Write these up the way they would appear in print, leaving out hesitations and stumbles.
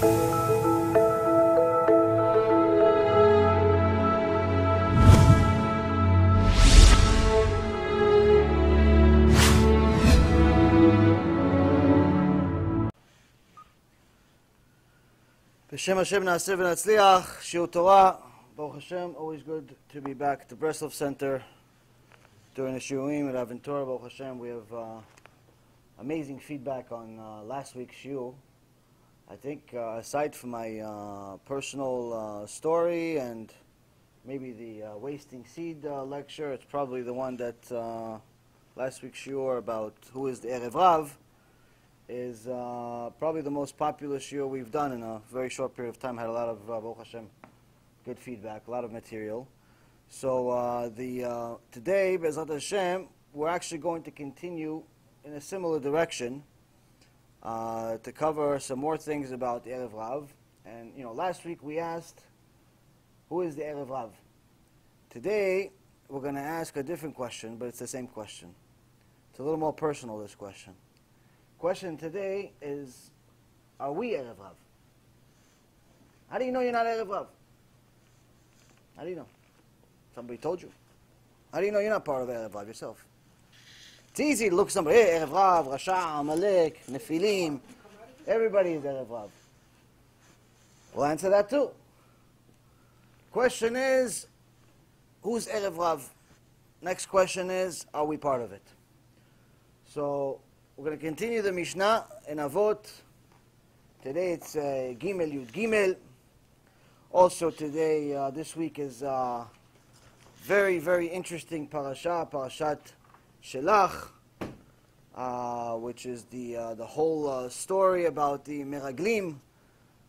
B'Shem HaShem na'aseh v'natzliach, Shiur Torah, Baruch Hashem, always good to be back at the Breslov Center during the Shiurim at Avin Torah. Baruch Hashem, we have amazing feedback on last week's Shiur. I think aside from my personal story and maybe the wasting seed lecture, it's probably the one that last week's Shiur about who is the Erev Rav is probably the most popular shiur we've done in a very short period of time. Had a lot of, Baruch Hashem, good feedback, a lot of material. So today, BeEzrat HaShem, we're actually going to continue in a similar direction to cover some more things about the Erev Rav. And, last week we asked, who is the Erev Rav? Today, we're going to ask a different question, but it's the same question. It's a little more personal, this question. Question today is, are we Erev Rav? How do you know you're not Erev Rav? How do you know? Somebody told you. How do you know you're not part of Erev Rav yourself? It's easy to look at somebody, hey, Erev Rav, Rasha, Amalek, Nephilim. Everybody is Erev Rav. We'll answer that too. Question is, who's Erev Rav? Next question is, are we part of it? So, we're going to continue the Mishnah in Avot. Today it's Gimel Yud Gimel. Also today, this week is very, very interesting parasha, Parashat Shelach, which is the whole story about the Meraglim,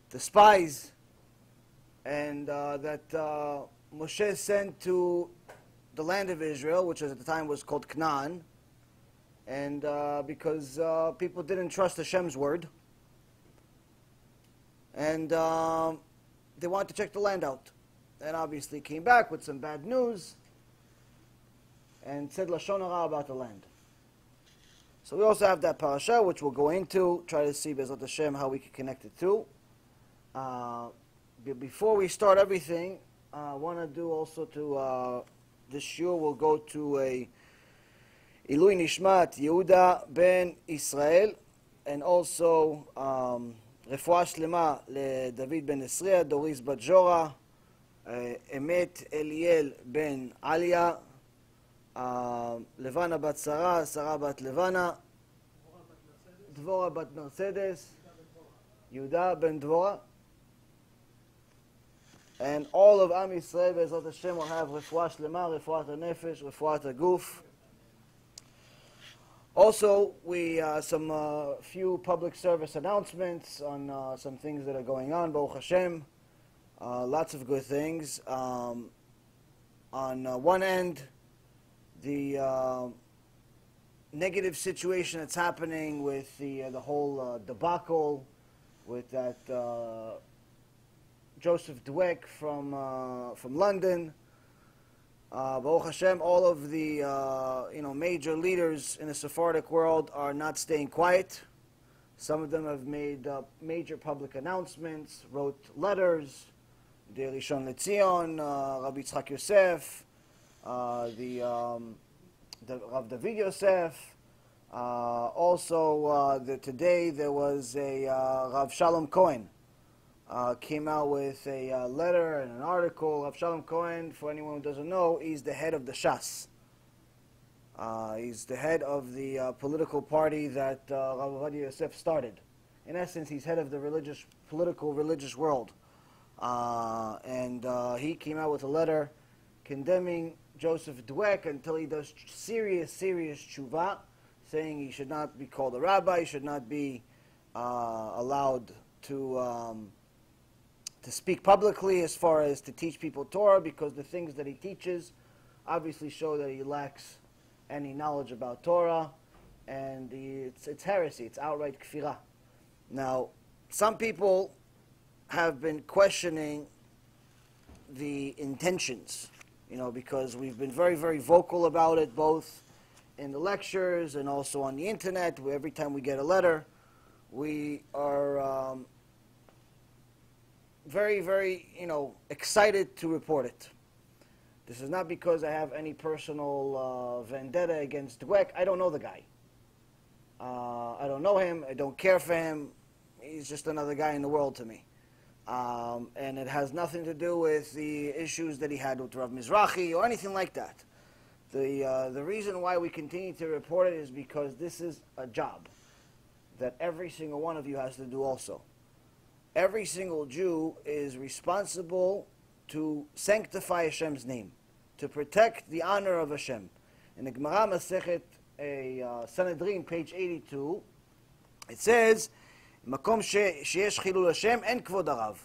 the spies, and that Moshe sent to the land of Israel, which at the time was called Canaan. And because people didn't trust Hashem's word, and they wanted to check the land out, and obviously came back with some bad news, and said lashon hara about the land. So we also have that parsha, which we'll go into, try to see BeEzrat Hashem how we can connect it to. Before we start everything, I want to do also to this shiur, we'll go to a Ilui Nishmat Yehuda ben Israel, and also Refuah Shlema le David ben Esriya, Doris bat Jora, Emet Eliel ben Alia, Levana bat Sarah, Sarah bat Levana, Dvora bat Mercedes, Yehuda ben Dvora, and all of Am Yisrael, BeEzrat Hashem, will have Refuah Shlema, Refuah HaNefesh, Refuah HaGuf. Also, we some few public service announcements on some things that are going on, Baruch Hashem. Lots of good things. On one end, the negative situation that's happening with the whole debacle with that Joseph Dweck from London. Baruch Hashem, all of the major leaders in the Sephardic world are not staying quiet. Some of them have made major public announcements, wrote letters. The Rishon LeZion, Rabbi Yitzchak Yosef, the Rav David Yosef. Also, today there was a Rav Shalom Cohen. Came out with a letter and an article. Rav Shalom Cohen, for anyone who doesn't know, he's the head of the Shas. He's the head of the political party that Rav Ovadia Yosef started. In essence, he's head of the religious world. And he came out with a letter condemning Joseph Dweck until he does serious teshuva, saying he should not be called a rabbi, he should not be allowed to speak publicly as far as to teach people Torah, because the things that he teaches obviously show that he lacks any knowledge about Torah, and it's heresy, it's outright kfirah. Now, some people have been questioning the intentions, because we've been very, very vocal about it, both in the lectures and also on the internet, where every time we get a letter, we are very, very, excited to report it. This is not because I have any personal vendetta against Dweck. I don't know the guy. I don't know him. I don't care for him. He's just another guy in the world to me. And it has nothing to do with the issues that he had with Rav Mizrahi or anything like that. The reason why we continue to report it is because this is a job that every single one of you has to do also. Every single Jew is responsible to sanctify Hashem's name, to protect the honor of Hashem. In the Gemara Masechet Sanhedrin, page 82, it says, "Makom sheyesh chilul Hashem en kvod harav."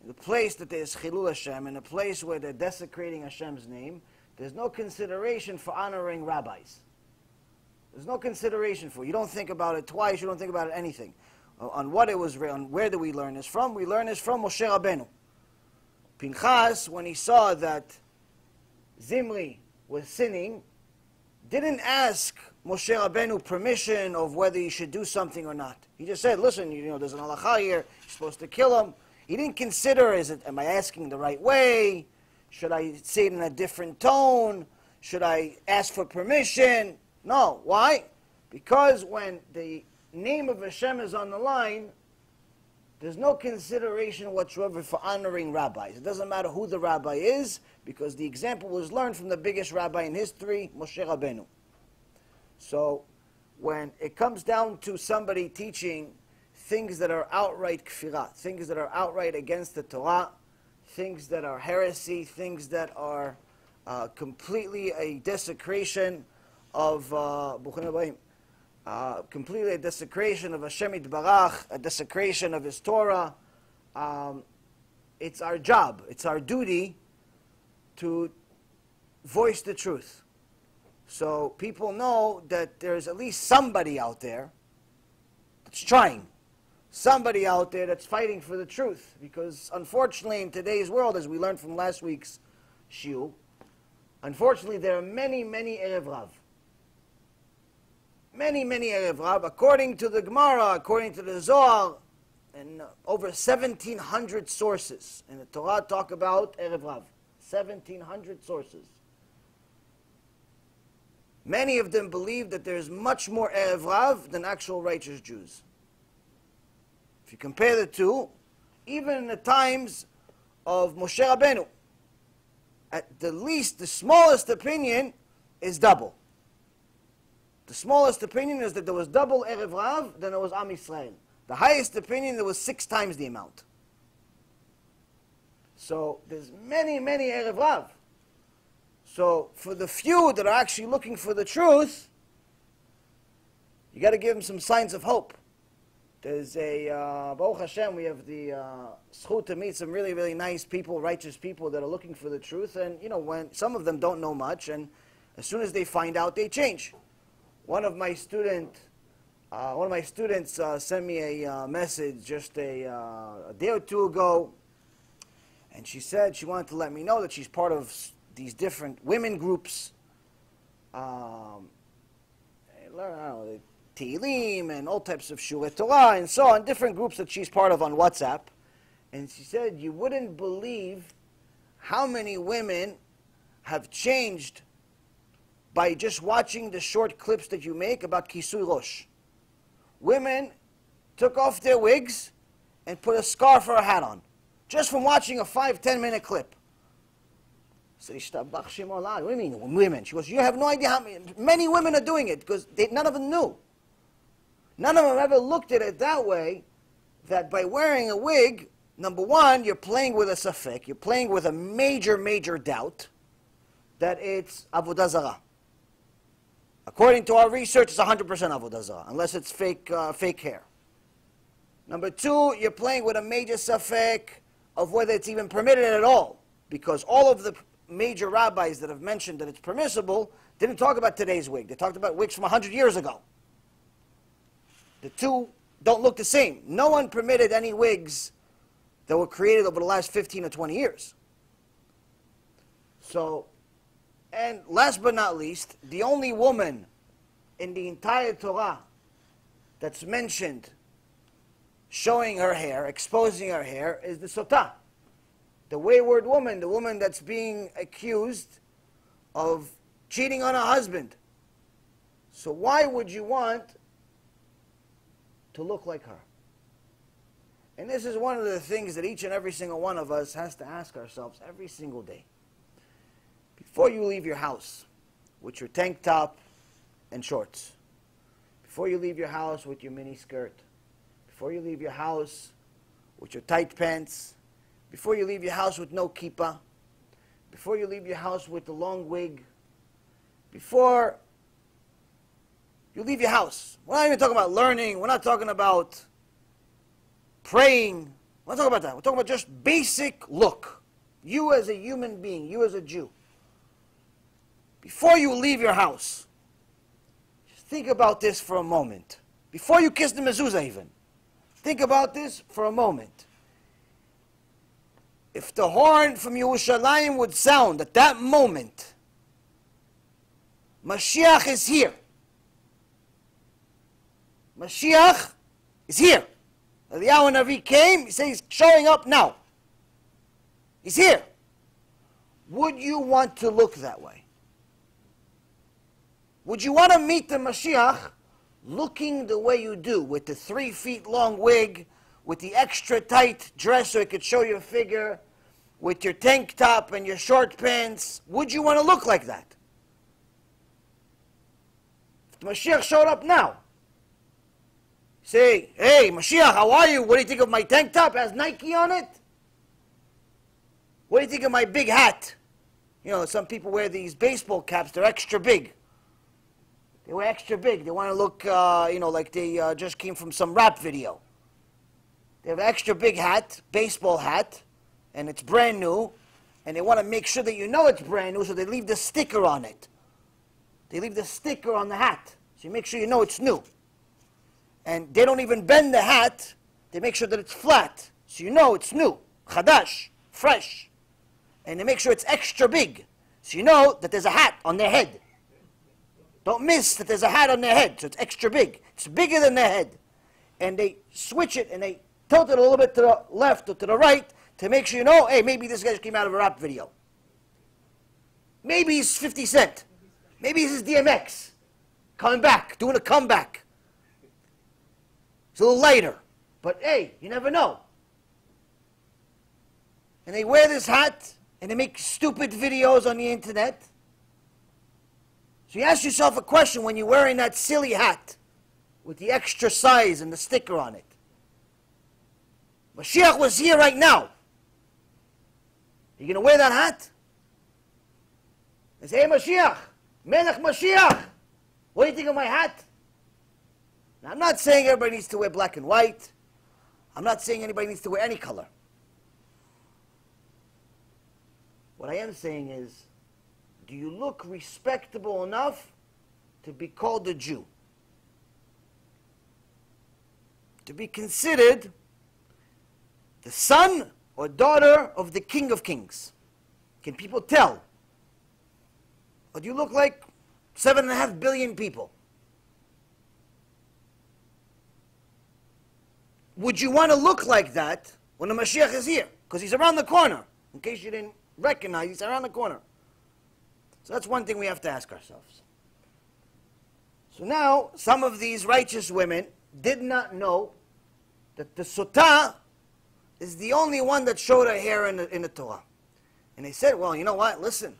In the place that there is chilul Hashem, in a place where they're desecrating Hashem's name, there's no consideration for honoring rabbis. There's no consideration for it. You don't think about it twice. You don't think about it anything. On what it was written, where do we learn this from? We learn this from Moshe Rabbeinu. Pinchas, when he saw that Zimri was sinning, didn't ask Moshe Rabbeinu permission of whether he should do something or not. He just said, listen, there's an halacha here, you're supposed to kill him. He didn't consider, am I asking the right way? Should I say it in a different tone? Should I ask for permission? No. Why? Because when the name of Hashem is on the line, there's no consideration whatsoever for honoring rabbis. It doesn't matter who the rabbi is, because the example was learned from the biggest rabbi in history, Moshe Rabbeinu. So, when it comes down to somebody teaching things that are outright kfirah, things that are outright against the Torah, things that are heresy, things that are completely a desecration of completely a desecration of Hashem Yitbarach, a desecration of His Torah. It's our job, it's our duty to voice the truth. So people know that there's at least somebody out there that's trying. Somebody out there that's fighting for the truth. Because unfortunately in today's world, as we learned from last week's Shiur, unfortunately there are many, many Erev Rav. Many, many Erev Rav, according to the Gemara, according to the Zohar, and over 1,700 sources. And the Torah talk about Erev Rav. 1,700 sources. Many of them believe that there is much more Erev Rav than actual righteous Jews. If you compare the two, even in the times of Moshe Rabbeinu, at the least, the smallest opinion is double. The smallest opinion is that there was double Erev Rav than there was Am Yisrael. The highest opinion, there was 6 times the amount. So there's many, many Erev Rav. So for the few that are actually looking for the truth, you got to give them some signs of hope. There's Baruch Hashem, we have the zchut to meet some really, really nice people, righteous people that are looking for the truth. And, when some of them don't know much, and as soon as they find out, they change. One of my students sent me a message just a day or two ago, and she said she wanted to let me know that she's part of these different women groups, Tehillim and all types of Shiur Torah and so on, different groups that she's part of on WhatsApp. And she said, you wouldn't believe how many women have changed by just watching the short clips that you make about Kisui Rosh. Women took off their wigs and put a scarf or a hat on, just from watching a 5-10 minute clip. So what do you mean, women? She goes, you have no idea how many women are doing it, because none of them knew. None of them ever looked at it that way, that by wearing a wig, number one, you're playing with a safek, you're playing with a major, major doubt that it's avodah zarah. According to our research, it's 100% avodah zarah, unless it's fake hair. Number two, you're playing with a major safek of whether it's even permitted at all, because all of the major rabbis that have mentioned that it's permissible didn't talk about today's wig. They talked about wigs from 100 years ago. The two don't look the same. No one permitted any wigs that were created over the last 15 or 20 years. So, and last but not least, the only woman in the entire Torah that's mentioned showing her hair, exposing her hair, is the sotah. The wayward woman, the woman that's being accused of cheating on her husband. So why would you want to look like her? And this is one of the things that each and every single one of us has to ask ourselves every single day. Before you leave your house with your tank top and shorts, before you leave your house with your mini skirt, before you leave your house with your tight pants, before you leave your house with no kippah, before you leave your house with the long wig, before you leave your house. We're not even talking about learning. We're not talking about praying. We're not talking about that. We're talking about just basic look. You as a human being, you as a Jew. Before you leave your house, just think about this for a moment. Before you kiss the mezuzah even, think about this for a moment. If the horn from Yerushalayim would sound at that moment, Mashiach is here. Mashiach is here. Eliyahu Navi came, he says he's showing up now. He's here. Would you want to look that way? Would you want to meet the Mashiach looking the way you do, with the 3 feet long wig, with the extra tight dress so it could show your figure, with your tank top and your short pants? Would you want to look like that? If the Mashiach showed up now, say, hey, Mashiach, how are you? What do you think of my tank top? It has Nike on it? What do you think of my big hat? You know, some people wear these baseball caps. They're extra big. They wear extra big. They want to look, you know, like they just came from some rap video. They have an extra big hat, baseball hat, and it's brand new. And they want to make sure that you know it's brand new, so they leave the sticker on it. They leave the sticker on the hat, so you make sure you know it's new. And they don't even bend the hat. They make sure that it's flat, so you know it's new, chadash, fresh. And they make sure it's extra big, so you know that there's a hat on their head. Don't miss that there's a hat on their head, so it's extra big. It's bigger than their head. And they switch it, and they tilt it a little bit to the left or to the right to make sure you know, hey, maybe this guy just came out of a rap video. Maybe he's 50 Cent. Maybe this is DMX coming back, doing a comeback. It's a little lighter, but hey, you never know. And they wear this hat, and they make stupid videos on the internet. So you ask yourself a question when you're wearing that silly hat with the extra size and the sticker on it. Mashiach was here right now. You going to wear that hat? And say, hey Mashiach, Melech Mashiach, what do you think of my hat? Now, I'm not saying everybody needs to wear black and white. I'm not saying anybody needs to wear any color. What I am saying is, do you look respectable enough to be called a Jew? To be considered the son or daughter of the King of Kings? Can people tell? Or do you look like 7.5 billion people? Would you want to look like that when the Mashiach is here? Because he's around the corner. In case you didn't recognize, he's around the corner. So that's one thing we have to ask ourselves. So now, some of these righteous women did not know that the sotah is the only one that showed her hair in the Torah. And they said, well, you know what, listen.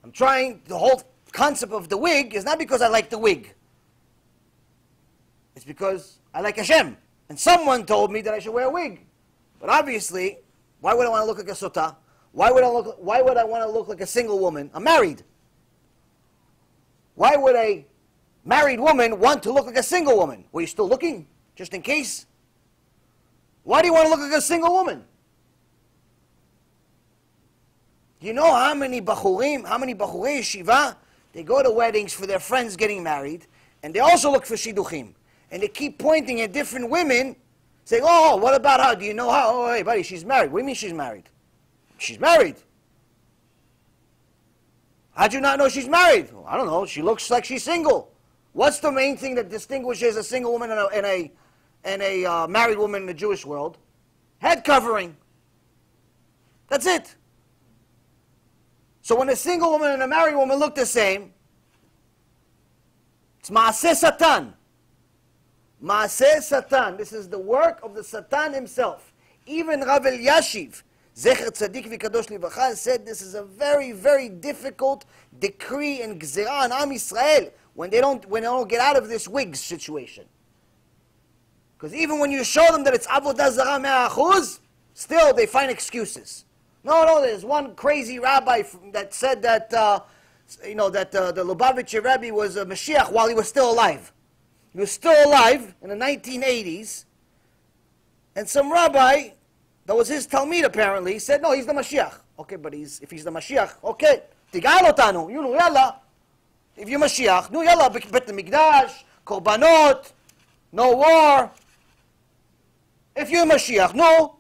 I'm trying, the whole concept of the wig is not because I like the wig. It's because I like HaShem. And someone told me that I should wear a wig. But obviously, why would I want to look like a sotah? Why would I want to look like a single woman? I'm married. Why would a married woman want to look like a single woman? Were you still looking, just in case? Why do you want to look like a single woman? You know how many Bachurei YESHIVA, they go to weddings for their friends getting married, and they also look for Shidduchim. And they keep pointing at different women, saying, oh, what about her? Do you know her? Oh, hey, buddy, she's married. What do you mean she's married? She's married. How'd you not know she's married? Well, I don't know. She looks like she's single. What's the main thing that distinguishes a single woman and and a married woman in the Jewish world, head covering. That's it. So when a single woman and a married woman look the same, it's Maaseh Satan. Maaseh Satan. This is the work of the Satan himself. Even Rav Eliashiv, Zecher Tzadik V'Kadosh Livracha, said this is a very, very difficult decree and gzerah on Am Yisrael when they don't get out of this wigs situation. Because even when you show them that it's Avodah Zarah 100%, still they find excuses. No, there's one crazy rabbi that said that the Lubavitcher Rebbe was a Mashiach while he was still alive. He was still alive in the 1980s, and some rabbi, that was his Talmid apparently, said, no, he's the Mashiach. Okay, but if he's the Mashiach, okay, Tigal otanu, you know, yalla. If you're Mashiach, no, yalla, Bet Mikdash, Korbanot, no war. If you're Mashiach, no.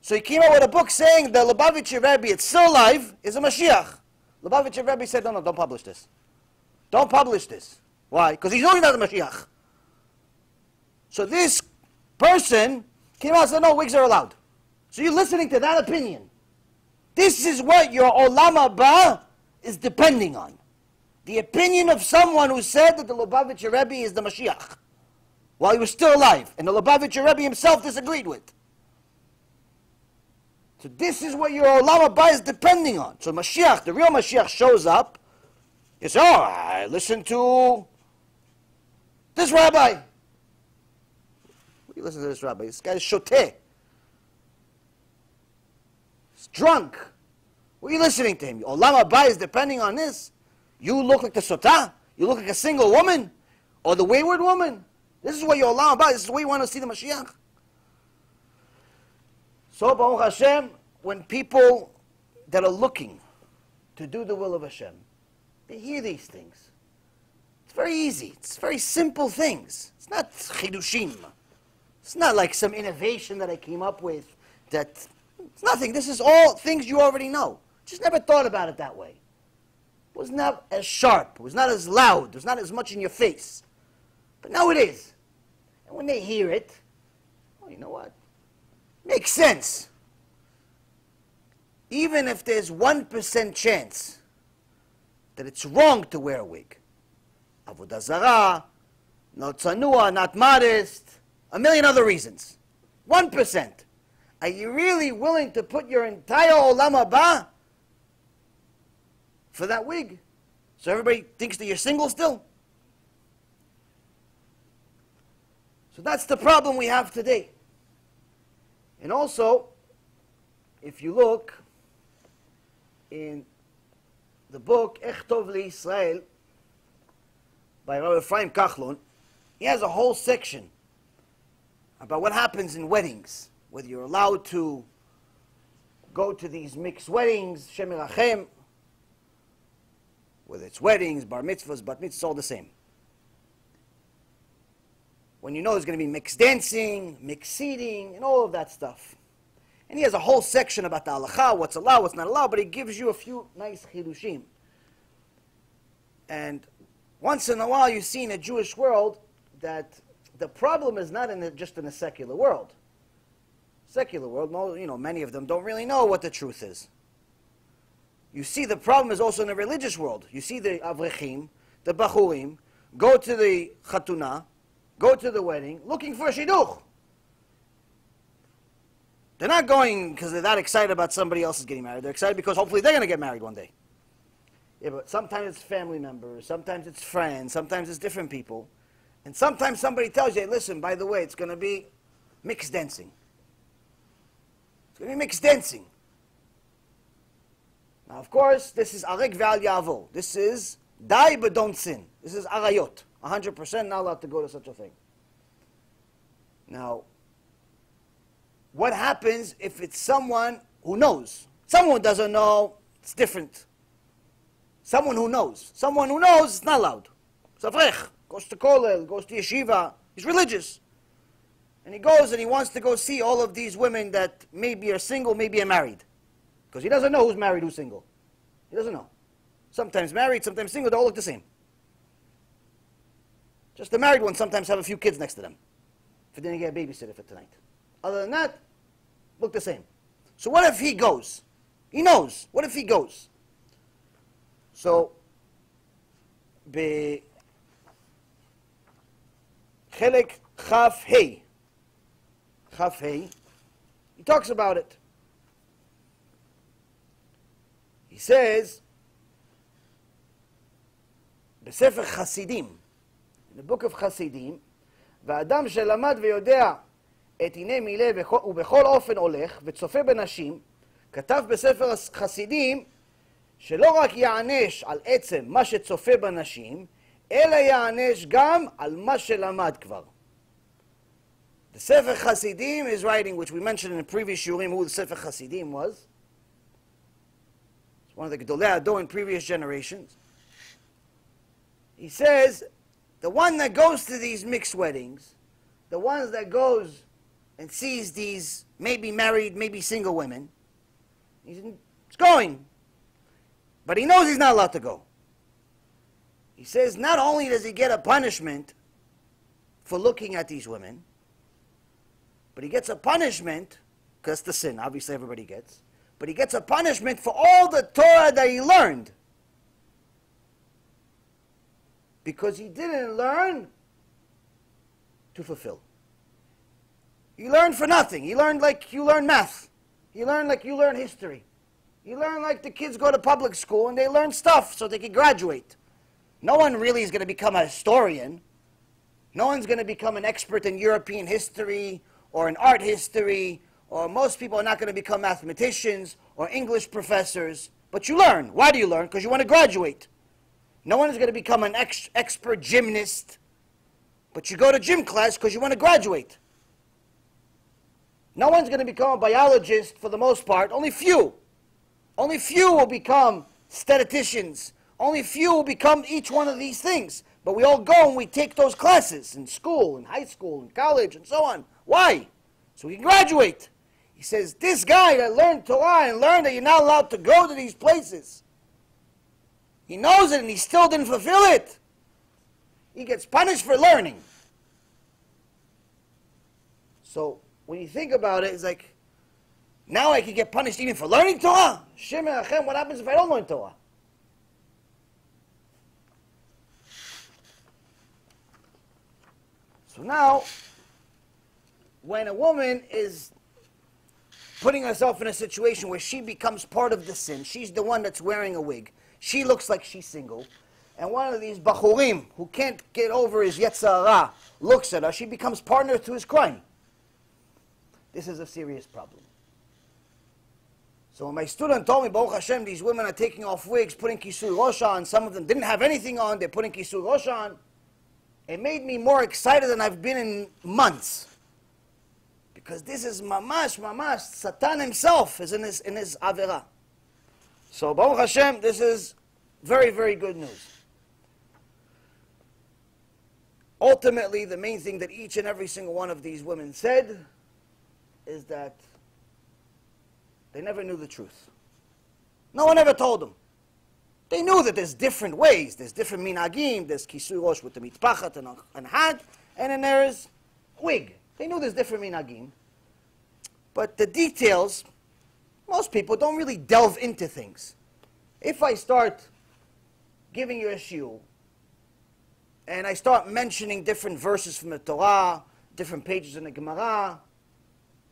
So he came out with a book saying the Lubavitcher Rebbe, it's still alive, is a Mashiach. Lubavitcher Rebbe said, no, don't publish this. Don't publish this. Why? Because he's knowing that the Mashiach. So this person came out and said, no, wigs are allowed. So you're listening to that opinion. This is what your Olam Haba is depending on. The opinion of someone who said that the Lubavitcher Rebbe is the Mashiach while he was still alive. And the Lubavitcher Rebbe himself disagreed with. So this is what your Olam Haba is depending on. So Mashiach, the real Mashiach, shows up. You say, oh, I listen to this rabbi. What do you listen to this rabbi? This guy is shoteh. He's drunk. What are you listening to him? Your Olam Haba is depending on this. You look like the sotah. You look like a single woman. Or the wayward woman. This is what your Olam Haba is. This is the way you want to see the Mashiach. So, Baruch Hashem, when people that are looking to do the will of Hashem, they hear these things. It's very easy. It's very simple things. It's not chidushim. It's not like some innovation that I came up with. It's nothing. This is all things you already know. Just never thought about it that way. It was not as sharp. It was not as loud. It was not as much in your face. But now it is. And when they hear it, oh, you know what? Makes sense. Even if there's 1% chance that it's wrong to wear a wig. Avodah Zarah, not tzanua, not modest, a million other reasons. 1%. Are you really willing to put your entire Olam Haba for that wig? So everybody thinks that you're single still? So that's the problem we have today. And also, if you look in the book Ech Tov LeYisrael by Rabbi Ephraim Kachlon, he has a whole section about what happens in weddings, whether you're allowed to go to these mixed weddings, Shem Yerachem, whether it's weddings, bar mitzvahs, bat mitzvahs, all the same. When you know there's going to be mixed dancing, mixed seating, and all of that stuff. And he has a whole section about the halacha, what's allowed, what's not allowed, but he gives you a few nice chidushim. And once in a while you see in a Jewish world that the problem is not just in the secular world. Secular world, many of them don't really know what the truth is. You see the problem is also in the religious world. You see the avrechim, the bachurim, go to the chatuna, go to the wedding, looking for a shidduch. They're not going because they're that excited about somebody else is getting married. They're excited because hopefully they're going to get married one day. Yeah, but sometimes it's family members, sometimes it's friends, sometimes it's different people. And sometimes somebody tells you, hey, listen, by the way, it's going to be mixed dancing. It's going to be mixed dancing. Now, of course, this is arek ve'al yavo. This is die but don't sin. This is arayot. 100% not allowed to go to such a thing. Now, what happens if it's someone who knows? Someone who doesn't know, it's different. Someone who knows. Someone who knows, it's not allowed. Savrech, goes to kollel, goes to yeshiva, he's religious. And he goes and he wants to go see all of these women that maybe are single, maybe are married. Because he doesn't know who's married, who's single. He doesn't know. Sometimes married, sometimes single, they all look the same. Just the married ones sometimes have a few kids next to them. If they didn't get a babysitter for tonight. Other than that, look the same. So what if he goes? He knows. What if he goes? So, בחלק כ"ה, he talks about it. He says, בספר חסידים, in the book of חסידים, והאדם שלמד ויודע את הנה מילה ובכל אופן הולך וצופה בנשים, כתב בספר חסידים שלא רק יענש על עצם מה שצופה בנשים, אלא יענש גם על מה שלמד כבר. The Sefer Hasidim is writing, which we mentioned in the previous Shiurim, who the Sefer Hasidim was. It's one of the Gedolei Ador in previous generations. He says, the one that goes to these mixed weddings, the ones that goes and sees these maybe married, maybe single women, he's going. But he knows he's not allowed to go. He says not only does he get a punishment for looking at these women, but he gets a punishment, because the sin, obviously everybody gets, but he gets a punishment for all the Torah that he learned. Because he didn't learn to fulfill. He learned for nothing. He learned like you learn math. He learned like you learn history. You learn like the kids go to public school and they learn stuff so they can graduate. No one really is going to become a historian. No one's going to become an expert in European history or in art history, or most people are not going to become mathematicians or English professors. But you learn. Why do you learn? Because you want to graduate. No one is going to become an expert gymnast, but you go to gym class because you want to graduate. No one's going to become a biologist for the most part. Only few. Only few will become statisticians. Only few will become each one of these things. But we all go and we take those classes in school, in high school, in college, and so on. Why? So we can graduate. He says, this guy that learned Torah and learned that you're not allowed to go to these places, he knows it and he still didn't fulfill it. He gets punished for learning. So when you think about it, it's like, now I can get punished even for learning Torah? Shem HaShem, what happens if I don't learn Torah? So now, when a woman is putting herself in a situation where she becomes part of the sin, she's the one that's wearing a wig, she looks like she's single, and one of these bachurim who can't get over his yetzer hara looks at her, she becomes partner to his crime. This is a serious problem. So when my student told me, Baruch Hashem, these women are taking off wigs, putting kisui rosh on, some of them didn't have anything on, they're putting kisui rosh on, it made me more excited than I've been in months. Because this is mamash, Satan himself is in his avera. So Baruch Hashem, this is very, very good news. Ultimately, the main thing that each and every single one of these women said is that they never knew the truth. No one ever told them. They knew that there's different ways. There's different minagim. There's kisui rosh with the mitpachat and had, and then there's wig. They knew there's different minagim. But the details, most people don't really delve into things. If I start giving you a shiur, and I start mentioning different verses from the Torah, different pages in the Gemara,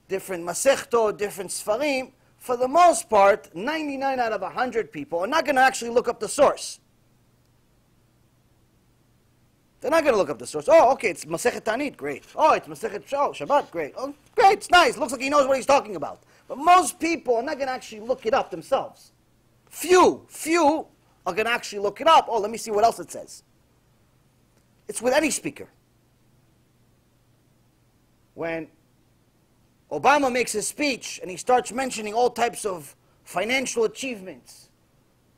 different masechtot, different sfarim, for the most part, 99 out of 100 people are not going to actually look up the source. They're not going to look up the source. Oh, okay, it's Masechet Tanit, great. Oh, it's Masechet Shabbat, great. Oh, great, it's nice. Looks like he knows what he's talking about. But most people are not going to actually look it up themselves. Few are going to actually look it up. Oh, let me see what else it says. It's with any speaker. When Obama makes his speech and he starts mentioning all types of financial achievements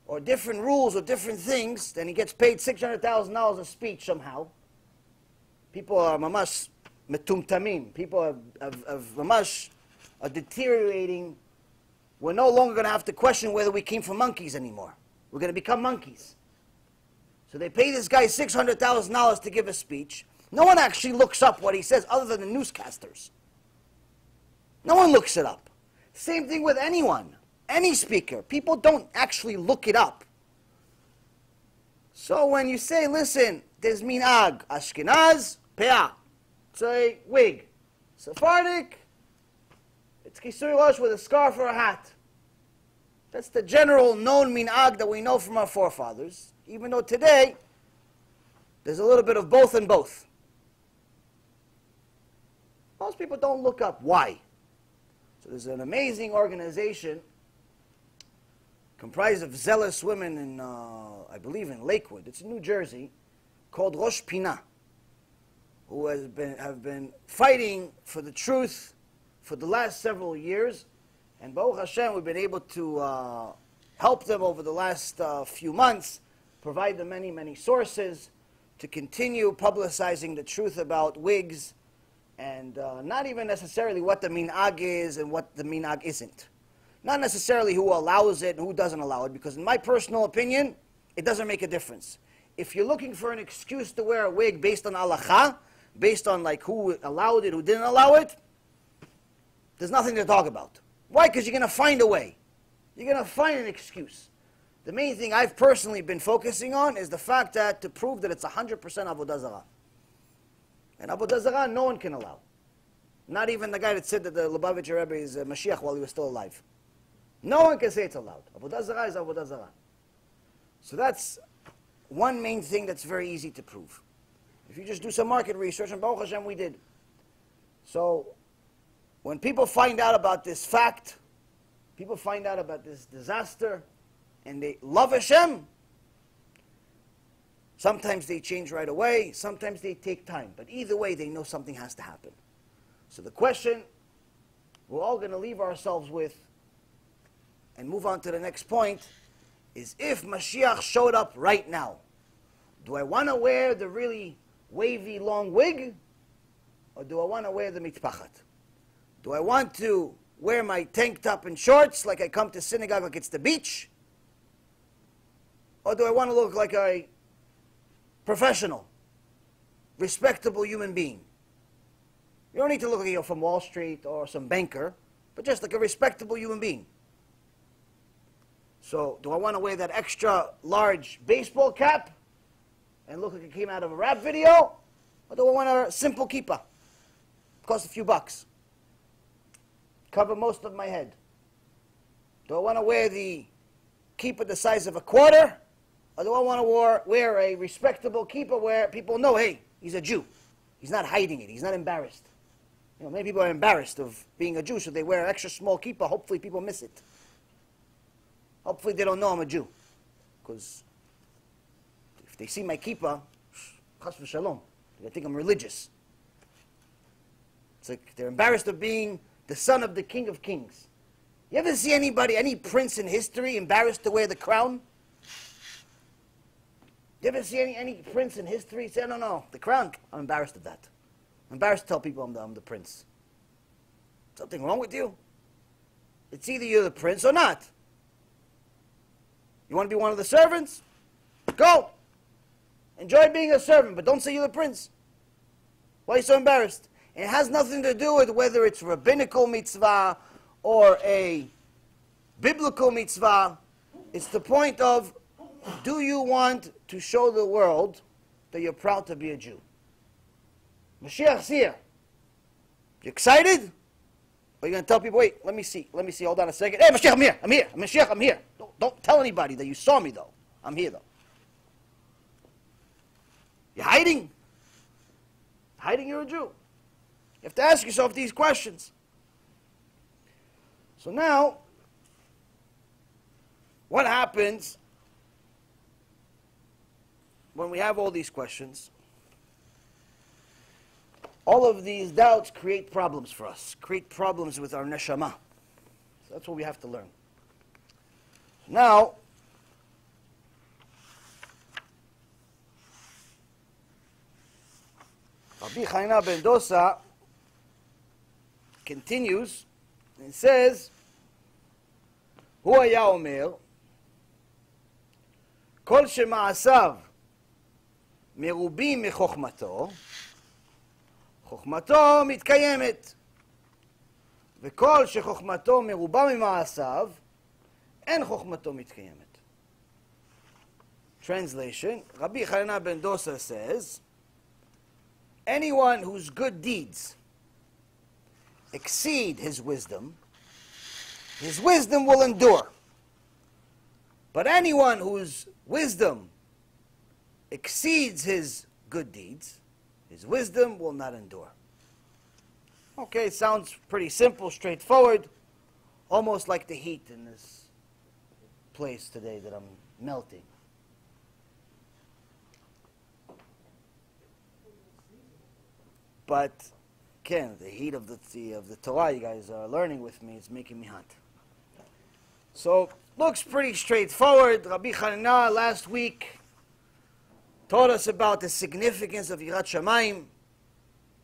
or different rules or different things, then he gets paid $600,000 a speech somehow. People are mamash metumtamim. People are mamash are deteriorating. We're no longer going to have to question whether we came from monkeys anymore. We're going to become monkeys. So they pay this guy $600,000 to give a speech. No one actually looks up what he says other than the newscasters. No one looks it up. Same thing with anyone, any speaker. People don't actually look it up. So when you say, listen, there's minhag, Ashkenaz, peah. It's a wig. Sephardic, it's kisui rosh with a scarf or a hat. That's the general known minhag that we know from our forefathers, even though today there's a little bit of both and both. Most people don't look up why. So there's an amazing organization comprised of zealous women in, I believe in Lakewood, it's in New Jersey, called Rosh Pinah, who have been fighting for the truth for the last several years. And Baruch HaShem, we've been able to help them over the last few months, provide them many, many sources to continue publicizing the truth about wigs, and not even necessarily what the minhag is and what the minhag isn't. Not necessarily who allows it and who doesn't allow it, because in my personal opinion, it doesn't make a difference. If you're looking for an excuse to wear a wig based on halakha, based on like who allowed it, who didn't allow it, there's nothing to talk about. Why? Because you're going to find a way. You're going to find an excuse. The main thing I've personally been focusing on is the fact that to prove that it's 100% avodah zarah. And avodah zarah, no one can allow. Not even the guy that said that the Lubavitcher Rebbe is Mashiach while he was still alive. No one can say it's allowed. Avodah zarah is avodah zarah. So that's one main thing that's very easy to prove. If you just do some market research, and Baruch Hashem we did. So when people find out about this fact, people find out about this disaster, and they love Hashem, sometimes they change right away, sometimes they take time. But either way, they know something has to happen. So the question we're all going to leave ourselves with and move on to the next point is, if Mashiach showed up right now, do I want to wear the really wavy long wig, or do I want to wear the mitpachat? Do I want to wear my tank top and shorts like I come to synagogue like it's the beach? Or do I want to look like a professional, respectable human being? You don't need to look like you're from Wall Street or some banker, but just like a respectable human being. So do I want to wear that extra large baseball cap and look like it came out of a rap video? Or do I want a simple kippah? Cost a few bucks. Cover most of my head. Do I want to wear the kippah the size of a quarter? Or do I want to wear a respectable kippah where people know, hey, he's a Jew. He's not hiding it. He's not embarrassed. You know, many people are embarrassed of being a Jew, so they wear an extra small kippah. Hopefully people miss it. Hopefully they don't know I'm a Jew. Because if they see my kippah, chas v'shalom, they think I'm religious. It's like they're embarrassed of being the son of the King of Kings. You ever see anybody, any prince in history, embarrassed to wear the crown? You ever see any prince in history say, no, the crown, I'm embarrassed of that. I'm embarrassed to tell people I'm the prince. Something wrong with you? It's either you're the prince or not. You want to be one of the servants? Go! Enjoy being a servant, but don't say you're the prince. Why are you so embarrassed? And it has nothing to do with whether it's rabbinical mitzvah or a biblical mitzvah. It's the point of, do you want to show the world that you're proud to be a Jew? Mashiach's here. You excited? Or are you going to tell people, wait, let me see, hold on a second. Hey, Mashiach, I'm here. Mashiach, I'm here. Don't tell anybody that you saw me, though. I'm here, though. You're hiding? Hiding you're a Jew. You have to ask yourself these questions. So now, what happens when we have all these questions? All of these doubts create problems for us, create problems with our neshama. So that's what we have to learn. Now, Rabbi Chaina ben Dosa continues and says, הוא היה אומר, כל שמעשיו מרובים מחוכמתו, חוכמתו מתקיימת. וכל שחוכמתו מרובה ממעשיו, אין חוכמתו מתקיימת. Translation, Rabbi Yaron ben Dosa says, anyone whose good deeds exceed his wisdom will endure. But anyone whose wisdom exceeds his good deeds, his wisdom will not endure. Okay, sounds pretty simple, straightforward, almost like the heat in this place today that I'm melting. But again, the heat of the Torah you guys are learning with me is making me hot. So, looks pretty straightforward. Rabbi Chanina last week taught us about the significance of Yirat Shamayim,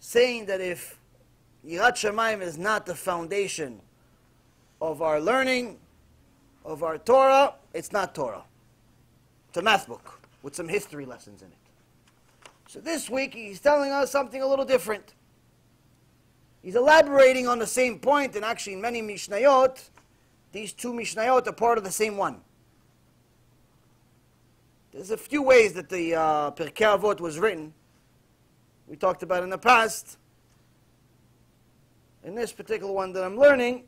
saying that if Yirat Shamayim is not the foundation of our learning, of our Torah, it's not Torah. It's a math book with some history lessons in it. So this week he's telling us something a little different. He's elaborating on the same point, and actually in many Mishnayot, these two Mishnayot are part of the same one. There's a few ways that the Pirkei Avot was written. We talked about in the past. In this particular one that I'm learning,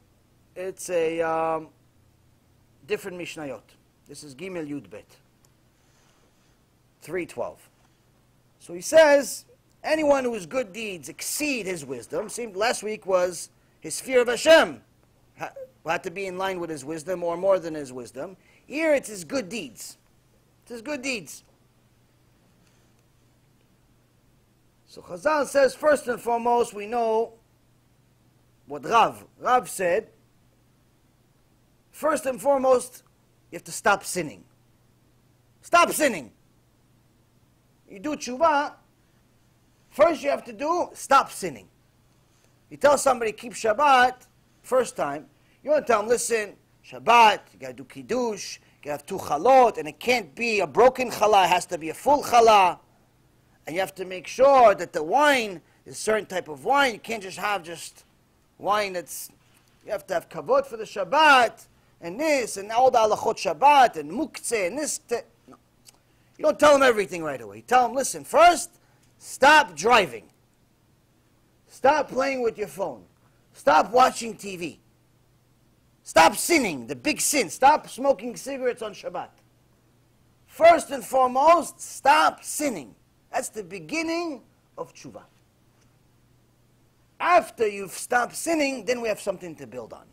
it's a different Mishnayot. This is Gimel Yud Bet, 3:12. So he says, anyone whose good deeds exceed his wisdom, seemed last week was his fear of HaShem, had to be in line with his wisdom or more than his wisdom. Here it's his good deeds. It's his good deeds. So Chazal says, first and foremost, we know what Rav said. First and foremost, you have to stop sinning. Stop sinning. You do teshuva, first you have to do, stop sinning. You tell somebody, keep Shabbat, first time, you want to tell them, listen, Shabbat, you got to do kiddush, you have 2 chalot, and it can't be a broken challah, it has to be a full challah. And you have to make sure that the wine is a certain type of wine. You can't just have wine that's, you have to have kavod for the Shabbat, and this, and all the halachot Shabbat, and muktzeh, and this. No. You don't tell them everything right away. You tell them, listen, first, stop driving. Stop playing with your phone. Stop watching TV. Stop sinning, the big sin. Stop smoking cigarettes on Shabbat. First and foremost, stop sinning. That's the beginning of teshuva. After you've stopped sinning, then we have something to build on.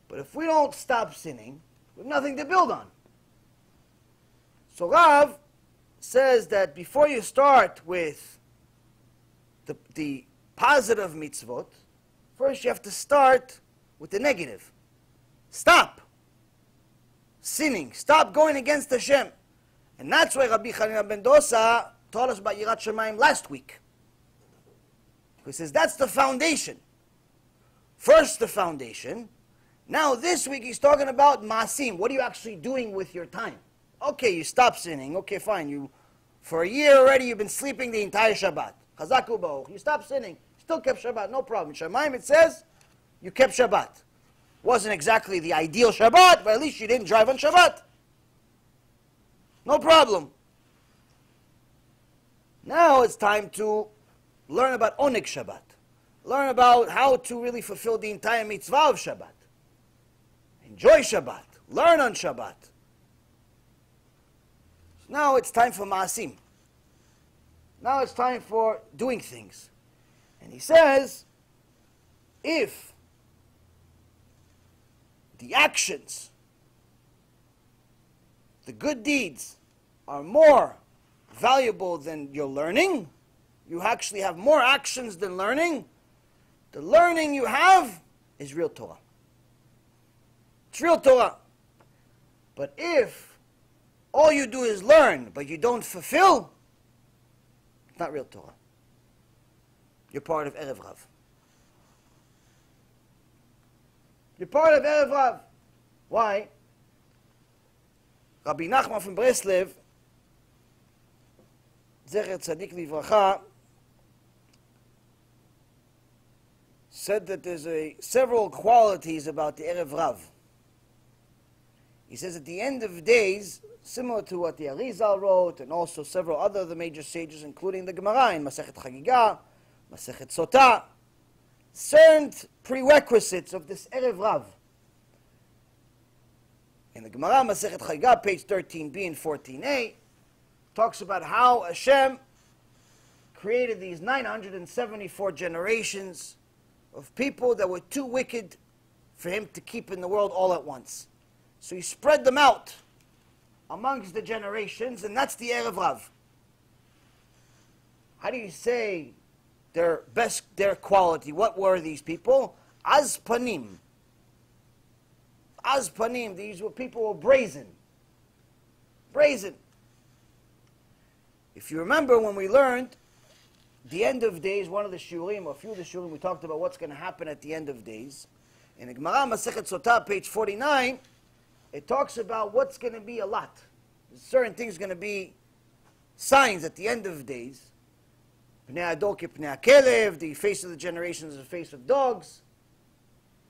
But if we don't stop sinning, we have nothing to build on. So Rav says that before you start with the positive mitzvot, first you have to start with the negative. Stop sinning. Stop going against HaShem. And that's why Rabbi Yaron ben Dosa taught us about Yirat Shamayim last week. He says that's the foundation. First the foundation. Now this week he's talking about maasim. What are you actually doing with your time? Okay, you stop sinning. Okay, fine. For a year already you've been sleeping the entire Shabbat. Chazaku ba'uch. You stop sinning. Still kept Shabbat. No problem. Shamayim it says you kept Shabbat. Wasn't exactly the ideal Shabbat, but at least you didn't drive on Shabbat. No problem. Now it's time to learn about Oneg Shabbat. Learn about how to really fulfill the entire mitzvah of Shabbat. Enjoy Shabbat. Learn on Shabbat. So now it's time for Maasim. Now it's time for doing things. And he says, if the actions, the good deeds, are more valuable than your learning, you actually have more actions than learning, the learning you have is real Torah. It's real Torah. But if all you do is learn, but you don't fulfill, it's not real Torah. You're part of Erev Rav. You're part of Erev Rav. Why? Rabbi Nachman from Breslev Zecher Tzadik Livracha, said that there's several qualities about the Erev Rav. He says at the end of days, similar to what the Arizal wrote, and also several other of the major sages, including the Gemara in Masechet Chagiga, Masechet Sotah, certain prerequisites of this Erev Rav. In the Gemara, Masechet Chagiga, page 13b and 14a, talks about how HaShem created these 974 generations of people that were too wicked for him to keep in the world all at once. So he spread them out amongst the generations, and that's the Erev Rav. How do you say their quality? What were these people? Az panim. Az panim, these were people who were brazen. Brazen. If you remember when we learned the end of days, one of the shiurim, or a few of the shiurim, we talked about what's going to happen at the end of days. In the Gemara Masechet Sotah, page 49, it talks about what's going to be a lot. There's certain things going to be signs at the end of days. Pnei Adol k'pnei HaKelev, the face of the generation is the face of dogs.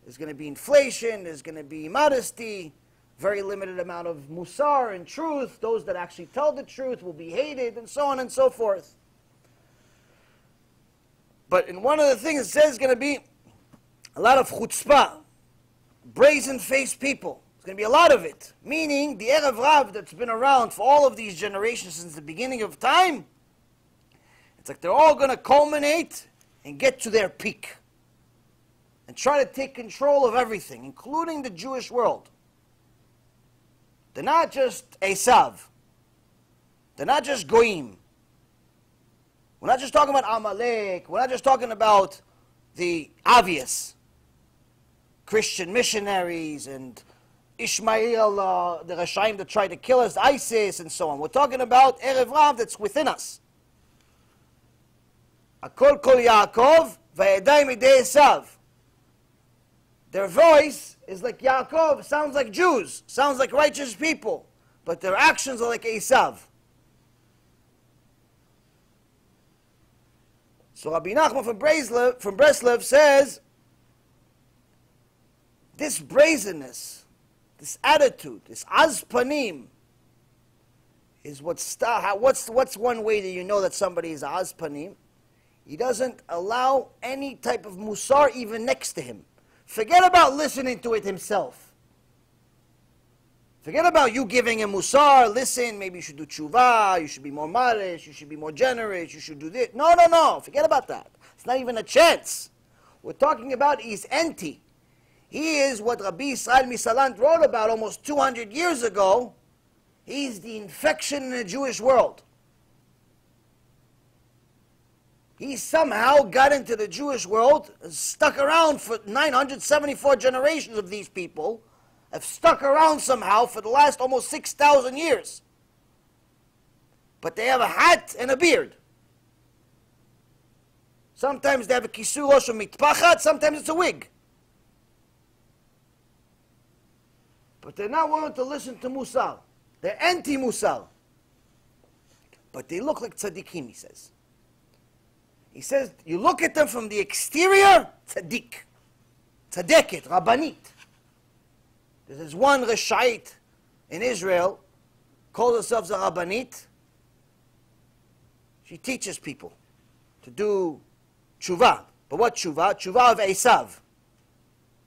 There's going to be inflation, there's going to be immodesty, very limited amount of mussar and truth. Those that actually tell the truth will be hated, and so on and so forth. But in one of the things it says it's going to be a lot of chutzpah, brazen-faced people. There's going to be a lot of it. Meaning, the Erev Rav that's been around for all of these generations since the beginning of time, it's like they're all going to culminate and get to their peak. And try to take control of everything, including the Jewish world. They're not just Esav. They're not just Goyim. We're not just talking about Amalek. We're not just talking about the obvious Christian missionaries and Ishmael, the Rashaim that tried to kill us, ISIS, and so on. We're talking about Erev Rav that's within us. Akol kol Yaakov, vayedai midei Esav. Their voice is like Yaakov, sounds like Jews, sounds like righteous people, but their actions are like Esav. So Rabbi Nachman from Breslev says, this brazenness, this attitude, this az panim, is what's one way that you know that somebody is az panim? He doesn't allow any type of mussar even next to him. Forget about listening to it himself. Forget about you giving him mussar. Listen, maybe you should do teshuva, you should be more modest, you should be more generous, you should do this. No, no, no. Forget about that. It's not even a chance. We're talking about he's empty. He is what Rabbi Yisrael Misalant wrote about almost 200 years ago. He's the infection in the Jewish world. He somehow got into the Jewish world, stuck around for 974 generations of these people, have stuck around somehow for the last almost 6,000 years. But they have a hat and a beard. Sometimes they have a kisur rosh mitpachat, sometimes it's a wig. But they're not willing to listen to Mussar. They're anti-Mussar. But they look like tzaddikim, he says. He says, you look at them from the exterior, tzaddik, tzadeket, rabbanit. There's one reshait in Israel, calls herself a rabbanit. She teaches people to do teshuva. But what teshuva? Teshuva of Esav.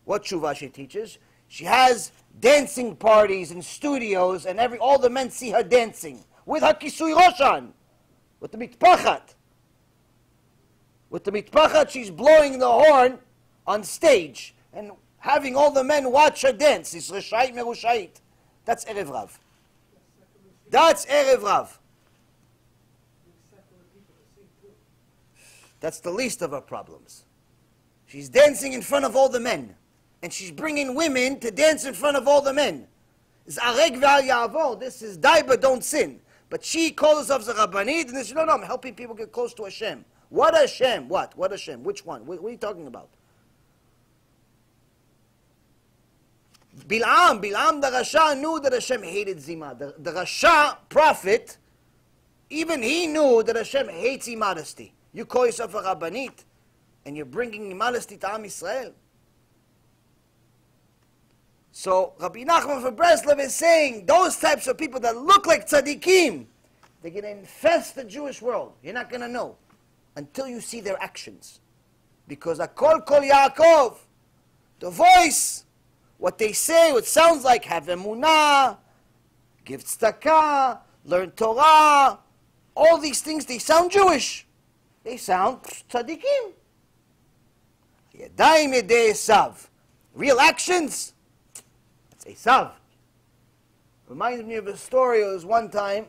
What teshuva she teaches? She has dancing parties and studios, and all the men see her dancing with her kisui roshan, with the mitpachat. With the mitpachat, she's blowing the horn on stage and having all the men watch her dance. It's reshait merushait. That's Erev Rav. That's Erev Rav. That's the least of her problems. She's dancing in front of all the men. And she's bringing women to dance in front of all the men. It's areg ve'al ya'avor. This is die but don't sin. But she calls herself a rabbanit, and they say, no, I'm helping people get close to HaShem. What HaShem? What? What HaShem? Which one? What are you talking about? Bilam the Rasha knew that HaShem hated Zima. The Rasha prophet Even he knew that Hashem hates immodesty. You call yourself a Rabbanit, and you're bringing immodesty to Am Yisrael. So Rabbi Nachman from Breslov is saying those types of people that look like tzaddikim, they're going to infest the Jewish world. You're not going to know until you see their actions. Because Akol Kol Yaakov, the voice, what they say, what sounds like, have emunah, give tzedakah, learn Torah, all these things, they sound Jewish. They sound tzaddikim. Yadayim yedei Esav. Real actions, it's Esav. Reminds me of a story. It was one time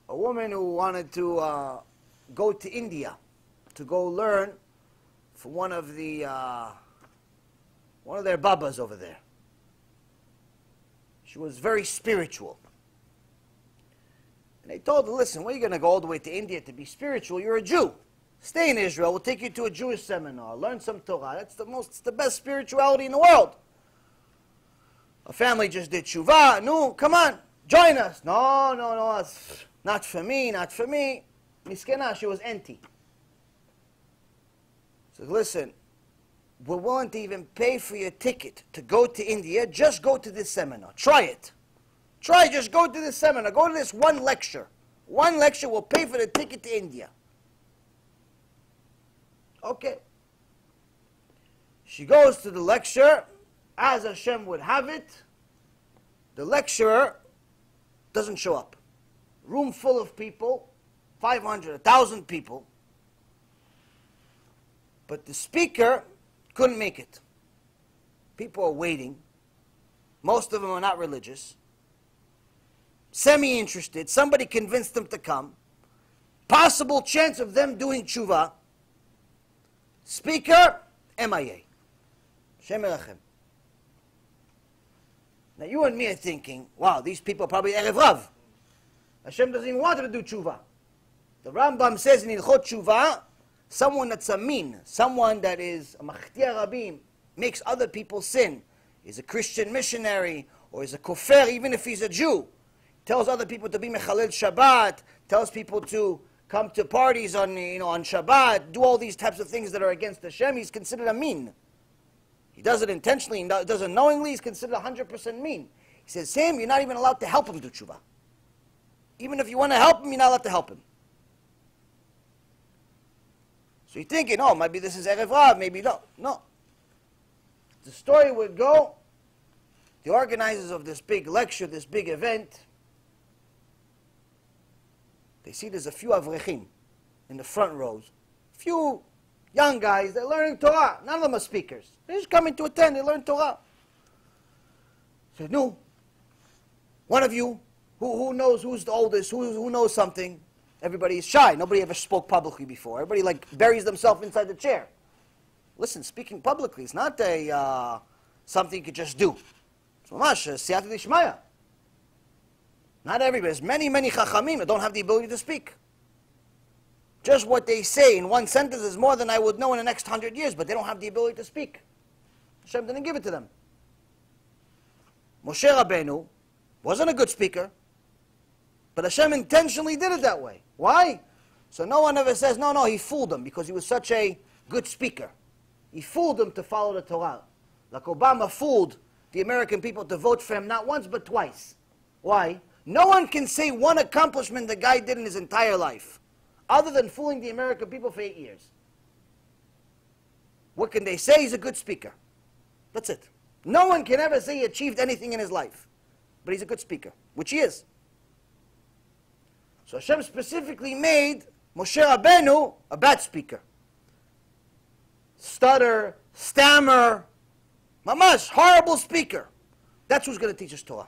a woman who wanted to go to India to go learn for one of their babas over there. She was very spiritual. And they told her, listen, where are you going to go all the way to India to be spiritual? You're a Jew. Stay in Israel. We'll take you to a Jewish seminar. Learn some Torah. It's the best spirituality in the world. A family just did teshuva. No, come on, join us. No, it's not for me, not for me. Miskena, she was empty. So listen, we're willing to even pay for your ticket to go to India. Just go to this seminar. Try it. Just go to this seminar. Go to this one lecture. One lecture will pay for the ticket to India. Okay. She goes to the lecture, as Hashem would have it. The lecturer doesn't show up. Room full of people, 500, 1,000 people. But the speaker couldn't make it. People are waiting. Most of them are not religious. Semi-interested. Somebody convinced them to come. Possible chance of them doing teshuva. Speaker, MIA. Shem Erachem. Now you and me are thinking, wow, these people are probably Erev Rav. Hashem doesn't even want them to do teshuva. The Rambam says in Ilchot Teshuva, someone that's a min, someone that is a machtia rabim, makes other people sin, is a Christian missionary, or is a kosher, even if he's a Jew, tells other people to be mechalel Shabbat, tells people to come to parties on Shabbat, do all these types of things that are against Hashem, he's considered a min. He does it intentionally, he does it knowingly, he's considered 100% min. He says, Sam, you're not even allowed to help him do teshuva. Even if you want to help him, you're not allowed to help him. So you're thinking, oh, maybe this is Erev Rav, maybe no. No. The story would go, the organizers of this big lecture, this big event, they see there's a few avrechim in the front rows. Few young guys, they're learning Torah. None of them are speakers. They're just coming to attend, they learn Torah. So, no. One of you, who knows who's the oldest, who knows something, everybody is shy. Nobody ever spoke publicly before. Everybody buries themselves inside the chair. Listen, speaking publicly is not something you could just do. It's mamash, siyata d'shmaya. Not everybody. There's many chachamim that don't have the ability to speak. Just what they say in one sentence is more than I would know in the next 100 years, but they don't have the ability to speak. Hashem didn't give it to them. Moshe Rabbeinu wasn't a good speaker, but Hashem intentionally did it that way. Why? So no one ever says, no, he fooled them because he was such a good speaker. He fooled them to follow the Torah. Like Obama fooled the American people to vote for him not once but twice. Why? No one can say one accomplishment the guy did in his entire life, other than fooling the American people for 8 years. What can they say? He's a good speaker. That's it. No one can ever say he achieved anything in his life, but he's a good speaker, which he is. So Hashem specifically made Moshe Rabbeinu a bad speaker. Stutter, stammer, mamash, horrible speaker. That's who's going to teach us Torah.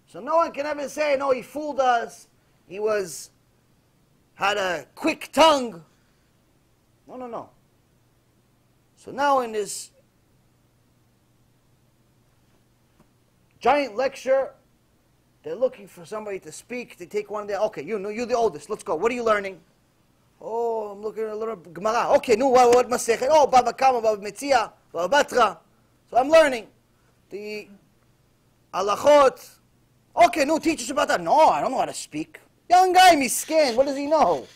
So no one can ever say, no, he fooled us, he had a quick tongue. No. So now in this giant lecture, they're looking for somebody to speak. They take one of their, okay, you're the oldest, let's go. What are you learning? Oh, I'm looking at a little Gemara. Okay, no, what Masechet? Oh, Baba Kama, Baba Metzia, Baba Batra. So I'm learning the halachot. Okay, no, teach us about that. No, I don't know how to speak. Young guy, miskin, what does he know?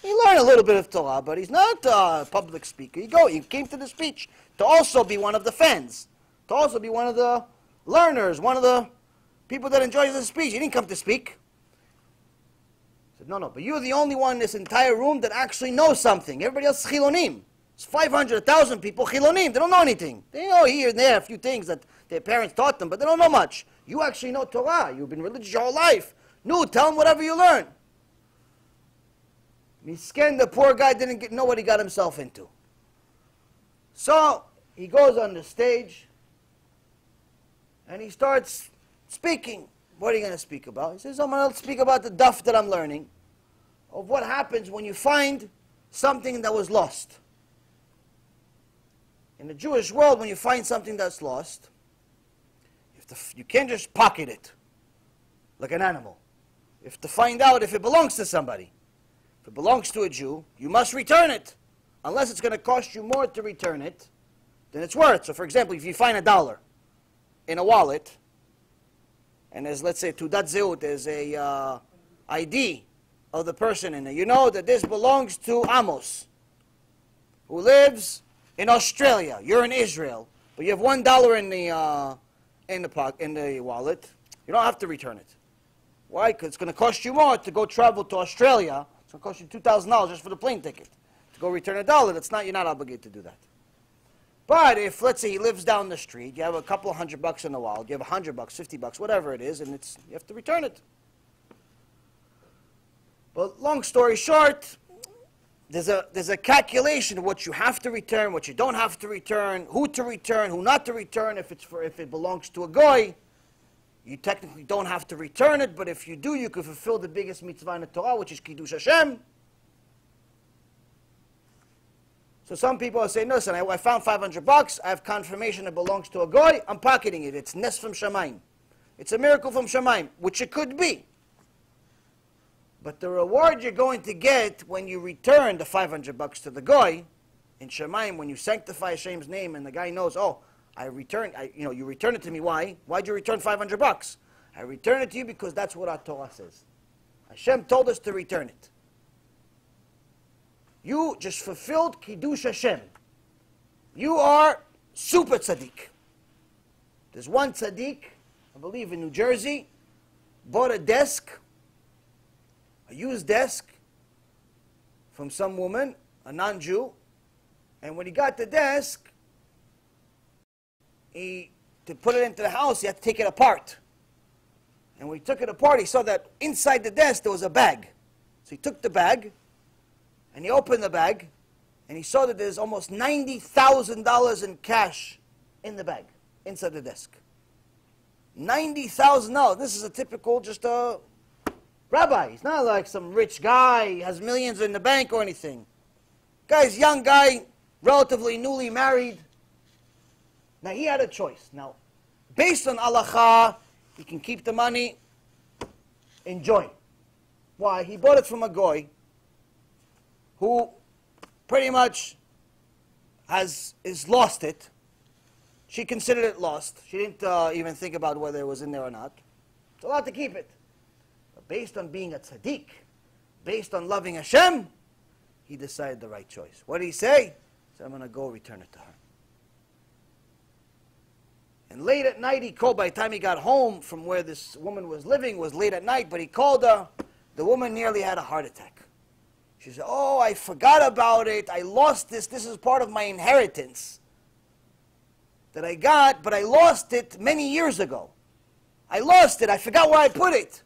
He learned a little bit of Torah, but he's not a public speaker. He came to the speech to also be one of the fans, to also be one of the learners, one of the people that enjoys the speech. He didn't come to speak. He said, no, but you're the only one in this entire room that actually knows something. Everybody else is chilonim. It's 500, 1,000 people chilonim. They don't know anything. They know here and there a few things that their parents taught them, but they don't know much. You actually know Torah. You've been religious your whole life. No, tell them whatever you learn. Misken, the poor guy didn't know what he got himself into. So he goes on the stage and he starts speaking. What are you going to speak about? He says, I'm going to speak about the duff that I'm learning of what happens when you find something that was lost. In the Jewish world, when you find something that's lost, you can't just pocket it like an animal. You have to find out if it belongs to somebody. If it belongs to a Jew, you must return it. Unless it's going to cost you more to return it than it's worth. So for example, if you find $1 in a wallet, and there's, let's say, Tudat Zeut, there's a ID of the person in it, you know that this belongs to Amos, who lives in Australia. You're in Israel, but you have $1 in the wallet. You don't have to return it. Why? Because it's going to cost you more to go travel to Australia. It's going to cost you $2,000 just for the plane ticket. To go return $1, you're not obligated to do that. But if, let's say, he lives down the street, you have a couple of $100 in the wallet, you have $100, $50, whatever it is, and you have to return it. But long story short, there's a calculation of what you have to return, what you don't have to return, who not to return. If it belongs to a goy, you technically don't have to return it, but if you do, you could fulfill the biggest mitzvah in the Torah, which is Kiddush HaShem. So some people are saying, no, listen, I found $500, I have confirmation it belongs to a goy, I'm pocketing it. It's nes from Shamayim. It's a miracle from Shamayim, which it could be. But the reward you're going to get when you return the $500 to the goy, in Shamayim, when you sanctify Hashem's name and the guy knows, oh, you return it to me. Why? Why'd you return $500? I return it to you because that's what our Torah says. Hashem told us to return it. You just fulfilled Kiddush Hashem. You are super tzaddik. There's one tzaddik, I believe in New Jersey, bought a desk, a used desk, from some woman, a non-Jew, and when he got the desk, to put it into the house, he had to take it apart. And when he took it apart, he saw that inside the desk there was a bag. So he took the bag, and he opened the bag, and he saw that there's almost $90,000 in cash in the bag, inside the desk. $90,000. This is a typical, just a rabbi. He's not like some rich guy, he has millions in the bank or anything. Guy's young guy, relatively newly married. Now he had a choice. Now, based on halacha, he can keep the money, enjoy. Why? He bought it from a goy who pretty much is lost it. She considered it lost. She didn't even think about whether it was in there or not. It's allowed to keep it. But based on being a tzaddik, based on loving Hashem, he decided the right choice. What did he say? He said, I'm going to go return it to her. And late at night he called. By the time he got home from where this woman was living, it was late at night, but he called her. The woman nearly had a heart attack. She said, oh, I forgot about it. I lost this. This is part of my inheritance that I got, but I lost it many years ago. I lost it. I forgot where I put it.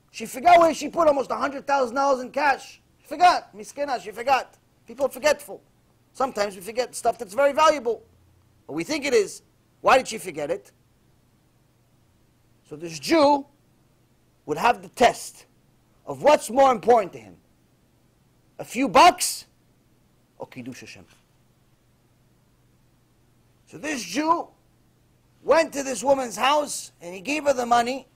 She forgot where she put almost $100,000 in cash. She forgot. Miskena, she forgot. People are forgetful. Sometimes we forget stuff that's very valuable. But we think it is. Why did she forget it? So this Jew would have the test of what's more important to him. A few bucks or Kiddush Hashem. So this Jew went to this woman's house and he gave her the money.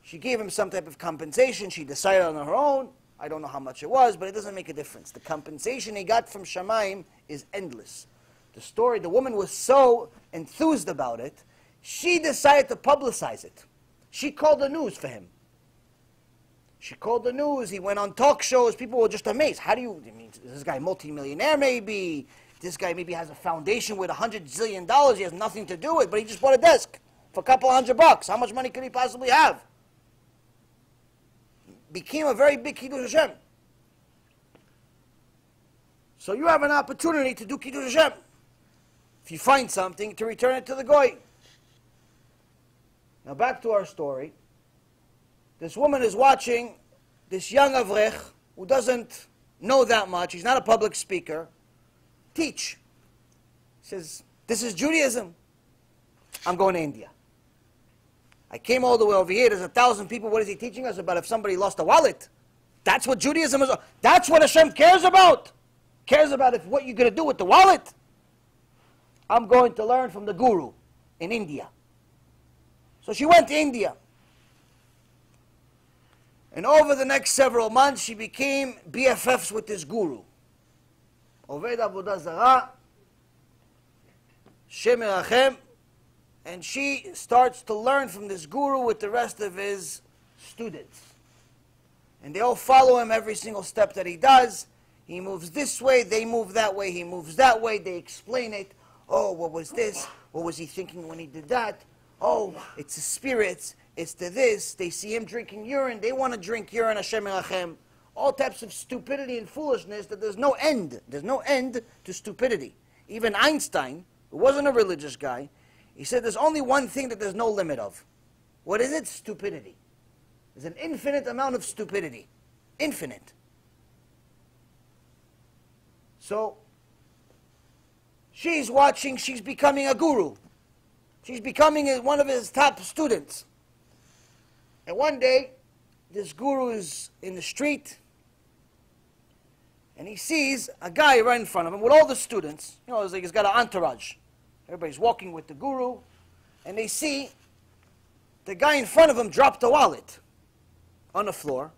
She gave him some type of compensation. She decided on her own. I don't know how much it was, but it doesn't make a difference. The compensation he got from Shamayim is endless. The story, the woman was so enthused about it, She decided to publicize it. She called the news for him. She called the news. He went on talk shows. People were just amazed. How do you, I mean, is this guy multimillionaire maybe? This guy maybe has a foundation with $100 zillion. He has nothing to do with it, but he just bought a desk for a couple $100. How much money could he possibly have? Became a very big Kiddush Hashem. So you have an opportunity to do Kiddush Hashem. If you find something, to return it to the goy. Now back to our story. This woman is watching this young avrech who doesn't know that much. He's not a public speaker. Teach. He says, this is Judaism. I'm going to India. I came all the way over here. There's 1,000 people. What is he teaching us about if somebody lost a wallet? That's what Judaism is. That's what Hashem cares about. Cares about if what you're going to do with the wallet. I'm going to learn from the guru in India. So she went to India. And over the next several months, she became BFFs with this guru. Oved Avodah Zarah, Shem Erachem, and she starts to learn from this guru with the rest of his students. And they all follow him every single step that he does. He moves this way, they move that way, he moves that way, they explain it. Oh, what was this? What was he thinking when he did that? Oh, it's the spirits, it's the this. They see him drinking urine, they want to drink urine, Hashem Erachem. All types of stupidity and foolishness that there's no end. There's no end to stupidity. Even Einstein, who wasn't a religious guy, he said there's only one thing that there's no limit of. What is it? Stupidity. There's an infinite amount of stupidity. Infinite. So, she's watching, she's becoming a guru. She's becoming one of his top students. And one day, this guru is in the street, and he sees a guy right in front of him with all the students. You know, it's like he's got an entourage. Everybody's walking with the guru, and they see the guy in front of him drop the wallet on the floor.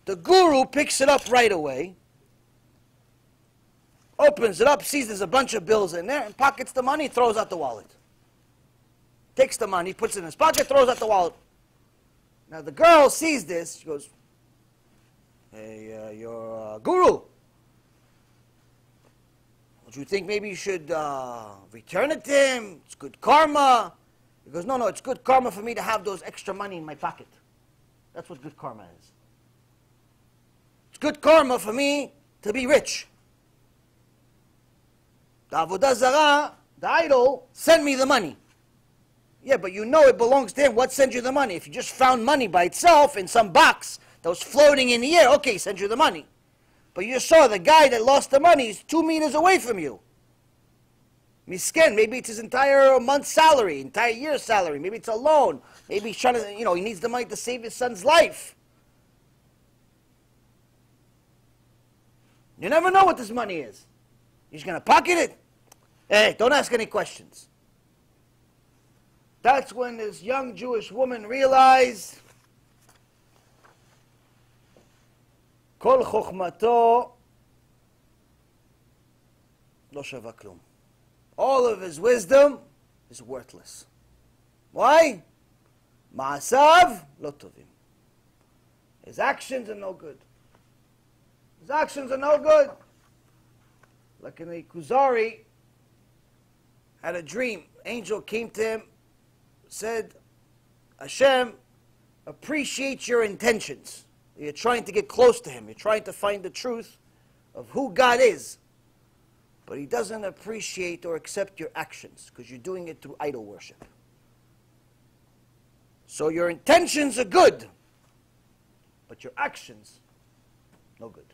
The guru picks it up right away, opens it up, sees there's a bunch of bills in there, and pockets the money, throws out the wallet. Takes the money, puts it in his pocket, throws out the wallet. Now the girl sees this, she goes, hey, you're a guru. Don't you think maybe you should return it to him? It's good karma. He goes, no, it's good karma for me to have those extra money in my pocket. That's what good karma is. It's good karma for me to be rich. The Avodah Zarah, the idol, sent me the money. Yeah, but you know it belongs to him. What sends you the money? If you just found money by itself in some box that was floating in the air, okay, he sends you the money. But you saw the guy that lost the money is 2 meters away from you. Misken, maybe it's his entire month's salary, entire year's salary. Maybe it's a loan. Maybe he's trying to, he needs the money to save his son's life. You never know what this money is. You're just going to pocket it? Hey, don't ask any questions. That's when this young Jewish woman realized Kol chokhmato lo shava klum. All of his wisdom is worthless. Why? Ma'asav lo tovim. His actions are no good. His actions are no good. Like in the Kuzari had a dream. Angel came to him, said, Hashem appreciates your intentions. You're trying to get close to him. You're trying to find the truth of who God is. But he doesn't appreciate or accept your actions because you're doing it through idol worship. So your intentions are good, but your actions, no good.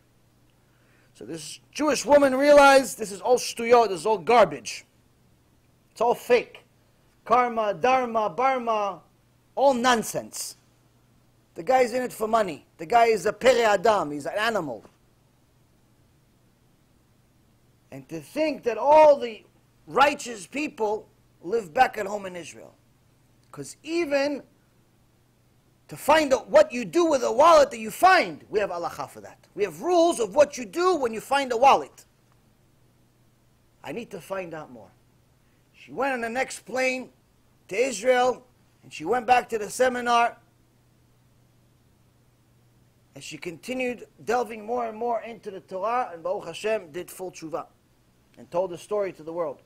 So this Jewish woman realized this is all shtuyot, this is all garbage. It's all fake. Karma, dharma, barma, all nonsense. The guy's in it for money. The guy is a pere adam, he's an animal. And to think that all the righteous people live back at home in Israel. Because even to find out what you do with a wallet that you find, we have halacha for that. We have rules of what you do when you find a wallet. I need to find out more. She went on the next plane to Israel, and she went back to the seminar, and she continued delving more and more into the Torah, and Baruch Hashem did full teshuva, and told the story to the world.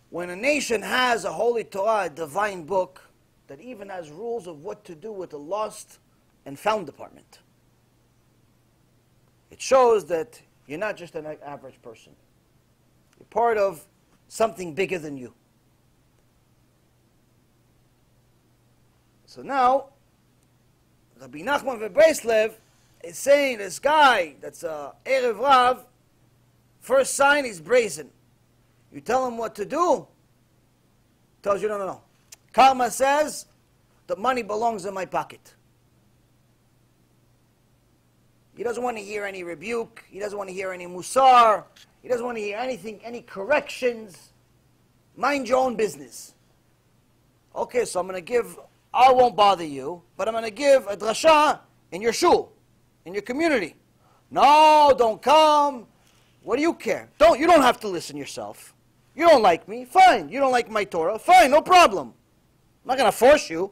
When a nation has a holy Torah, a divine book, that even has rules of what to do with a lost and found department, it shows that you're not just an average person. You're part of something bigger than you. So now, Rabbi Nachman Breslev is saying this guy that's Erev Rav, first sign he's brazen. You tell him what to do, tells you no. Karma says the money belongs in my pocket. He doesn't want to hear any rebuke. He doesn't want to hear any mussar. He doesn't want to hear anything, any corrections. Mind your own business. Okay, so I'm going to give, I won't bother you, but I'm going to give a drasha in your shul, in your community. No, don't come. What do you care? You don't have to listen yourself. You don't like me? Fine. You don't like my Torah? Fine, no problem. I'm not going to force you.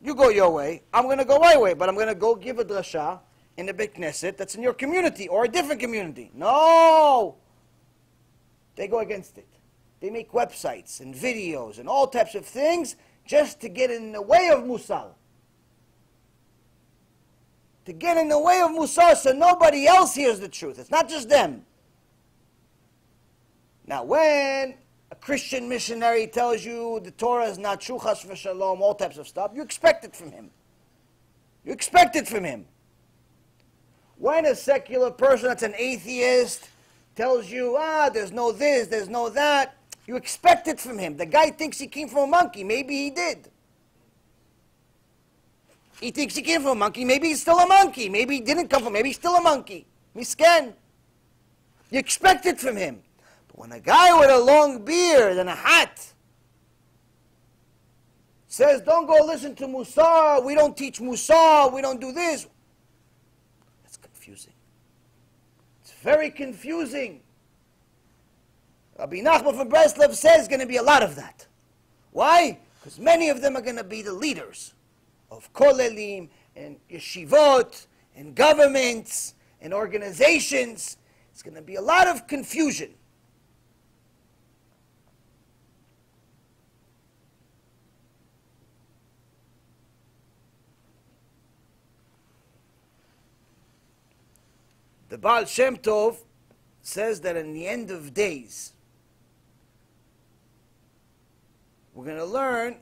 You go your way. I'm going to go my way, but I'm going to go give a drasha in the Beit Knesset that's in your community or a different community. No! They go against it. They make websites and videos and all types of things just to get in the way of Mussar. To get in the way of Mussar so nobody else hears the truth. It's not just them. Now when a Christian missionary tells you the Torah is not true, chas v'shalom, all types of stuff, you expect it from him. You expect it from him. When a secular person that's an atheist tells you, there's no this, there's no that, you expect it from him. The guy thinks he came from a monkey. Maybe he did. He thinks he came from a monkey. Maybe he's still a monkey. Maybe he didn't come from, maybe he's still a monkey. Misken. You expect it from him. But when a guy with a long beard and a hat says, don't go listen to Mussar, we don't teach Mussar, we don't do this, that's confusing. It's very confusing. Rabbi Nachman from Breslev says there's going to be a lot of that. Why? Because many of them are going to be the leaders of kolelim and yeshivot and governments and organizations. It's going to be a lot of confusion. The Baal Shem Tov says that in the end of days, we're going to learn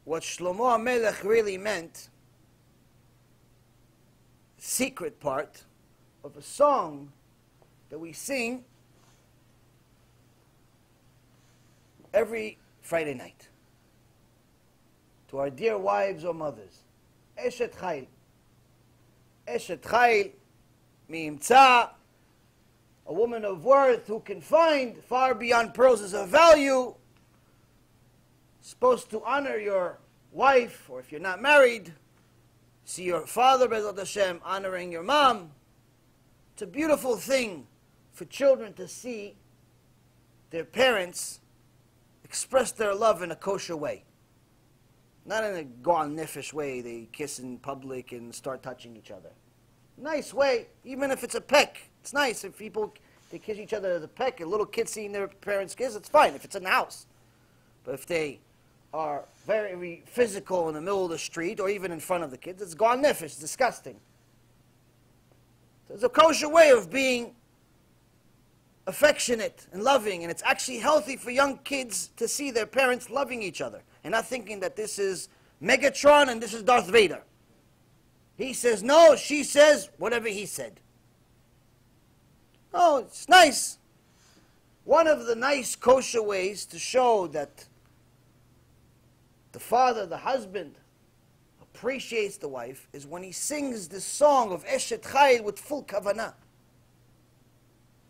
what Shlomo HaMelech really meant, the secret part of a song that we sing every Friday night to our dear wives or mothers. Eshet Chayil. Eshet Chayil mi'imtza, a woman of worth who can find far beyond pearls of value. Supposed to honor your wife, or if you're not married, see your father, BeEzrat HaShem, honoring your mom. It's a beautiful thing for children to see their parents express their love in a kosher way. Not in a gone nefesh way, they kiss in public and start touching each other. Nice way, even if it's a peck. It's nice if people, they kiss each other as a peck, and little kids seeing their parents kiss, it's fine if it's in the house. But if they are very physical in the middle of the street or even in front of the kids, it's gone nefesh, it's disgusting. So there's a kosher way of being affectionate and loving, and it's actually healthy for young kids to see their parents loving each other and not thinking that this is Megatron and this is Darth Vader. He says no, she says whatever he said. Oh, it's nice. One of the nice kosher ways to show that the father, the husband, appreciates the wife is when he sings this song of Eshet Chayil with full kavanah.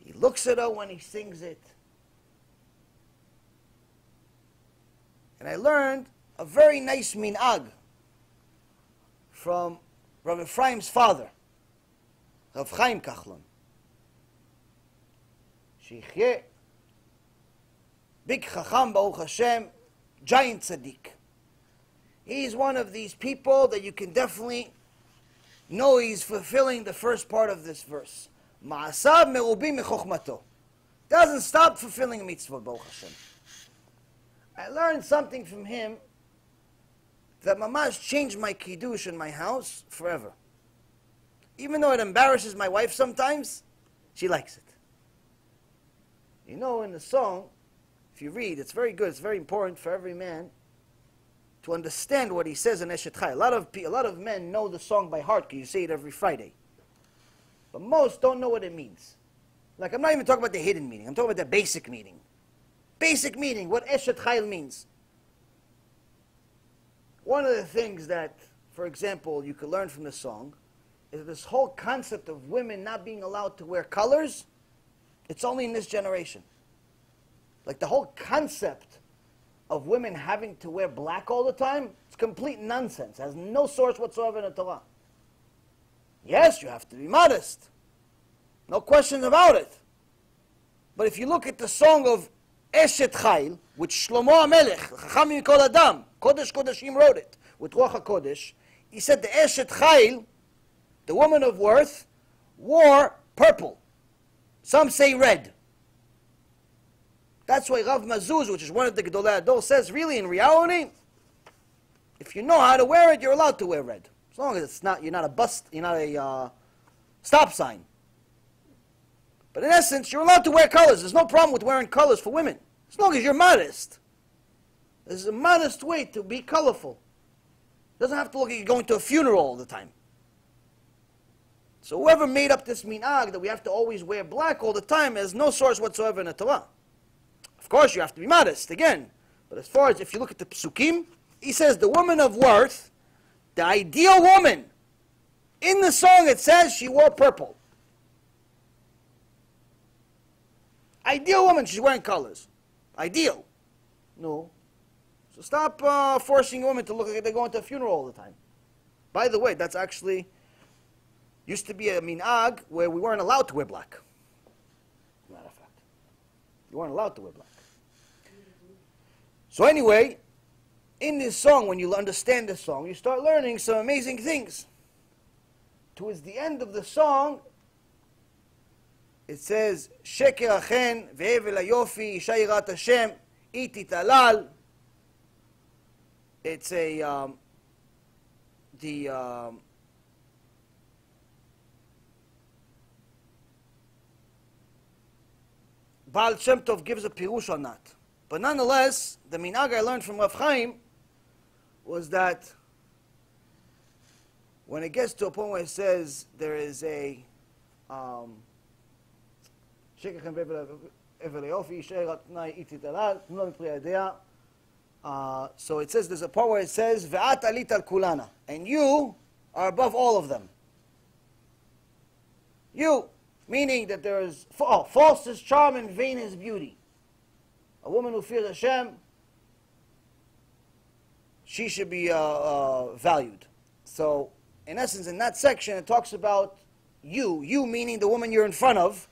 He looks at her when he sings it. And I learned a very nice min'ag from Rav Ephraim's father, Rav Chaim Kachlon. Sheikhye. big chacham, Baruch HaShem, giant tzaddik. He's one of these people that you can definitely know he's fulfilling the first part of this verse. Ma'asav merubim mechochmato. Doesn't stop fulfilling mitzvot, Baruch HaShem. I learned something from him that mamash changed my kiddush in my house forever. Even though it embarrasses my wife sometimes, she likes it. You know, in the song, if you read, it's very good, it's very important for every man to understand what he says in Eshet Chai. A lot of men know the song by heart because you say it every Friday. But most don't know what it means. Like, I'm not even talking about the hidden meaning. I'm talking about the basic meaning. Basic meaning, what Eshet Chai means. One of the things that, for example, you could learn from the song is this whole concept of women not being allowed to wear colors, it's only in this generation. Like the whole concept of women having to wear black all the time, it's complete nonsense. It has no source whatsoever in the Torah. Yes, you have to be modest. No question about it. But if you look at the song of Eshet Chayil, which Shlomo HaMelech, Chacham Mikol Adam, Kodesh Kodeshim wrote it, with Ruach HaKodesh, he said the Eshet Chayil, the woman of worth, wore purple. Some say red. That's why Rav Mazuz, which is one of the Gedolei Ador, says, really, in reality, if you know how to wear it, you're allowed to wear red. As long as it's not, you're not a bust, you're not a stop sign. But in essence, you're allowed to wear colors. There's no problem with wearing colors for women, as long as you're modest. There's a modest way to be colorful. It doesn't have to look like you're going to a funeral all the time. So whoever made up this minhag that we have to always wear black all the time has no source whatsoever in the Torah. Of course, you have to be modest, again. But as far as if you look at the psukim, he says the woman of worth, the ideal woman, in the song it says she wore purple. Ideal woman, she's wearing colors. Ideal. No. So stop forcing women to look like they're going to a funeral all the time. By the way, that's actually used to be a minhag where we weren't allowed to wear black. Matter of fact. You weren't allowed to wear black. So anyway, in this song, when you understand this song, you start learning some amazing things. Towards the end of the song, it says, Sheker achen ve'evel hayofi, isha yirat Hashem, iti talal. It's a, Baal Shem Tov gives a pirush on that. But nonetheless, the minhag I learned from Rav Chaim was that when it gets to a point where it says there is a so it says there's a part where it says Ve'at alit al kulana, and you are above all of them. You, meaning that there is false is charm and vain is beauty. A woman who fears Hashem, she should be valued. So, in essence, in that section, it talks about you. You meaning the woman you're in front of.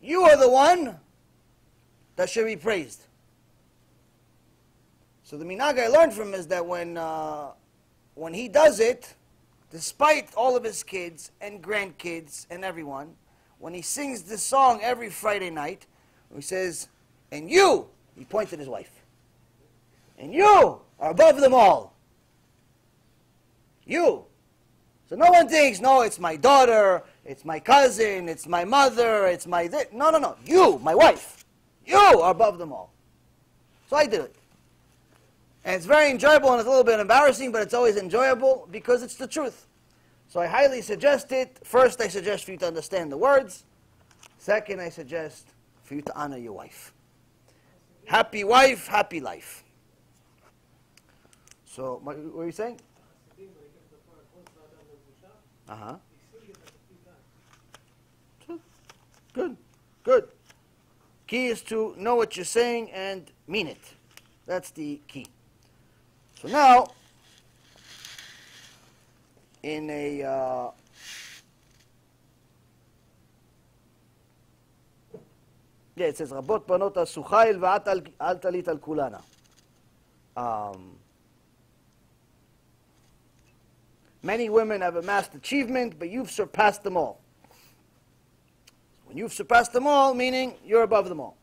You are the one that should be praised. So the minhag I learned from him is that when he does it, despite all of his kids and grandkids and everyone, when he sings this song every Friday night, he says, and you, he pointed at his wife, and you are above them all. You. So no one thinks, no, it's my daughter, it's my cousin, it's my mother, it's my this. No, no, no. You, my wife. You are above them all. So I did it. And it's very enjoyable and it's a little bit embarrassing, but it's always enjoyable because it's the truth. So I highly suggest it. First, I suggest for you to understand the words. Second, I suggest for you to honor your wife. Happy wife, happy life. So, what were you saying? Uh-huh. Good, good. Key is to know what you're saying and mean it. That's the key. So now, in a Yeah, it says, Rabot banot asu chayil v'at al talit al kulana. Many women have amassed achievement, but you've surpassed them all. When you've surpassed them all, meaning you're above them all.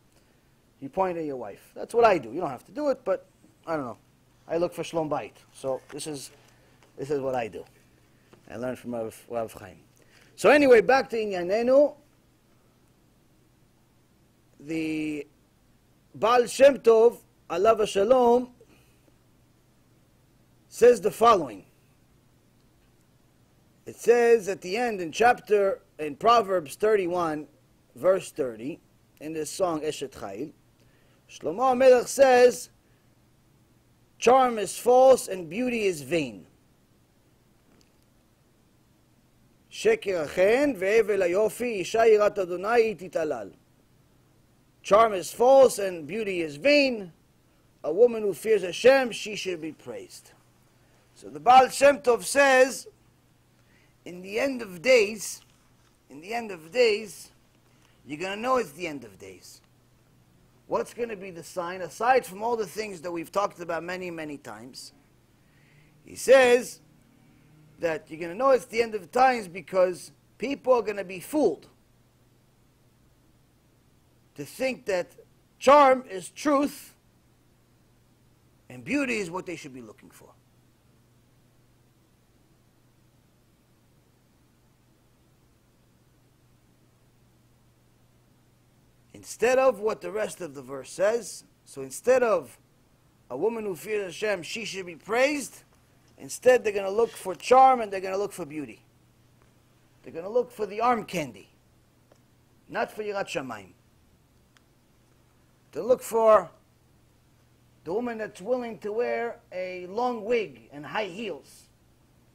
You point at your wife. That's what I do. You don't have to do it, but I don't know. I look for shlom BEIT. So this is what I do. I learned from Rav Chaim. So anyway, back to Inyanenu. The Baal Shem Tov, alav shalom, says the following. It says at the end in Proverbs 31, verse 30, in this song Eshet Chayil, Shlomo HaMelech says, charm is false and beauty is vain. Sheker achen ve'evel hayofi isha yirat Adonai titalal. Charm is false and beauty is vain. A woman who fears HaShem, she should be praised. So the Baal Shem Tov says, in the end of days, you're going to know it's the end of days. What's going to be the sign, aside from all the things that we've talked about many, many times? He says that you're going to know it's the end of times because people are going to be fooled to think that charm is truth and beauty is what they should be looking for. Instead of what the rest of the verse says, so instead of a woman who fears Hashem, she should be praised, instead they're going to look for charm and they're going to look for beauty. They're going to look for the arm candy, not for Yirat Shamayim. They look for the woman that's willing to wear a long wig and high heels,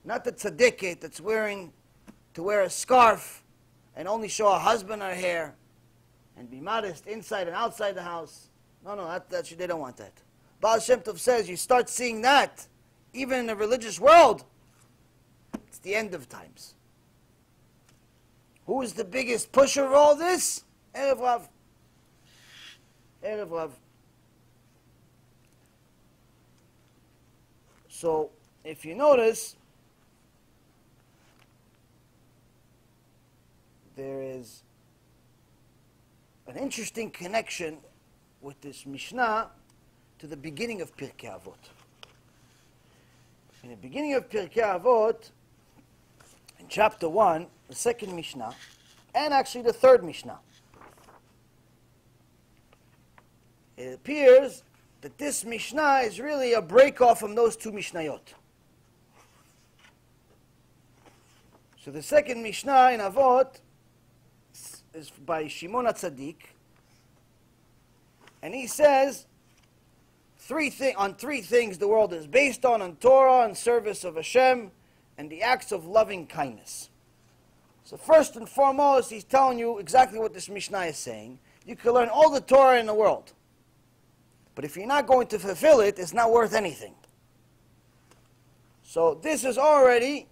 not the tzaddiket that's willing to wear a scarf and only show her husband her hair and be modest inside and outside the house. No, they don't want that. Baal Shem Tov says you start seeing that, even in the religious world, it's the end of times. Who is the biggest pusher of all this? Erev Rav. Erev Rav. So, if you notice, there is an interesting connection with this Mishnah to the beginning of Pirkei Avot. In the beginning of Pirkei Avot, in chapter 1, the second Mishnah, and actually the third Mishnah, it appears that this Mishnah is really a break-off from those two Mishnayot. So the second Mishnah in Avot is by Shimon HaTzadik, and he says on three things the world is based on Torah and service of Hashem and the acts of loving kindness. So first and foremost, he's telling you exactly what this Mishnah is saying. You can learn all the Torah in the world, but if you're not going to fulfill it, it's not worth anything. So this is already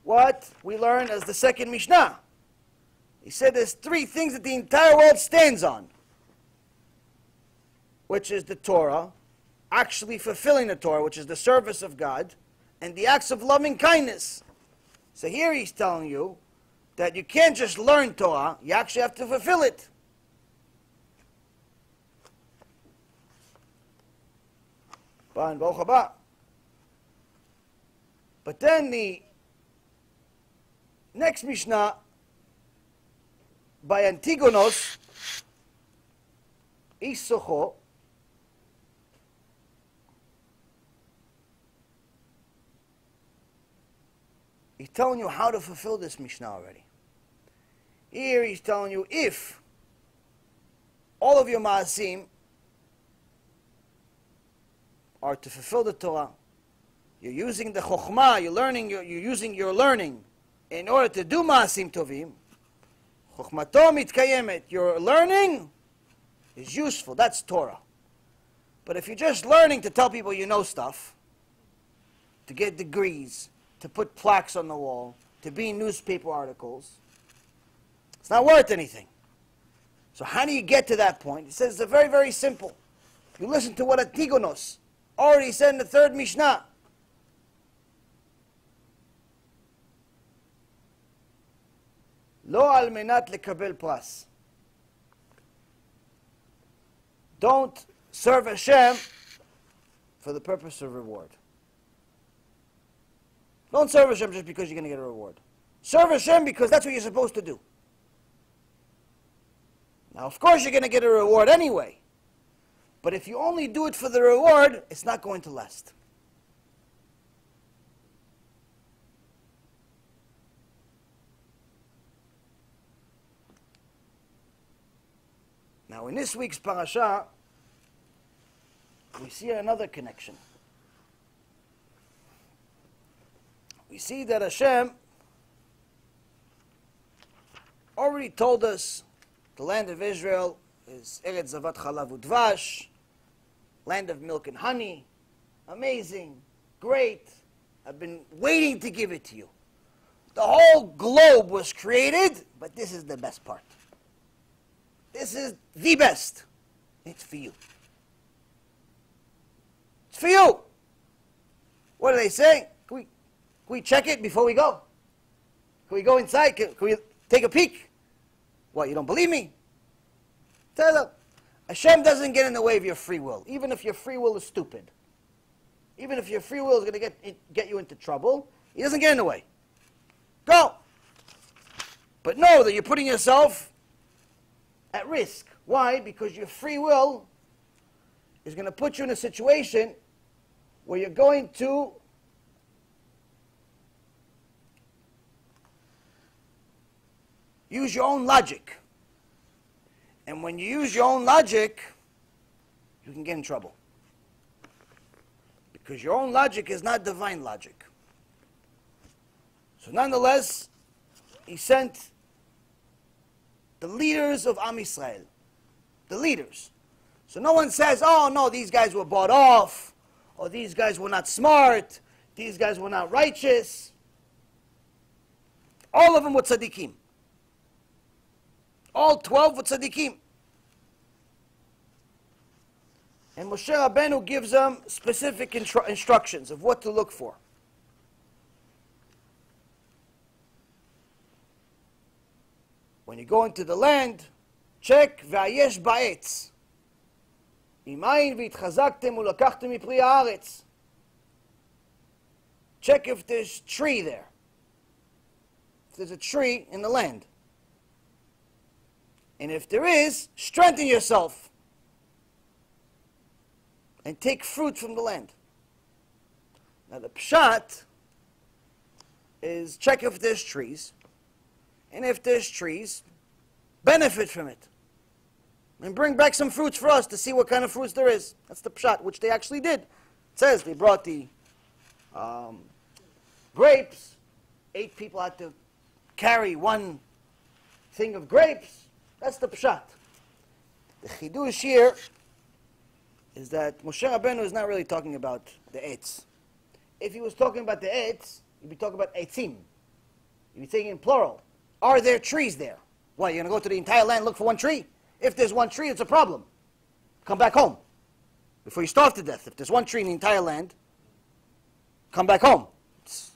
what we learn as the second Mishnah. He said there's three things that the entire world stands on, which is the Torah, actually fulfilling the Torah, which is the service of God, and the acts of loving kindness. So here he's telling you that you can't just learn Torah, you actually have to fulfill it. But then the next Mishnah by Antigonos, Isocho, he's telling you how to fulfill this Mishnah already. Here he's telling you if all of your ma'asim are to fulfill the Torah, you're using the chokhmah, you're using your learning in order to do ma'asim tovim, chokhmato mitkayemet, your learning is useful, that's Torah. But if you're just learning to tell people you know stuff, to get degrees, to put plaques on the wall, to be in newspaper articles, it's not worth anything. So how do you get to that point? He says it's very, very simple. You listen to what a Tigonos already said in the third Mishnah. Lo al menat lekabel pras. Don't serve Hashem for the purpose of reward. Don't serve Hashem just because you're going to get a reward. Serve Hashem because that's what you're supposed to do. Now, of course, you're going to get a reward anyway. But if you only do it for the reward, it's not going to last. Now, in this week's parasha, we see another connection. We see that Hashem already told us the land of Israel is Eretz Zavat Chalav Udvash, land of milk and honey. Amazing, great. I've been waiting to give it to you. The whole globe was created, but this is the best part. This is the best. It's for you. It's for you. What do they say? Can we check it before we go? Can we go inside? Can we take a peek? What, you don't believe me? Tell them. Hashem doesn't get in the way of your free will, even if your free will is stupid. Even if your free will is going to get you into trouble, He doesn't get in the way. Go. But know that you're putting yourself at risk. Why? Because your free will is going to put you in a situation where you're going to use your own logic. And when you use your own logic, you can get in trouble. Because your own logic is not divine logic. So nonetheless, He sent the leaders of Am Yisrael. The leaders. So no one says, oh no, these guys were bought off, or these guys were not smart, these guys were not righteous. All of them were tzaddikim. All 12 were tzaddikim. And Moshe Rabbeinu gives them specific instructions of what to look for. When you go into the land, check v'ayesh ba'etz. Imayin v'itchazaktem ulakachtem mipri haaretz. Check if there's tree there. If there's a tree in the land. And if there is, strengthen yourself and take fruit from the land. Now the pshat is check if there's trees, and if there's trees, benefit from it. And bring back some fruits for us to see what kind of fruits there is. That's the pshat, which they actually did. It says they brought the grapes. 8 people had to carry one thing of grapes. That's the pshat. The chidush here is that Moshe Rabbeinu is not really talking about the etz. If he was talking about the etz, he'd be talking about etzim. He'd be saying in plural. Are there trees there? Why, you're going to go to the entire land and look for one tree? If there's one tree, it's a problem. Come back home before you starve to death. If there's one tree in the entire land, come back home. It's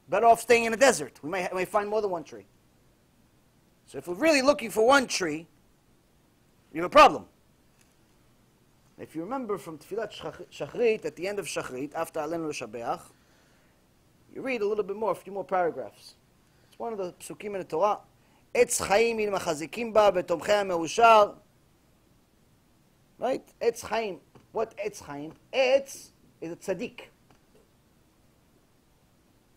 better off staying in the desert. We may find more than one tree. So if we're really looking for one tree, you have a problem. If you remember from Tfilat Shachrit, at the end of Shachrit, after Alenu L'Shabeach, you read a little bit more, a few more paragraphs. It's one of the psukim in the Torah. Etz Chaim in Machazikim Ba Betomchei Meushar. Right? Etz Chaim. What Etz Chaim? Etz is a tzaddik.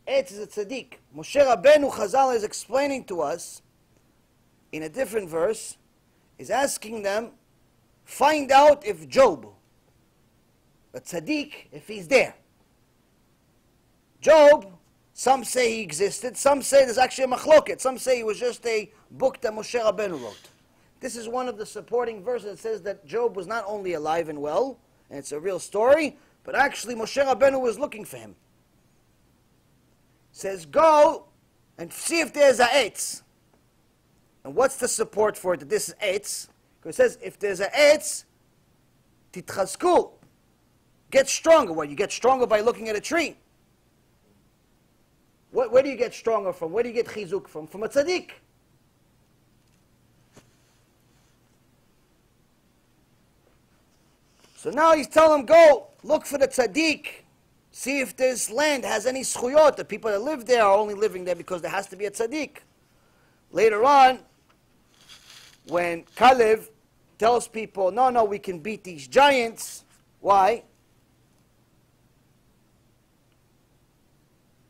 Etz is a tzaddik. Moshe Rabbeinu Chazal is explaining to us in a different verse, is asking them, find out if Job, a tzaddik, if he's there. Job, some say he existed, some say there's actually a machloket, some say he was just a book that Moshe Rabbeinu wrote. This is one of the supporting verses that says that Job was not only alive and well, and it's a real story, but actually Moshe Rabbeinu was looking for him. Says, go and see if there's a etz, And what's the support for it that this is eitz? Because it says if there's an eitz, titchazku, get stronger. Well, you get stronger by looking at a tree. Where do you get stronger from? Where do you get chizuk from? From a tzaddik. So now he's telling them, go look for the tzaddik. See if this land has any schuyot. The people that live there are only living there because there has to be a tzaddik. Later on, when Kalev tells people, no, we can beat these giants. Why?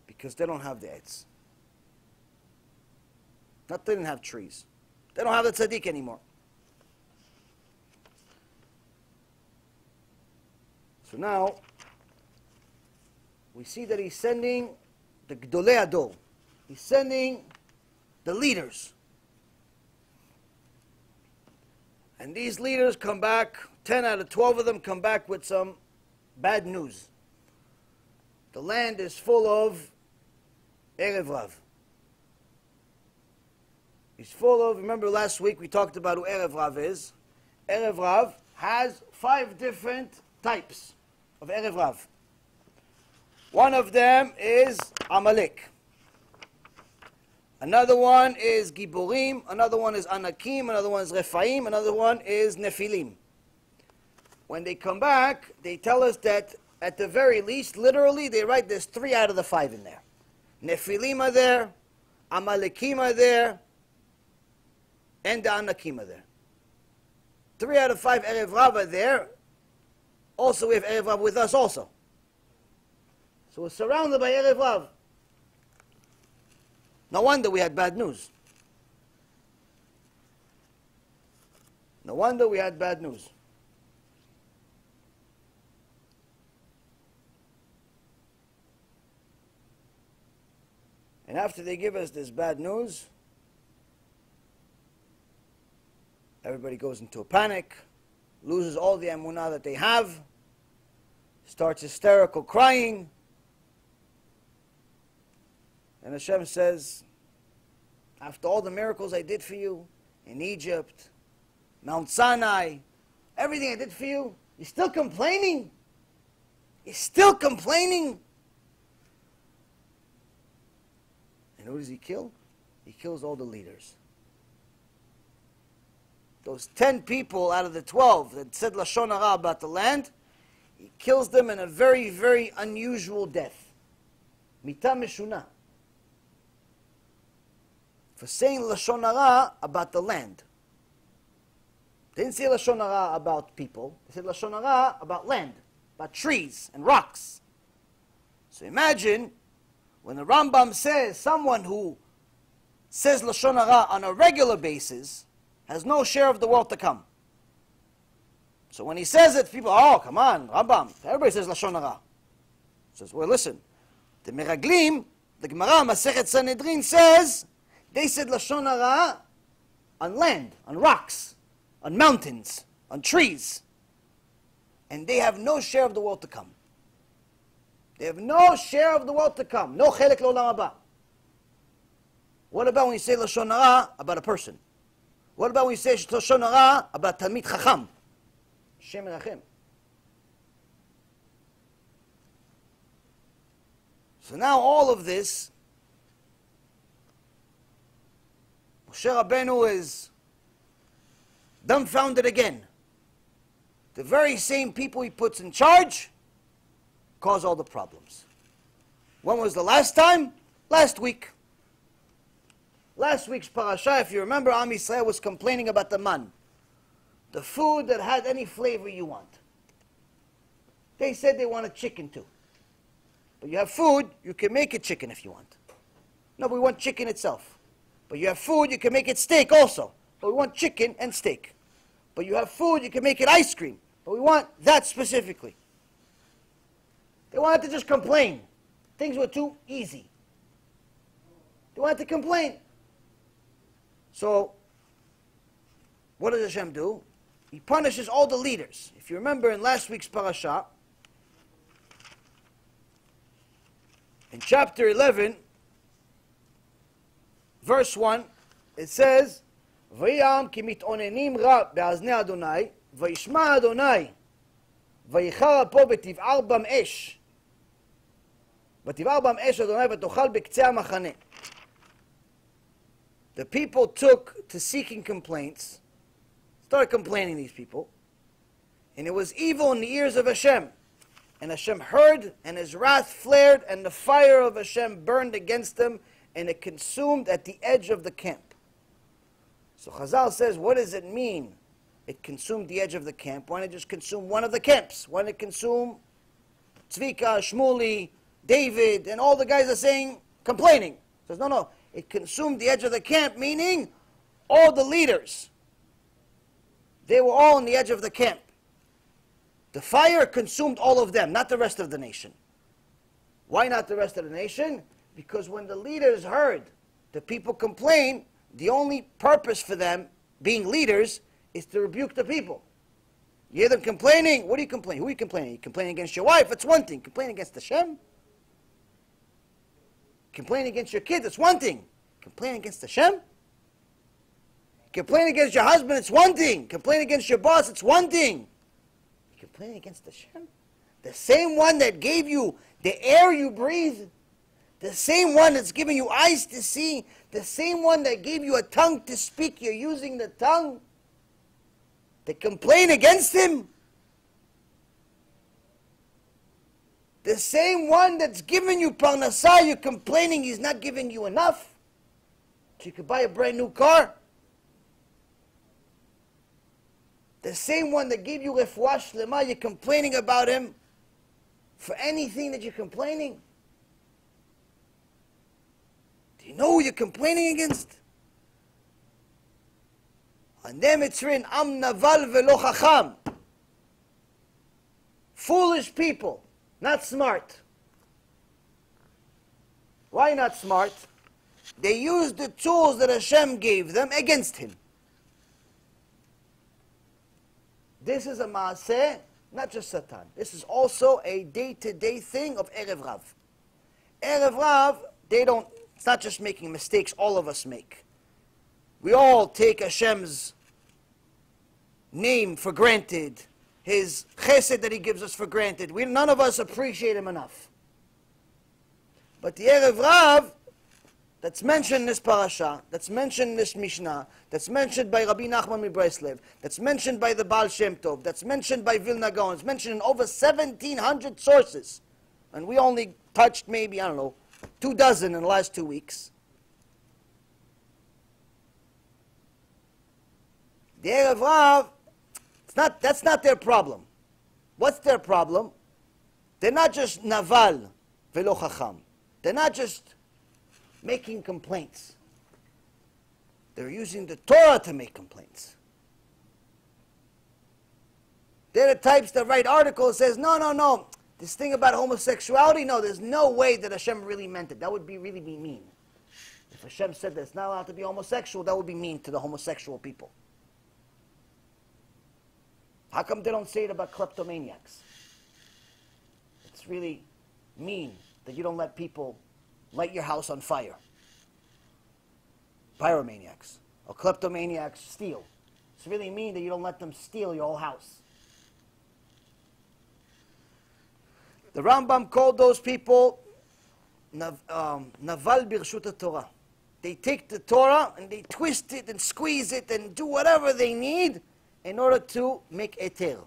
Because they don't have the eitz. Not they didn't have trees. They don't have the tzaddik anymore. So now, we see that he's sending the Gdolei Ador. He's sending the leaders. And these leaders come back, 10 out of 12 of them come back with some bad news. The land is full of Erev Rav. He's full of, remember last week we talked about who Erev Rav is. Erev Rav has 5 different types of Erev Rav. One of them is Amalek. Another one is Giborim, another one is Anakim, another one is Rephaim, another one is Nephilim. When they come back, they tell us that at the very least, literally, they write there's 3 out of the 5 in there. Nephilim are there, Amalekim are there, and the Anakim are there. 3 out of 5 Erev Rav are there. Also, we have Erev Rav with us also. So we're surrounded by Erev Rav. No wonder we had bad news. No wonder we had bad news. And after they give us this bad news, everybody goes into a panic, loses all the emunah that they have, starts hysterical crying. And Hashem says, after all the miracles I did for you in Egypt, Mount Sinai, everything I did for you, you're still complaining? You're still complaining? And who does he kill? He kills all the leaders. Those 10 people out of the 12 that said lashon hara about the land, he kills them in a very, very unusual death. Mita meshuna. For saying lashon hara about the land. They didn't say lashon hara about people. They said lashon hara about land, about trees and rocks. So imagine when the Rambam says someone who says lashon hara on a regular basis has no share of the world to come. So when he says it, people, oh, come on, Rambam, everybody says lashon hara. He says, well, listen, the Meraglim, the Gemara, Masechet Sanhedrin says, they said lashon hara on land, on rocks, on mountains, on trees. And they have no share of the world to come. They have no share of the world to come. No chelek l'olam haba. What about when you say lashon hara about a person? What about when you say lashon hara about Talmid Chacham? Shem Rachem. So now all of this, Moshe Rabbeinu is dumbfounded again. The very same people he puts in charge cause all the problems. When was the last time? Last week. Last week's parasha, if you remember, Am Yisrael was complaining about the man. The food that had any flavor you want. They said they wanted chicken too. But you have food, you can make it chicken if you want. No, but we want chicken itself. But you have food, you can make it steak also. But we want chicken and steak. But you have food, you can make it ice cream. But we want that specifically. They wanted to just complain. Things were too easy. They wanted to complain. So, what does Hashem do? He punishes all the leaders. If you remember in last week's parasha, in chapter 11, verse 1, it says ויהי העם כי מתאוננים רע באזני אדוני, וישמע אדוני, ויחר אפו ותבער בם אש. ותבער בם אש אדוני ותאכל בקצה המחנה. The people took to seeking complaints, started complaining, these people, and it was evil in the ears of HaShem. And HaShem heard, and his wrath flared, and the fire of HaShem burned against them, and it consumed at the edge of the camp. So Chazal says, what does it mean? It consumed the edge of the camp. Why didn't it just consume one of the camps? Why didn't it consume Tzvika, Shmuli, David, and all the guys are saying, complaining? He says, no. It consumed the edge of the camp, meaning all the leaders. They were all on the edge of the camp. The fire consumed all of them, not the rest of the nation. Why not the rest of the nation? Because when the leaders heard the people complain, the only purpose for them, being leaders, is to rebuke the people. You hear them complaining, what are you complaining? Who are you complaining? You complaining against your wife, it's one thing. Complaining against HaShem? Complaining against your kids, it's one thing. Complaining against HaShem? Complaining against your husband, it's one thing. Complaining against your boss, it's one thing. Complaining against HaShem? The same one that gave you the air you breathe, the same one that's giving you eyes to see, the same one that gave you a tongue to speak, you're using the tongue. They complain against him. The same one that's giving you parnasah, you're complaining he's not giving you enough, so you could buy a brand new car. The same one that gave you refuah shlema, you're complaining about him for anything that you're complaining. Do you know who you're complaining against? On them it's written, Am naval velo chacham. Foolish people, not smart. Why not smart? They used the tools that HaShem gave them against him. This is a maaseh, not just Satan. This is also a day-to-day thing of Erev Rav. Erev Rav, it's not just making mistakes all of us make. We all take Hashem's name for granted, his chesed that he gives us for granted. None of us appreciate him enough. But the Erev Rav, that's mentioned in this parasha, that's mentioned in this Mishnah, that's mentioned by Rabbi Nachman Breslev, that's mentioned by the Baal Shem Tov, that's mentioned by Vilna Gaon, it's mentioned in over 1,700 sources. And we only touched maybe, 24 in the last 2 weeks. The Erev Rav, that's not their problem. What's their problem? They're not just naval velo chacham. They're not just making complaints. They're using the Torah to make complaints. They're the types that write articles that says, no, this thing about homosexuality, no, there's no way that Hashem really meant it. That would really be mean. If Hashem said that it's not allowed to be homosexual, that would be mean to the homosexual people. How come they don't say it about kleptomaniacs? It's really mean that you don't let people light your house on fire. Pyromaniacs. Or kleptomaniacs steal. It's really mean that you don't let them steal your whole house. The Rambam called those people Naval Birshut Torah. They take the Torah and they twist it and squeeze it and do whatever they need in order to make eter.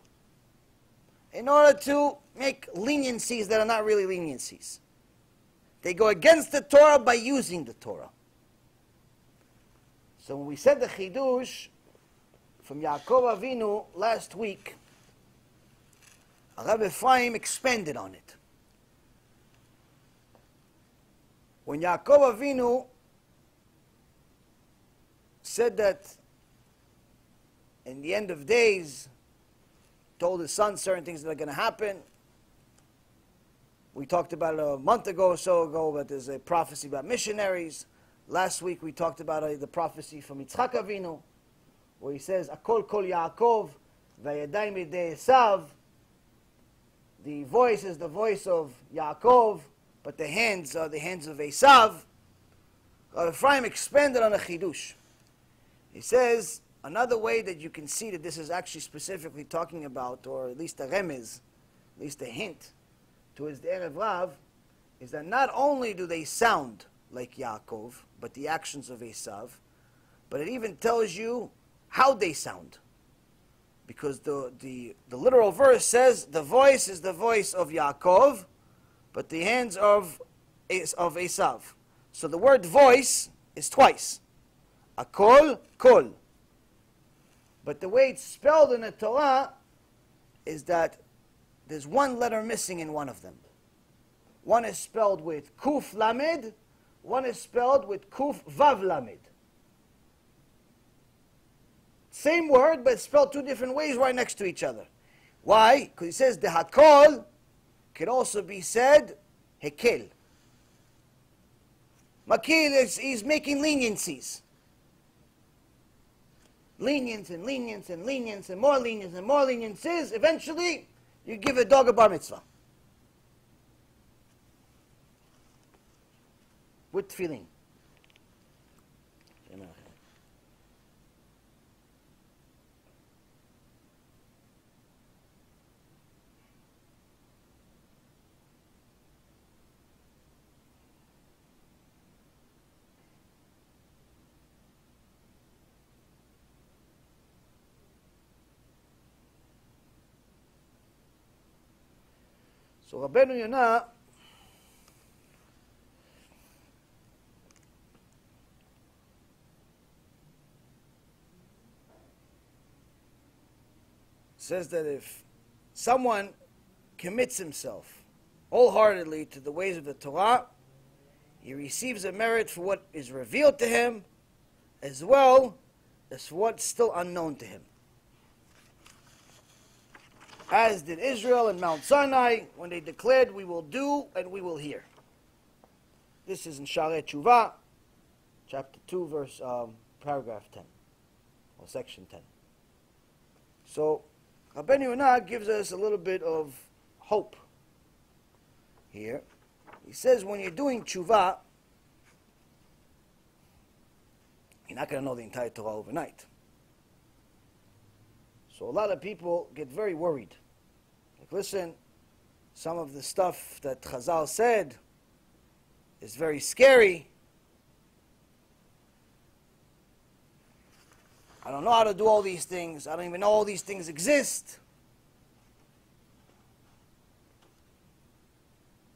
In order to make leniencies that are not really leniencies. They go against the Torah by using the Torah. So when we said the Chidush from Yaakov Avinu last week, Rabbi Ephraim expanded on it. When Yaakov Avinu said that in the end of days, told his son certain things that are going to happen. We talked about it a month ago or so ago, but there's a prophecy about missionaries. Last week we talked about the prophecy from Yitzchak Avinu, where he says, Akol kol Yaakov, vayadayim yedei Esav. The voice is the voice of Yaakov, but the hands are the hands of Esav. Rabbi Ephraim expanded on a chidush. He says, another way that you can see that this is actually specifically talking about, or at least a remez, at least a hint, towards the Erev Rav, is that not only do they sound like Yaakov, but the actions of Esav, but it even tells you how they sound. Because the literal verse says, the voice is the voice of Yaakov, but the hands of Esav. So the word voice is twice. Akol, kol. But the way it's spelled in the Torah is that there's one letter missing in one of them. One is spelled with kuf lamed, one is spelled with kuf vav lamed. Same word, but spelled two different ways right next to each other. Why? Because he says the hakol can also be said hekel. Makil is making leniencies. Lenience and lenience and lenience and more lenience and more leniences. Eventually, you give a dog a bar mitzvah. With feeling. So Rabbeinu Yonah says that if someone commits himself wholeheartedly to the ways of the Torah, he receives a merit for what is revealed to him, as well as for what's still unknown to him. As did Israel in Mount Sinai, when they declared, we will do and we will hear. This is in Sha'arei Tshuva, chapter 2, paragraph 10, or section 10. So, Rabbeinu Yonah gives us a little bit of hope here. He says when you're doing tshuva, you're not going to know the entire Torah overnight. So a lot of people get very worried. Like, listen, some of the stuff that Chazal said is very scary. I don't know how to do all these things. I don't even know all these things exist.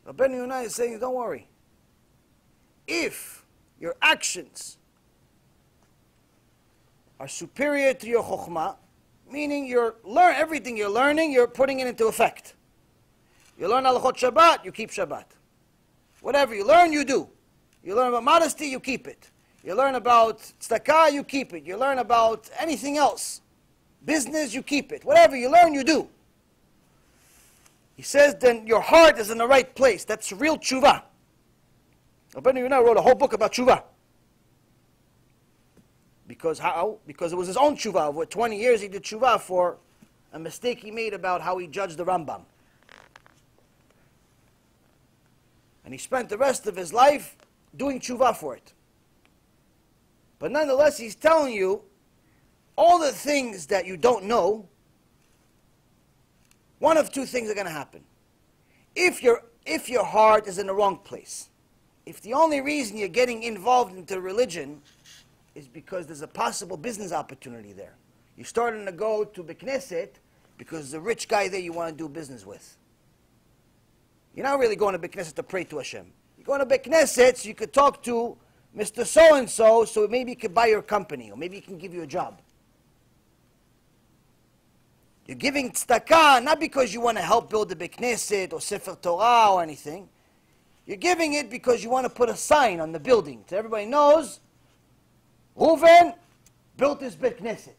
Rabbeinu Yonah is saying, don't worry. If your actions are superior to your chokhmah, meaning everything you're learning, you're putting it into effect. You learn halachot Shabbat, you keep Shabbat. Whatever you learn, you do. You learn about modesty, you keep it. You learn about tzedakah, you keep it. You learn about anything else. Business, you keep it. Whatever you learn, you do. He says then your heart is in the right place. That's real tshuva. Rabbeinu Yonah wrote a whole book about tshuva. Because how? Because it was his own tshuva. Over 20 years he did tshuva for a mistake he made about how he judged the Rambam. And he spent the rest of his life doing tshuva for it. But nonetheless, he's telling you all the things that you don't know, one of two things are going to happen. If your heart is in the wrong place, if the only reason you're getting involved into religion is because there's a possible business opportunity there. You're starting to go to BeKnesset because there's a rich guy there you want to do business with. You're not really going to BeKnesset to pray to HaShem. You're going to BeKnesset so you could talk to Mr. So-and-so, so maybe he could buy your company, or maybe he can give you a job. You're giving tzedakah not because you want to help build the BeKnesset or Sefer Torah or anything. You're giving it because you want to put a sign on the building so everybody knows Reuven built his BeKnesset.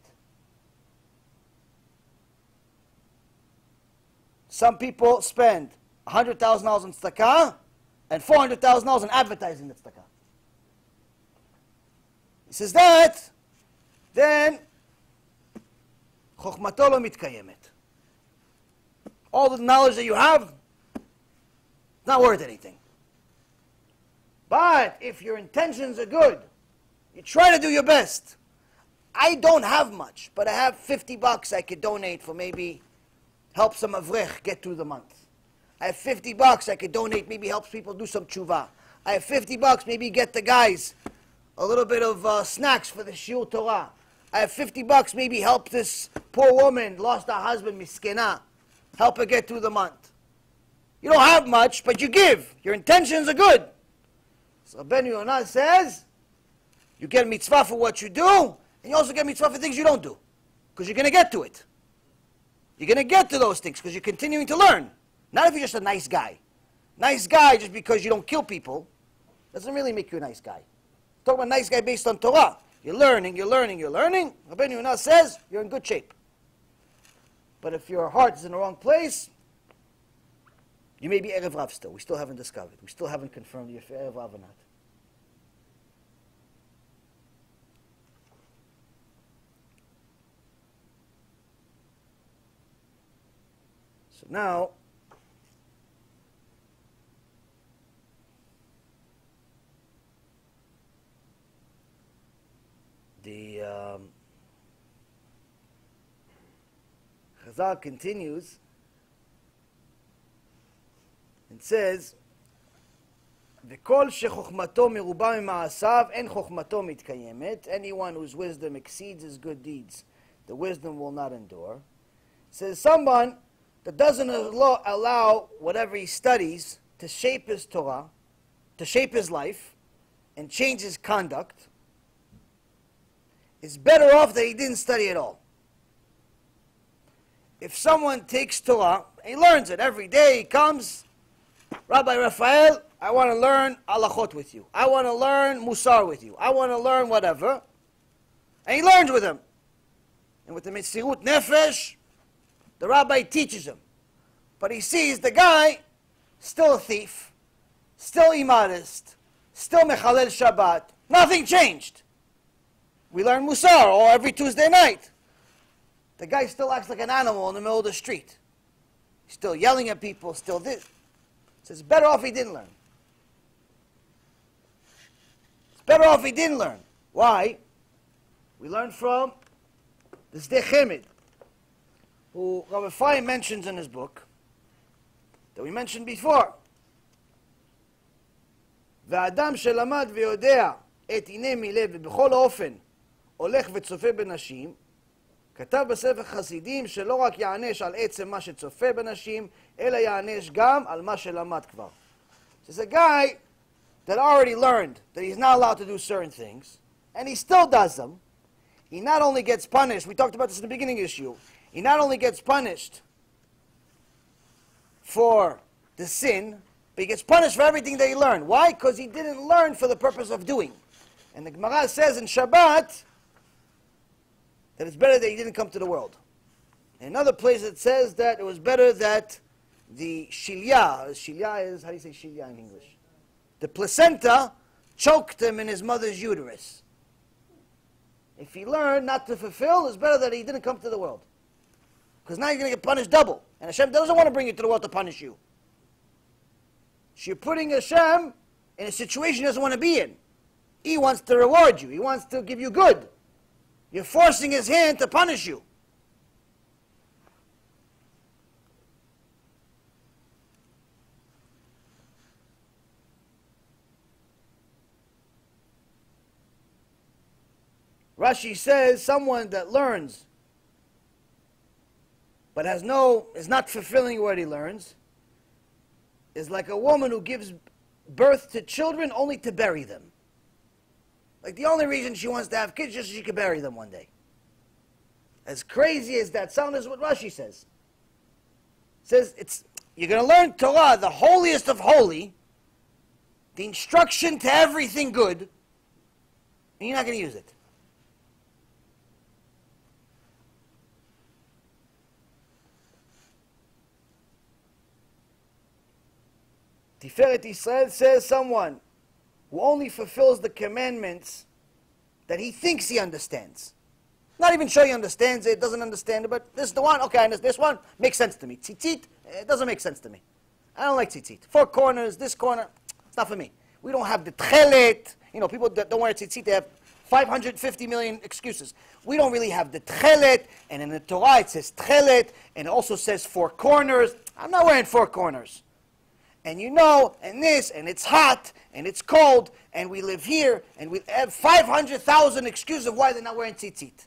Some people spend $100,000 on tzedakah and $400,000 on advertising the tzedakah. He says that, then chokhmato lo mitkayemet. All the knowledge that you have, not worth anything. But if your intentions are good, you try to do your best, I don't have much, but I have $50 I could donate for maybe help some avrech get through the month. I have $50 I could donate, maybe help people do some teshuva. I have $50, maybe get the guys a little bit of snacks for the Shiur Torah. I have $50, maybe help this poor woman, lost her husband, miskena, help her get through the month. You don't have much, but you give. Your intentions are good. So Ben Yonah says, you get mitzvah for what you do, and you also get mitzvah for things you don't do. Because you're going to get to it. You're going to get to those things because you're continuing to learn. Not if you're just a nice guy. Nice guy just because you don't kill people doesn't really make you a nice guy. Talk about nice guy based on Torah. You're learning, you're learning, you're learning. Rabbi Yonah says you're in good shape. But if your heart is in the wrong place, you may be Erev Rav still. We still haven't discovered. We still haven't confirmed if you're Erev Rav or not. So now, the Chazal continues and says, "V'kol shechochmato meruba mima'asav en chochmato mitkayemet." Anyone whose wisdom exceeds his good deeds, the wisdom will not endure. It says someone that doesn't allow whatever he studies to shape his Torah, to shape his life, and change his conduct, is better off that he didn't study at all. If someone takes Torah, and he learns it every day, he comes, Rabbi Raphael, I want to learn halachot with you. I want to learn MUSSAR with you. I want to learn whatever. And he learns with him. And with the Metsirut Nefesh, the rabbi teaches him. But he sees the guy, still a thief, still immodest, still mechalel Shabbat. Nothing changed. We learn MUSSAR or every Tuesday night. The guy still acts like an animal in the middle of the street. He's still yelling at people, still this. He says, better off he didn't learn. It's better off he didn't learn. Why? We learn from the Sdei Chemed, who Rabbi Fine mentions in his book, that we mentioned before. והאדם שלמד ויודע את הנה מילד ובכל אופן הולך וצופה בנשים, כתב בספר חסידים שלא רק יענש על עצם מה שצופה בנשים, אלא יענש גם על מה שלמד כבר. There's a guy that already learned that he's not allowed to do certain things, and he still does them. He not only gets punished, we talked about this in the beginning issue, he not only gets punished for the sin, but he gets punished for everything that he learned. Why? Because he didn't learn for the purpose of doing. And the Gemara says in Shabbat that it's better that he didn't come to the world. In another place it says that it was better that the shilya is, how do you say shilya in English? The placenta choked him in his mother's uterus. If he learned not to fulfill, it's better that he didn't come to the world. Because now you're going to get punished double. And Hashem doesn't want to bring you to the world to punish you. So you're putting Hashem in a situation he doesn't want to be in. He wants to reward you. He wants to give you good. You're forcing his hand to punish you. Rashi says someone that learns but is not fulfilling what he learns is like a woman who gives birth to children only to bury them. Like the only reason she wants to have kids is just so she can bury them one day. As crazy as that sounds is what Rashi says. It says you're going to learn Torah, the holiest of holy, the instruction to everything good, and you're not going to use it. Tiferet Yisrael says someone who only fulfills the commandments that he thinks he understands. Not even sure he understands it, doesn't understand it, but this is the one, okay, and this one makes sense to me. Tzitzit, it doesn't make sense to me. I don't like tzitzit. 4 corners, this corner, it's not for me. We don't have the tchelet. You know, people that don't wear tzitzit, they have 550 million excuses. We don't really have the tchelet, and in the Torah it says tchelet, and it also says 4 corners. I'm not wearing 4 corners. And you know, and this, and it's hot, and it's cold, and we live here, and we have 500,000 excuses of why they're not wearing tzitzit.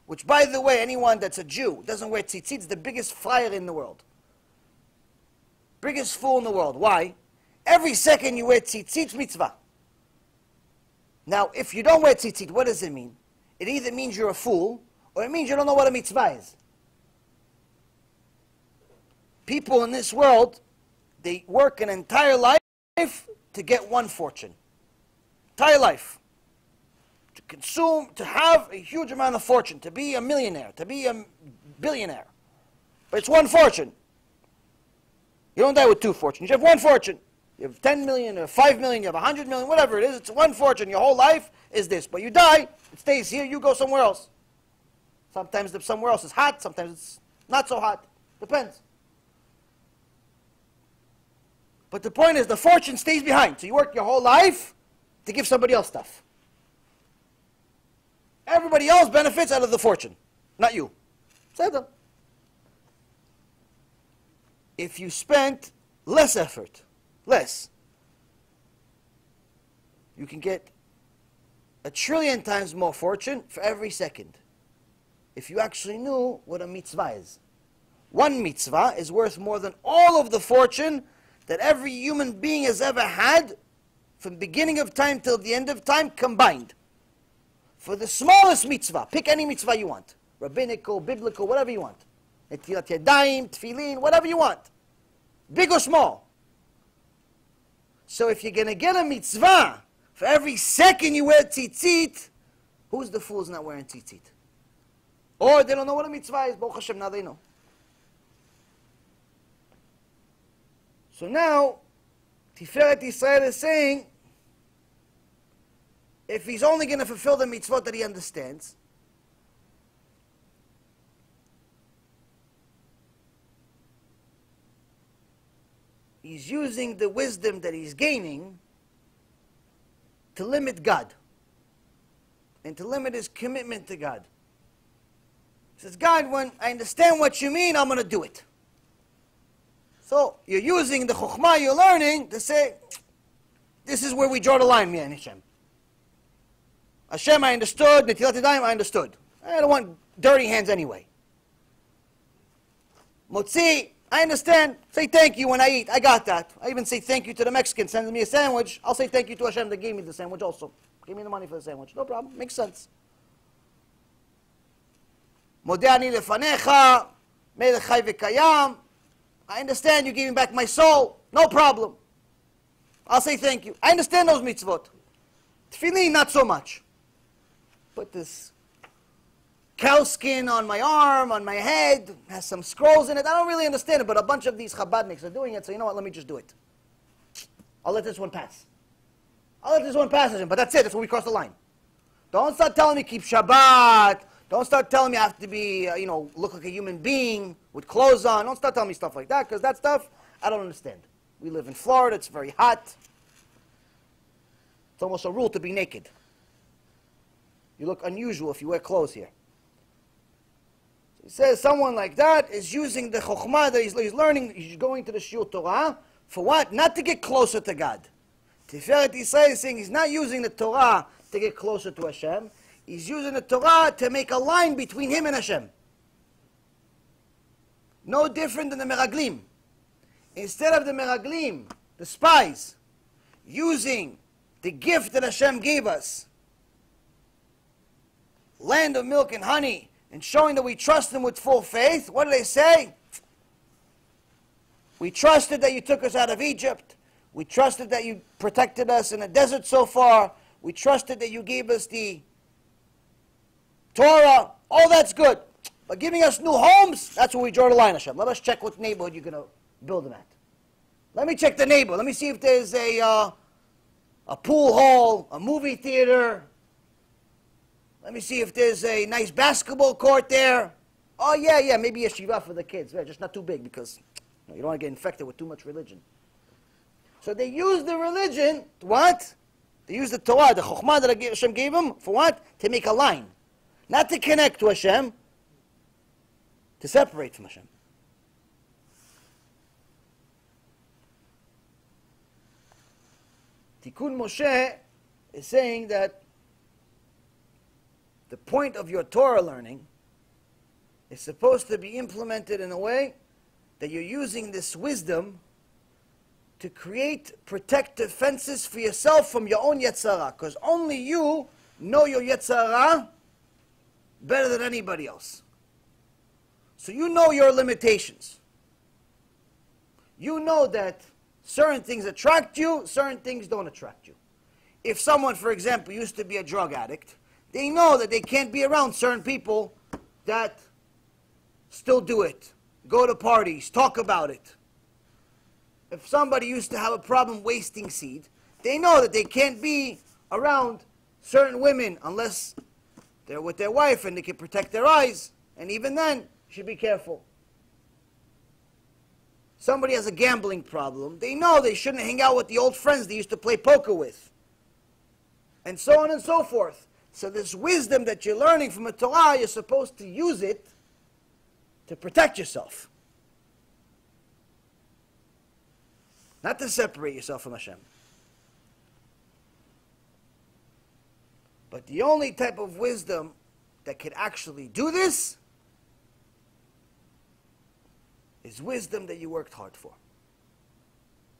Which, by the way, anyone that's a Jew doesn't wear tzitzit is the biggest flyer in the world. Biggest fool in the world. Why? Every second you wear tzitzit, mitzvah. Now, if you don't wear tzitzit, what does it mean? It either means you're a fool, or it means you don't know what a mitzvah is. People in this world, they work an entire life to get one fortune. Entire life. To consume, to have a huge amount of fortune, to be a millionaire, to be a billionaire. But it's one fortune. You don't die with 2 fortunes. You have 1 fortune. You have 10 million, or 5 million, you have 100 million, whatever it is. It's 1 fortune. Your whole life is this. But you die, it stays here, you go somewhere else. Sometimes somewhere else is hot, sometimes it's not so hot. Depends. But the point is, the fortune stays behind. So you work your whole life to give somebody else stuff. Everybody else benefits out of the fortune, not you. Settle. If you spent less effort, less, you can get 1,000,000,000,000 times more fortune for every second. If you actually knew what a mitzvah is. 1 mitzvah is worth more than all of the fortune that every human being has ever had from the beginning of time till the end of time combined. For the smallest mitzvah, pick any mitzvah you want. Rabbinical, biblical, whatever you want. Netilat yadayim, tefillin, whatever you want. Big or small. So if you're going to get a mitzvah for every second you wear tzitzit, who's the fools not wearing tzitzit? Or they don't know what a mitzvah is. Baruch HaShem, now they know. So now, Tiferet Israel is saying, if he's only going to fulfill the mitzvot that he understands, he's using the wisdom that he's gaining to limit God and to limit his commitment to God. He says, God, when I understand what you mean, I'm going to do it. So you're using the chokhmah you're learning to say, this is where we draw the line, me and Hashem. Hashem, I understood. Netilat yadayim, I understood. I don't want dirty hands anyway. Motzi, I understand. Say thank you when I eat. I got that. I even say thank you to the Mexican. Sends me a sandwich. I'll say thank you to Hashem that gave me the sandwich also. Give me the money for the sandwich. No problem. Makes sense. Modeh ani lefanecha, melech chai v'kayam. I understand you giving back my soul. No problem. I'll say thank you. I understand those mitzvot. Tefillin, not so much. Put this cow skin on my arm, on my head, has some scrolls in it. I don't really understand it, but a bunch of these Chabadniks are doing it, so you know what, let me just do it. I'll let this one pass. I'll let this one pass, but that's it, that's when we cross the line. Don't start telling me keep Shabbat. Don't start telling me I have to be, look like a human being with clothes on. Don't start telling me stuff like that, because that stuff, I don't understand. We live in Florida, it's very hot. It's almost a rule to be naked. You look unusual if you wear clothes here. So he says someone like that is using the chokhmah that he's learning, he's going to the Shiur Torah, for what? Not to get closer to God. Tiferet Israel is saying he's not using the Torah to get closer to Hashem. He's using the Torah to make a line between him and Hashem. No different than the Meraglim. Instead of the Meraglim, the spies, using the gift that Hashem gave us, land of milk and honey, and showing that we trust Him with full faith, what do they say? We trusted that you took us out of Egypt. We trusted that you protected us in the desert so far. We trusted that you gave us the Torah. All that's good. But giving us new homes, that's where we draw the line, Hashem. Let us check what neighborhood you're going to build them at. Let me check the neighborhood. Let me see if there's a pool hall, a movie theater. Let me see if there's a nice basketball court there. Oh, yeah, maybe YESHIVA for the kids. Yeah, just not too big because you don't want to get infected with too much religion. So they use the religion, what? They use the Torah, the Chokhmah that Hashem gave them, for what? To make a line. Not to connect to Hashem, to separate from Hashem. Tikkun Moshe is saying that the point of your Torah learning is supposed to be implemented in a way that you're using this wisdom to create protective fences for yourself from your own Yetzer Hara, because only you know your Yetzer Hara better than anybody else. So you know your limitations. You know that certain things attract you, certain things don't attract you. If someone, for example, used to be a drug addict, they know that they can't be around certain people that still do it, go to parties, talk about it. If somebody used to have a problem wasting seed, they know that they can't be around certain women unless they're with their wife and they can protect their eyes, and even then, you should be careful. Somebody has a gambling problem, they know they shouldn't hang out with the old friends they used to play poker with, and so on and so forth. So this wisdom that you're learning from the Torah, you're supposed to use it to protect yourself. Not to separate yourself from Hashem. But the only type of wisdom that can actually do this is wisdom that you worked hard for.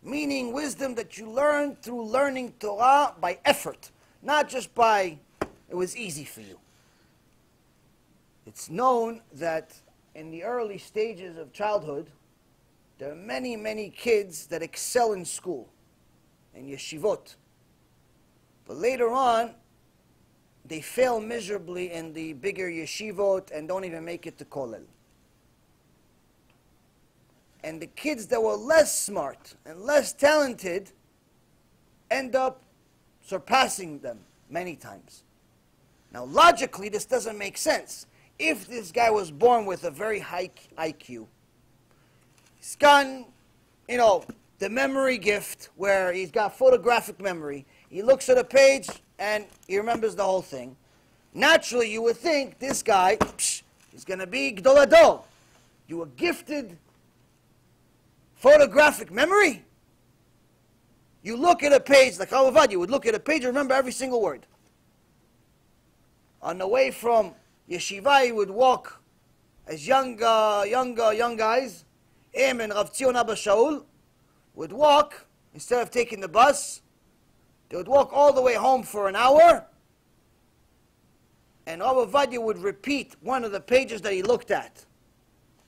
Meaning wisdom that you learned through learning Torah by effort, not just by it was easy for you. It's known that in the early stages of childhood, there are many, many kids that excel in school, in yeshivot. But later on, they fail miserably in the bigger yeshivot and don't even make it to kollel. And the kids that were less smart and less talented end up surpassing them many times. Now, logically, this doesn't make sense. If this guy was born with a very high IQ, he's got, the memory gift where he's got photographic memory. He looks at a page and he remembers the whole thing. Naturally, you would think this guy is going to be Gdol Adol. You were gifted photographic memory. You look at a page, like Rav Avad, you would look at a page and remember every single word. On the way from yeshiva, he would walk as young guys. Him and Rav Tzion Abba Shaul would walk, instead of taking the bus, they would walk all the way home for an hour, and Rav Avadia would repeat one of the pages that he looked at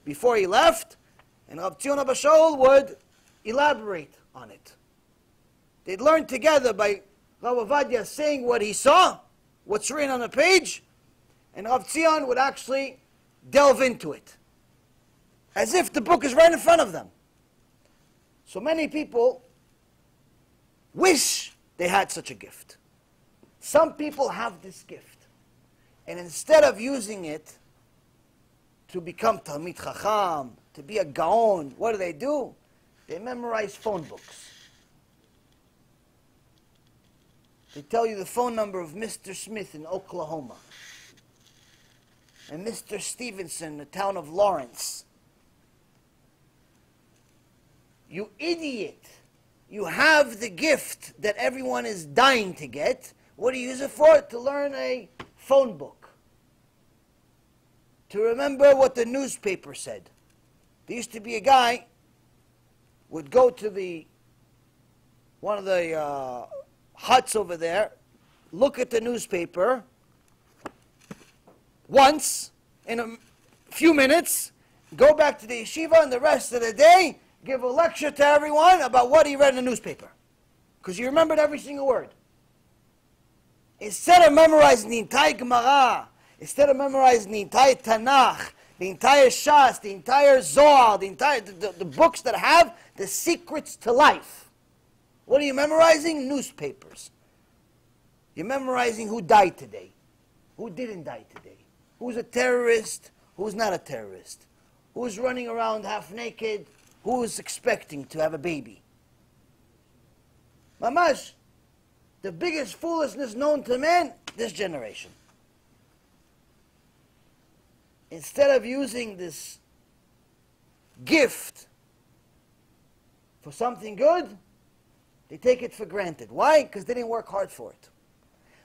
before he left, and Rav Tzion Abba Shaul would elaborate on it. They'd learn together by Rav Avadia saying what he saw, what's written on the page, and Rav Tzion would actually delve into it, as if the book is right in front of them. So many people wish they had such a gift. Some people have this gift, and instead of using it to become Talmid Chacham, to be a Gaon, what do? They memorize phone books. They tell you the phone number of Mr. Smith in Oklahoma, and Mr. Stevenson in the town of Lawrence. You idiot. You have the gift that everyone is dying to get. What do you use it for? To learn a phone book. To remember what the newspaper said. There used to be a guy would go to one of the huts over there, look at the newspaper once in a few minutes, go back to the yeshiva, and the rest of the day give a lecture to everyone about what he read in the newspaper, because he remembered every single word. Instead of memorizing the entire Gemara, instead of memorizing the entire Tanakh, the entire Shas, the entire Zohar, the books that have the secrets to life, what are you memorizing? Newspapers. You're memorizing who died today, who didn't die today, who's a terrorist, who's not a terrorist, who's running around half naked, who's expecting to have a baby. Mamash, the biggest foolishness known to man, this generation. Instead of using this gift for something good, they take it for granted. Why? Because they didn't work hard for it.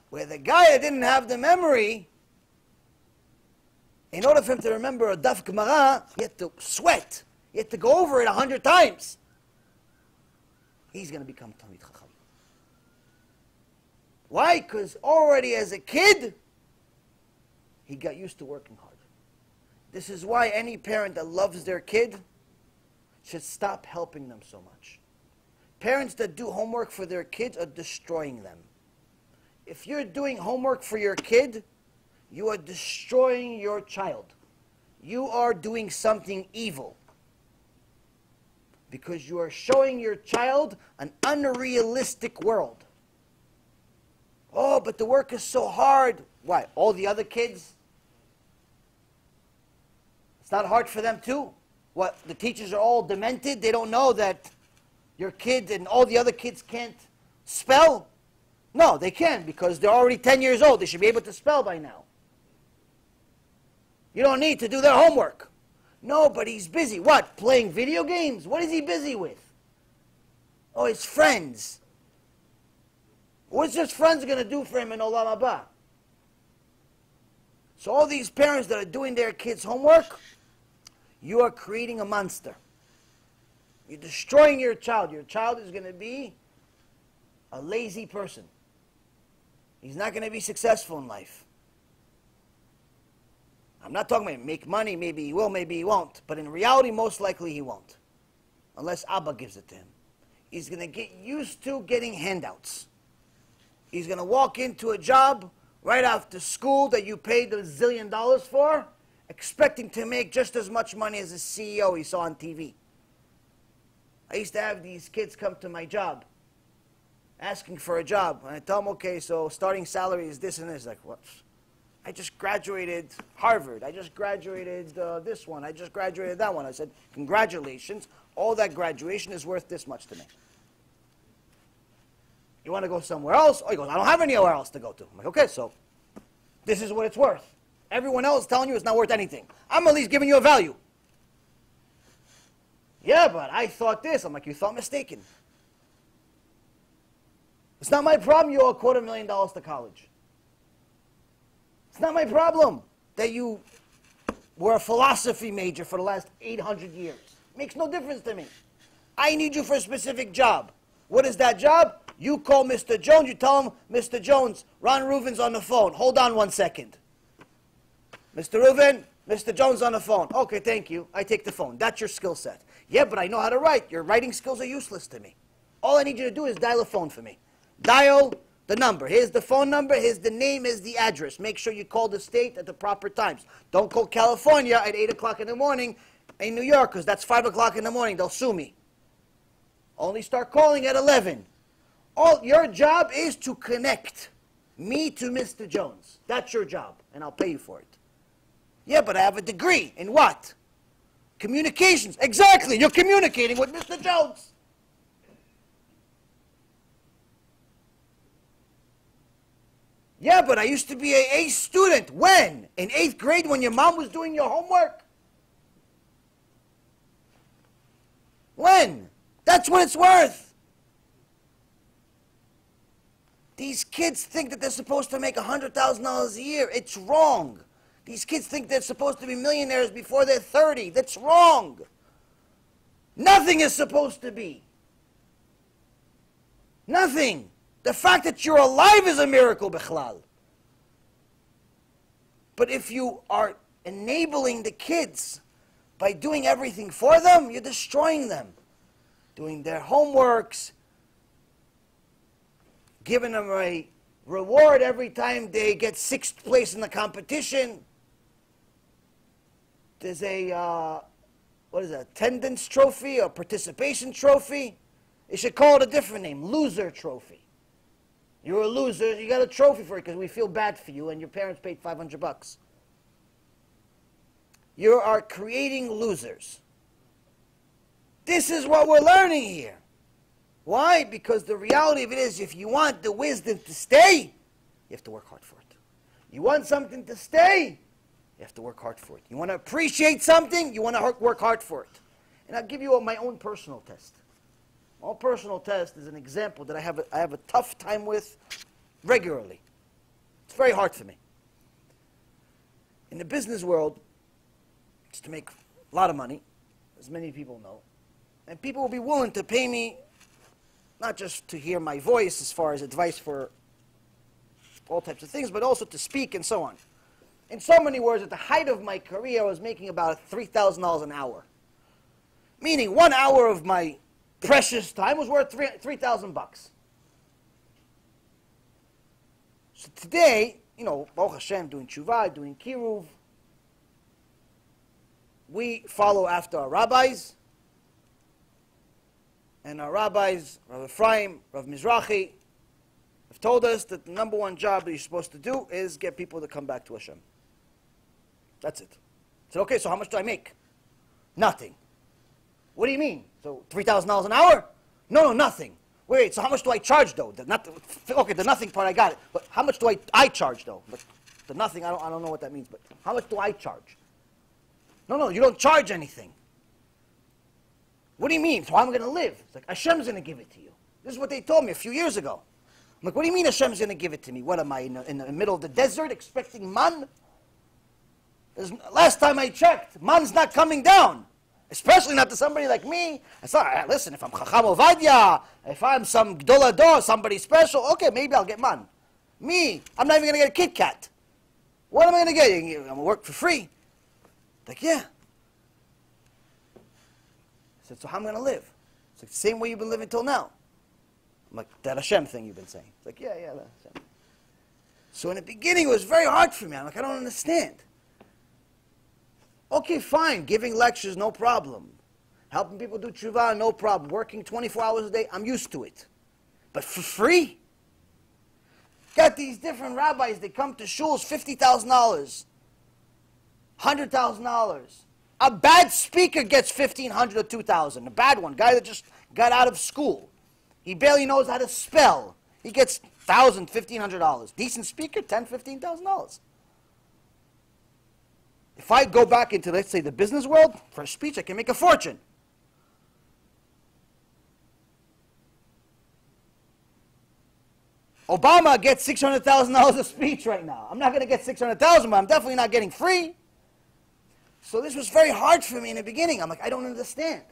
Where the guy that didn't have the memory, in order for him to remember a daf Gemara, he had to sweat. He had to go over it 100 times. He's going to become Talmid Chacham. Why? Because already as a kid, he got used to working hard. This is why any parent that loves their kid should stop helping them so much. Parents that do homework for their kids are destroying them. If you're doing homework for your kid, you are destroying your child. You are doing something evil. Because you are showing your child an unrealistic world. Oh, but the work is so hard. Why? All the other kids? It's not hard for them too? What, the teachers are all demented? They don't know that your kid and all the other kids can't spell? No, they can, because they're already 10 years old. They should be able to spell by now. You don't need to do their homework. No, but he's busy. What? Playing video games? What is he busy with? Oh, his friends. What's his friends going to do for him in Olam Haba? So all these parents that are doing their kids' homework, you are creating a monster. You're destroying your child. Your child is going to be a lazy person. He's not going to be successful in life. I'm not talking about make money, maybe he will, maybe he won't. But in reality, most likely he won't. Unless Abba gives it to him. He's going to get used to getting handouts. He's going to walk into a job right after school that you paid $1 zillion for, expecting to make just as much money as a CEO he saw on TV. I used to have these kids come to my job, asking for a job. And I tell them, okay, so starting salary is this and this. Like, what? I just graduated Harvard. I just graduated this one. I just graduated that one. I said, congratulations. All that graduation is worth this much to me. You want to go somewhere else? Oh, he goes, I don't have anywhere else to go to. I'm like, okay, so this is what it's worth. Everyone else is telling you it's not worth anything. I'm at least giving you a value. Yeah, but I thought this. I'm like, you thought mistaken. It's not my problem you owe $250,000 to college. It's not my problem that you were a philosophy major for the last 800 years. Makes no difference to me. I need you for a specific job. What is that job? You call Mr. Jones, you tell him, Mr. Jones, Ron Reuven's on the phone. Hold on 1 second. Mr. Reuven, Mr. Jones on the phone. Okay, thank you. I take the phone. That's your skill set. Yeah, but I know how to write. Your writing skills are useless to me. All I need you to do is dial a phone for me. Dial the number. Here's the phone number. Here's the name. Here's the address. Make sure you call the state at the proper times. Don't call California at 8 o'clock in the morning in New York, because that's 5 o'clock in the morning. They'll sue me. Only start calling at 11. All your job is to connect me to Mr. Jones. That's your job, and I'll pay you for it. Yeah, but I have a degree. In what? Communications. Exactly. You're communicating with Mr. Jones. Yeah, but I used to be an A student. When? In 8th grade, when your mom was doing your homework? When? That's what it's worth. These kids think that they're supposed to make $100,000 a year. It's wrong. These kids think they're supposed to be millionaires before they're 30. That's wrong. Nothing is supposed to be. Nothing. The fact that you're alive is a miracle, bichlal. But if you are enabling the kids by doing everything for them, you're destroying them. Doing their homeworks, giving them a reward every time they get 6th place in the competition. There's a, what is that, attendance trophy or participation trophy? You should call it a different name, loser trophy. You're a loser, you got a trophy for it because we feel bad for you and your parents paid $500. You are creating losers. This is what we're learning here. Why? Because the reality of it is, if you want the wisdom to stay, you have to work hard for it. You want something to stay, you have to work hard for it. You want to appreciate something, you want to work hard for it. And I'll give you my own personal test. My own personal test is an example that I have a tough time with regularly. It's very hard for me. In the business world, it's to make a lot of money, as many people know. And people will be willing to pay me, not just to hear my voice as far as advice for all types of things, but also to speak and so on. In so many words, at the height of my career, I was making about $3,000 an hour. Meaning 1 hour of my precious time was worth $3,000. So today, you know, Baruch HaShem, doing teshuva, doing KIRUV, we follow after our rabbis. And our rabbis, Rav Ephraim, Rav Mizrahi, have told us that the number one job that you're supposed to do is get people to come back to HaShem. That's it. I said, okay, so how much do I make? Nothing. What do you mean? So $3,000 an hour? No, nothing. Wait, so how much do I charge though? Okay, the nothing part I got it. But how much do I charge though? But the nothing, I don't know what that means. But how much do I charge? No, you don't charge anything. What do you mean? So how am I going to live? It's like, Hashem's going to give it to you. This is what they told me a few years ago. I'm like, what do you mean Hashem's going to give it to me? What am I, in the middle of the desert expecting man? Last time I checked, man's not coming down. Especially not to somebody like me. I thought, listen, if I'm Chacham Ovadia, if I'm some Gdol Ador, somebody special, okay, maybe I'll get man. Me, I'm not even going to get a Kit Kat. What am I going to get? I'm going to work for free. Like, yeah. I said, so how am I going to live? It's like the same way you've been living till now. I'm like, that Hashem thing you've been saying. It's like, yeah, that Hashem. So in the beginning, it was very hard for me. I'm like, I don't understand. Okay, fine, giving lectures, no problem. Helping people do teshuva, no problem. Working 24 hours a day, I'm used to it. But for free? Got these different rabbis, they come to shuls, $50,000, $100,000. A bad speaker gets $1,500 or $2,000. A bad one, guy that just got out of school. He barely knows how to spell. He gets $1,000, $1,500. Decent speaker, $10,000, $15,000. If I go back into, let's say, the business world, for a speech, I can make a fortune. Obama gets $600,000 a speech right now. I'm not going to get $600,000, but I'm definitely not getting free. So this was very hard for me in the beginning. I'm like, I don't understand.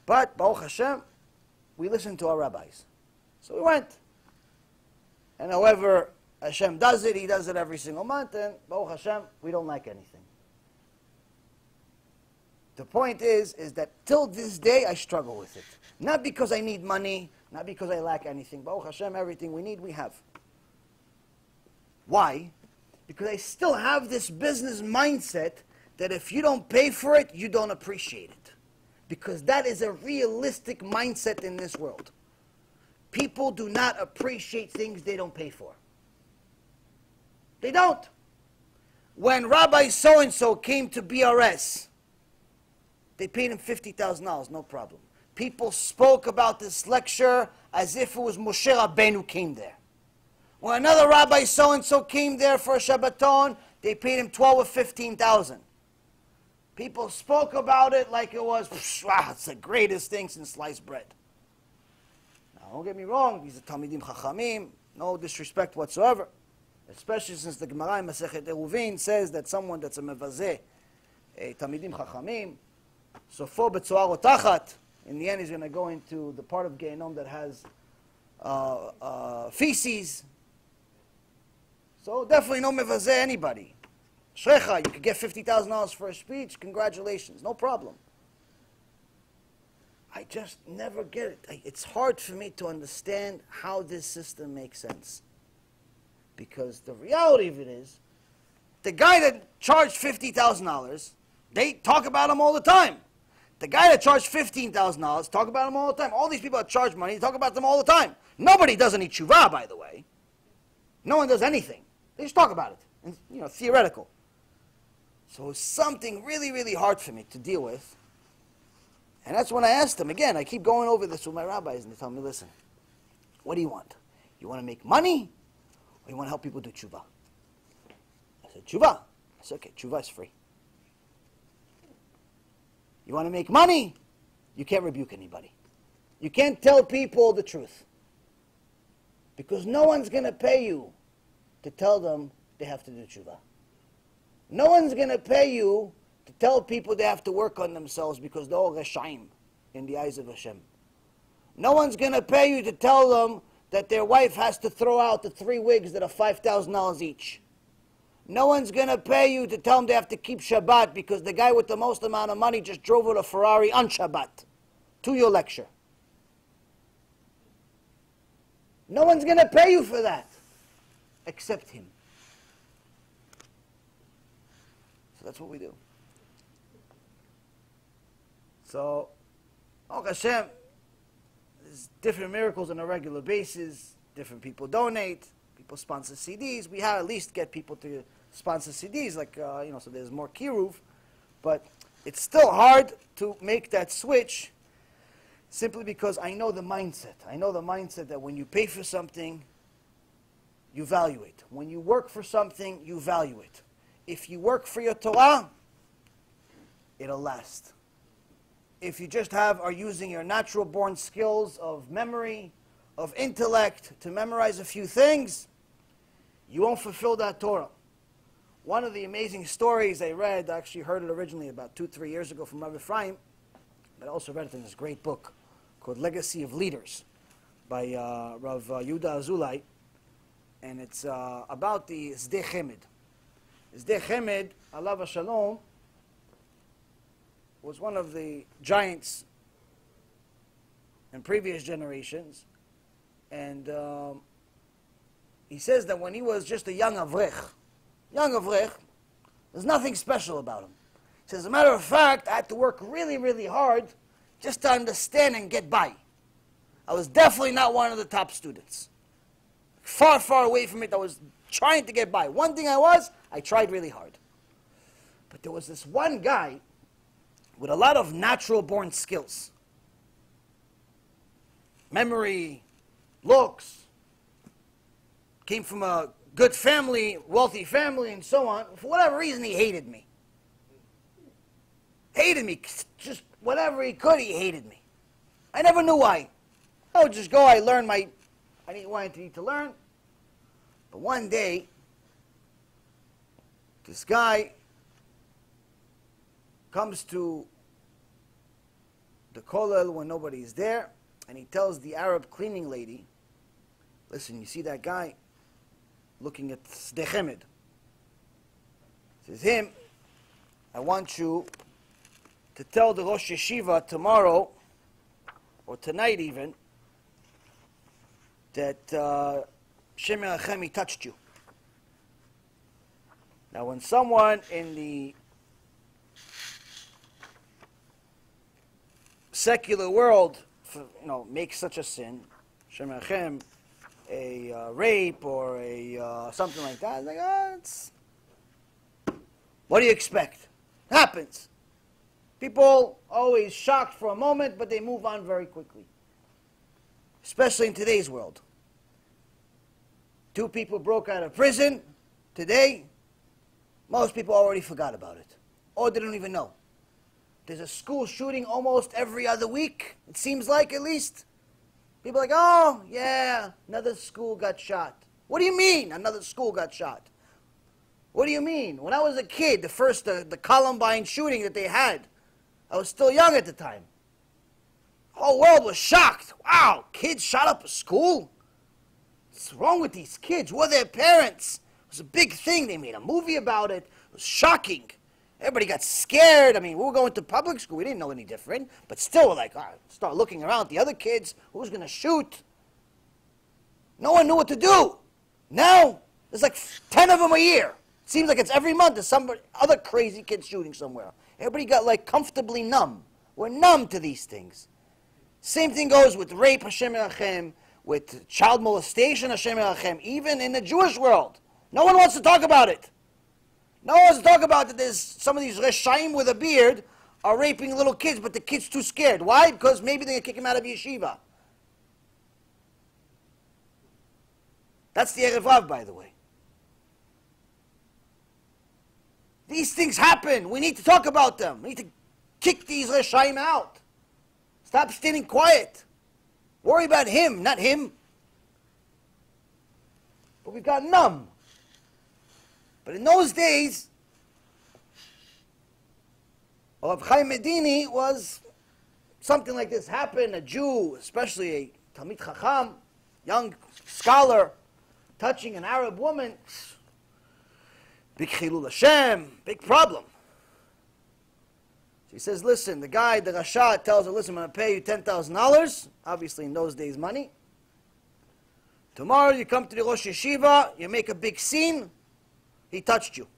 But, Baruch Hashem, we listened to our rabbis. So we went. And however Hashem does it, He does it every single month, and Baruch Hashem, we don't like anything. The point is that till this day, I struggle with it. Not because I need money, not because I lack anything. Baruch Hashem, everything we need, we have. Why? Because I still have this business mindset that if you don't pay for it, you don't appreciate it. Because that is a realistic mindset in this world. People do not appreciate things they don't pay for. They don't. When Rabbi so-and-so came to BRS, they paid him $50,000, no problem. People spoke about this lecture as if it was Moshe Rabbeinu came there. When another Rabbi so-and-so came there for a Shabbaton, they paid him $12,000 or $15,000. People spoke about it like it was, it's the greatest thing since sliced bread. Now, don't get me wrong, these are Talmidim Chachamim, no disrespect whatsoever. Especially since the Gemara in Masechet Eruvin says that someone that's a mevazeh, a Talmidim Chachamim, sofo b'tzoar otachat, in the end he's going to go into the part of Gehenom that has feces. So definitely no mevazeh anybody. Shrecha, you could get $50,000 for a speech, congratulations, no problem. I just never get it. It's hard for me to understand how this system makes sense. Because the reality of it is, the guy that charged $50,000, they talk about him all the time. The guy that charged $15,000, talk about him all the time. All these people that charge money, they talk about them all the time. Nobody does any teshuva, by the way. No one does anything. They just talk about it. And, theoretical. So it's something really, really hard for me to deal with. And that's when I asked him, again, I keep going over this with my rabbis, and they tell me, listen, what do you want? You want to make money, or you want to help people do tshuva? I said, tshuva. I said, okay, tshuva is free. You want to make money? You can't rebuke anybody. You can't tell people the truth. Because no one's going to pay you to tell them they have to do tshuva. No one's going to pay you to tell people they have to work on themselves because they're all reshaim in the eyes of HaShem. No one's going to pay you to tell them that their wife has to throw out the 3 wigs that are $5,000 each. No one's going to pay you to tell them they have to keep Shabbat because the guy with the most amount of money just drove with a Ferrari on Shabbat to your lecture. No one's going to pay you for that except him. So that's what we do. So, oh HaShem, there's different miracles on a regular basis. Different people donate. People sponsor CDs. We have at least get people to sponsor CDs, like, so there's more KIRUV. But it's still hard to make that switch simply because I know the mindset. I know the mindset that when you pay for something, you value it. When you work for something, you value it. If you work for your Torah, it'll last. If you just are using your natural born skills of memory, of intellect to memorize a few things, you won't fulfill that Torah. One of the amazing stories I read, I actually heard it originally about 2-3 years ago from Rabbi Ephraim, but I also read it in this great book called Legacy of Leaders by Rav Yuda Azulai, and it's about the Zdei Chemed. Zdei Chemed, Alav Shalom, was one of the giants in previous generations, and he says that when he was just a young avrech, there's nothing special about him. He says, as a matter of fact, I had to work really, really hard just to understand and get by. I was definitely not one of the top students. Far, far away from it. I was trying to get by. One thing I tried really hard. But there was this one guy with a lot of natural born skills. Memory, looks, came from a good family, wealthy family, and so on. For whatever reason, he hated me. Hated me. Just whatever he could, he hated me. I never knew why. I would just go, I learned I wanted to learn. But one day, this guy comes to the kollel when nobody's there, and he tells the Arab cleaning lady, listen, you see that guy looking at Zdei Chemed? Says, him, I want you to tell the Rosh YESHIVA tomorrow, or tonight even, that Shem Yerachem, he touched you. Now when someone in the secular world makes such a sin, Shem Yerachem, a rape or a something like that, it's like, what do you expect? It happens. People always shocked for a moment, but they move on very quickly. Especially in today's world. 2 people broke out of prison today. Most people already forgot about it. Or they don't even know. There's a school shooting almost every other week, it seems like, at least. People are like, oh, yeah, another school got shot. What do you mean, another school got shot? What do you mean? When I was a kid, the Columbine shooting that they had, I was still young at the time. The whole world was shocked. Wow, kids shot up a school? What's wrong with these kids? Who are their parents? It was a big thing. They made a movie about it. It was shocking. Everybody got scared. I mean, we were going to public school. We didn't know any different. But still, we're like, start looking around at the other kids. Who's going to shoot? No one knew what to do. Now, there's like 10 of them a year. It seems like it's every month there's other crazy kid shooting somewhere. Everybody got like comfortably numb. We're numb to these things. Same thing goes with rape, Hashem Yerachem, with child molestation, Hashem Yerachem, even in the Jewish world. No one wants to talk about it. No one wants to talk about that there's some of these reshaim with a beard are raping little kids, but the kid's too scared. Why? Because maybe they're going to kick him out of yeshiva. That's the Erev Rav, by the way. These things happen. We need to talk about them. We need to kick these Reshaim out. Stop standing quiet. Worry about him, not him. But we got numb. But in those days, Rav Chaim Medini was something like this happened. A Jew, especially a Talmid Chacham, young scholar, touching an Arab woman. Big Chilul Hashem, big problem. So he says, listen, the guy, the Rasha, tells her, listen, I'm going to pay you $10,000. Obviously, in those days, money. Tomorrow, you come to the Rosh Yeshiva, you make a big scene. He touched you.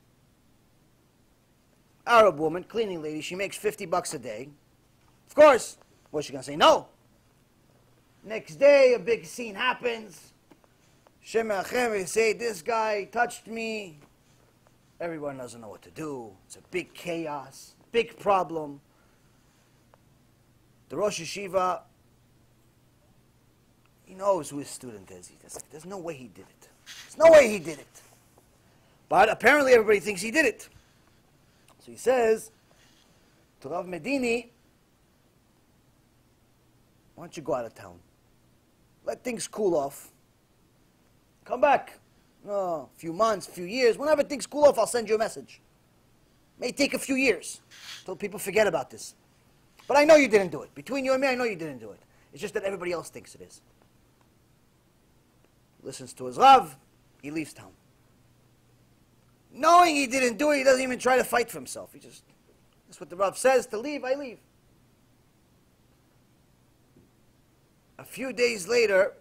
Arab woman, cleaning lady, she makes $50 a day. Of course, what's she going to say? No. Next day, a big scene happens. Shem HaChem, say, this guy touched me. Everyone doesn't know what to do. It's a big chaos, big problem. The Rosh Yeshiva, he knows who his student is. There's no way he did it. There's no way he did it. But apparently everybody thinks he did it. So he says to Rav Medini, why don't you go out of town? Let things cool off. Come back. A few months, a few years. Whenever things cool off, I'll send you a message. May take a few years until people forget about this. But I know you didn't do it. Between you and me, I know you didn't do it. It's just that everybody else thinks it is. Listens to his Rav, he leaves town. Knowing he didn't do it, he doesn't even try to fight for himself. That's what the Rav says, to leave, I leave. A few days later,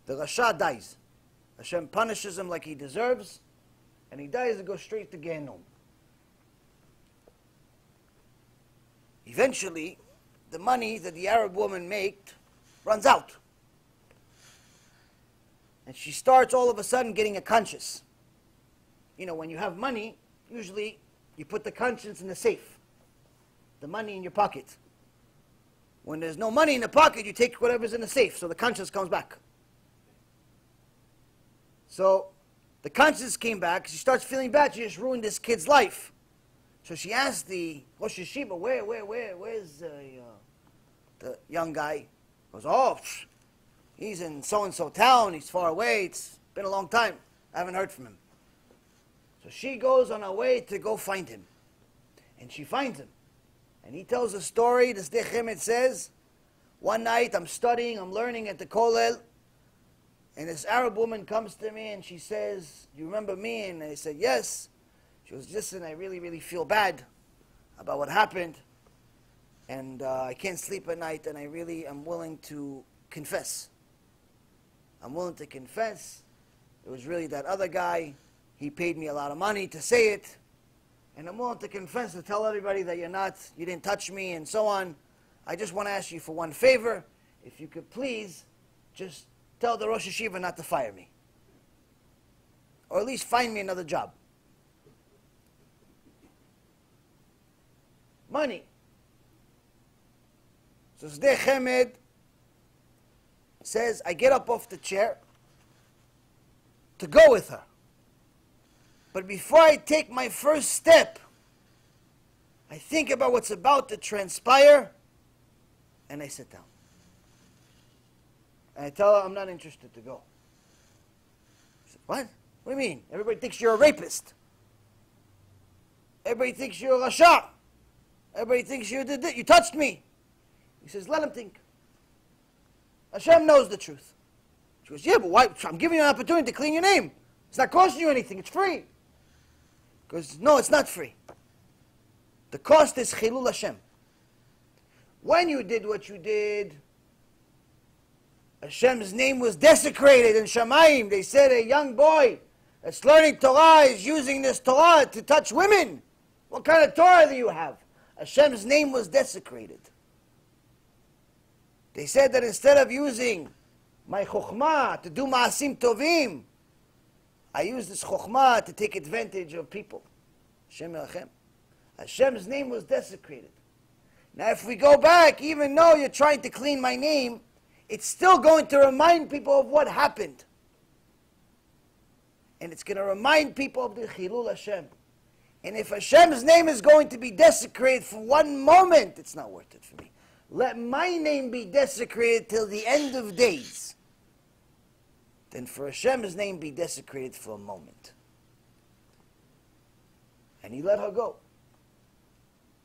the Rasha dies. Hashem punishes him like he deserves, and he dies and goes straight to Gehenom. Eventually, the money that the Arab woman made runs out. And she starts all of a sudden getting a conscience. You know, when you have money, usually you put the conscience in the safe. The money in your pocket. When there's no money in the pocket, you take whatever's in the safe, so the conscience comes back. So the conscience came back. She starts feeling bad. She just ruined this kid's life. So she asked the Rosh Yeshiva, where's the young guy? He goes, oh, he's in so-and-so town. He's far away. It's been a long time. I haven't heard from him. So she goes on her way to go find him. And she finds him. And he tells a story. The Sdei Chemet says, one night I'm studying, I'm learning at the Kollel. And this Arab woman comes to me and she says, do you remember me? And I said, yes. She goes, listen, I really, really feel bad about what happened. And I can't sleep at night and I really am willing to confess. I'm willing to confess. It was really that other guy. He paid me a lot of money to say it. And I'm willing to confess, to tell everybody that you didn't touch me and so on. I just want to ask you for one favor. If you could please just tell the Rosh Yeshiva not to fire me. Or at least find me another job. Money. So Sdei Chemet says, I get up off the chair to go with her. But before I take my first step, I think about what's about to transpire, and I sit down. And I tell her I'm not interested to go. She said, what? What do you mean? Everybody thinks you're a rapist. Everybody thinks you're a Rasha. Everybody thinks you did it. You touched me. He says, let him think. Hashem knows the truth. She goes, yeah, but why? I'm giving you an opportunity to clean your name. It's not costing you anything. It's free. He goes, no, it's not free. The cost is Chilul Hashem. When you did what you did, Hashem's name was desecrated in Shamayim. They said a young boy that's learning Torah is using this Torah to touch women. What kind of Torah do you have? Hashem's name was desecrated. They said that instead of using my chokhmah to do ma'asim tovim, I use this chokhmah to take advantage of people. Hashem Yelachem. Hashem's name was desecrated. Now if we go back, even though you're trying to clean my name, it's still going to remind people of what happened. And it's going to remind people of the Chilul Hashem. And if Hashem's name is going to be desecrated for one moment, it's not worth it for me. Let my name be desecrated till the end of days. Then for Hashem's name be desecrated for a moment. And he let her go.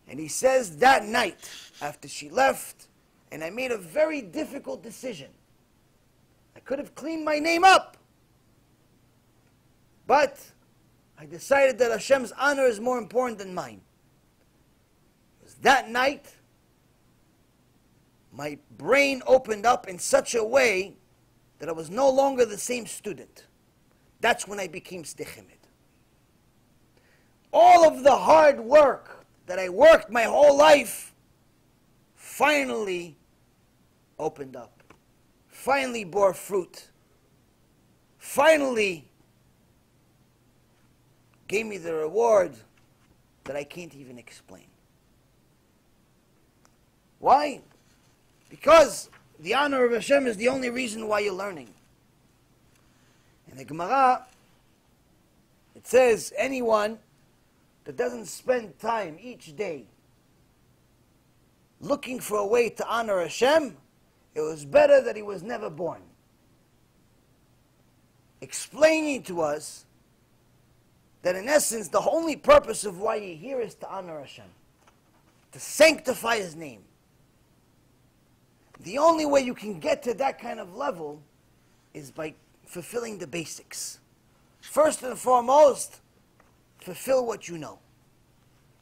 And he says that night, after she left, and I made a very difficult decision. I could have cleaned my name up. But I decided that Hashem's honor is more important than mine. Because that night, my brain opened up in such a way that I was no longer the same student. That's when I became stichimid. All of the hard work that I worked my whole life finally opened up, finally bore fruit, finally gave me the reward that I can't even explain. Why? Because the honor of Hashem is the only reason why you're learning. In the Gemara, it says anyone that doesn't spend time each day looking for a way to honor Hashem, it was better that he was never born. Explaining to us that in essence the only purpose of why you're here is to honor Hashem, to sanctify His name. The only way you can get to that kind of level is by fulfilling the basics. First and foremost, fulfill what you know.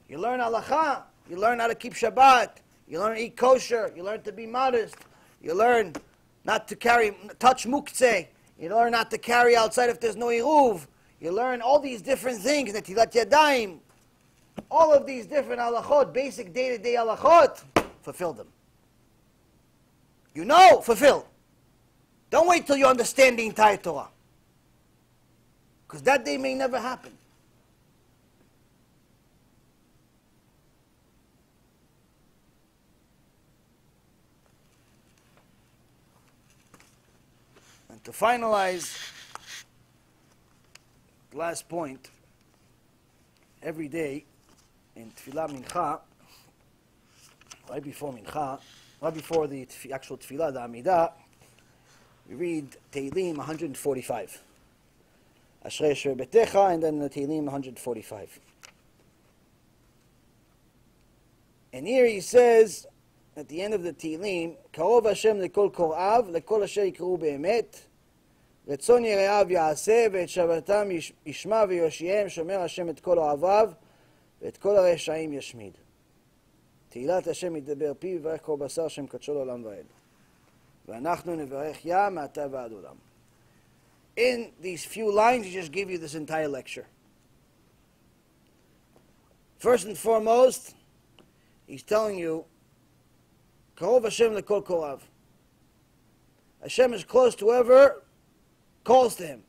You learn halacha, you learn how to keep Shabbat, you learn to eat kosher, you learn to be modest, you learn not to touch muktzeh, you learn not to carry outside if there's no iruv, you learn all these different things, netilat yadayim, all of these different halachot, basic day-to-day halachot, fulfill them. You know, fulfill. Don't wait till you understand the entire Torah. Because that day may never happen. And to finalize, last point, every day in Tefillah Mincha, right before the actual Tefillah, the Amidah, we read Tehillim 145. Ashrei Asher Betecha, and then the Tehillim 145. And here he says, at the end of the Tehillim, Karov Hashem lekol korav, lekol asher yikru be'emet, רצון יראיו יעשה ואת שבתם ישמע ויושיעם שומר השם את כל אוהביו ואת כל הרשעים ישמיד. תהילת השם ידבר פיו ויברך כל בשר שם קדשו לעולם ועד. ואנחנו נברך יה מעתה ועד עולם. In these few lines, he just gave you this entire lecture. First and foremost, he's telling you, Karov Hashem lekol korav. Hashem is close to whoever calls to Him.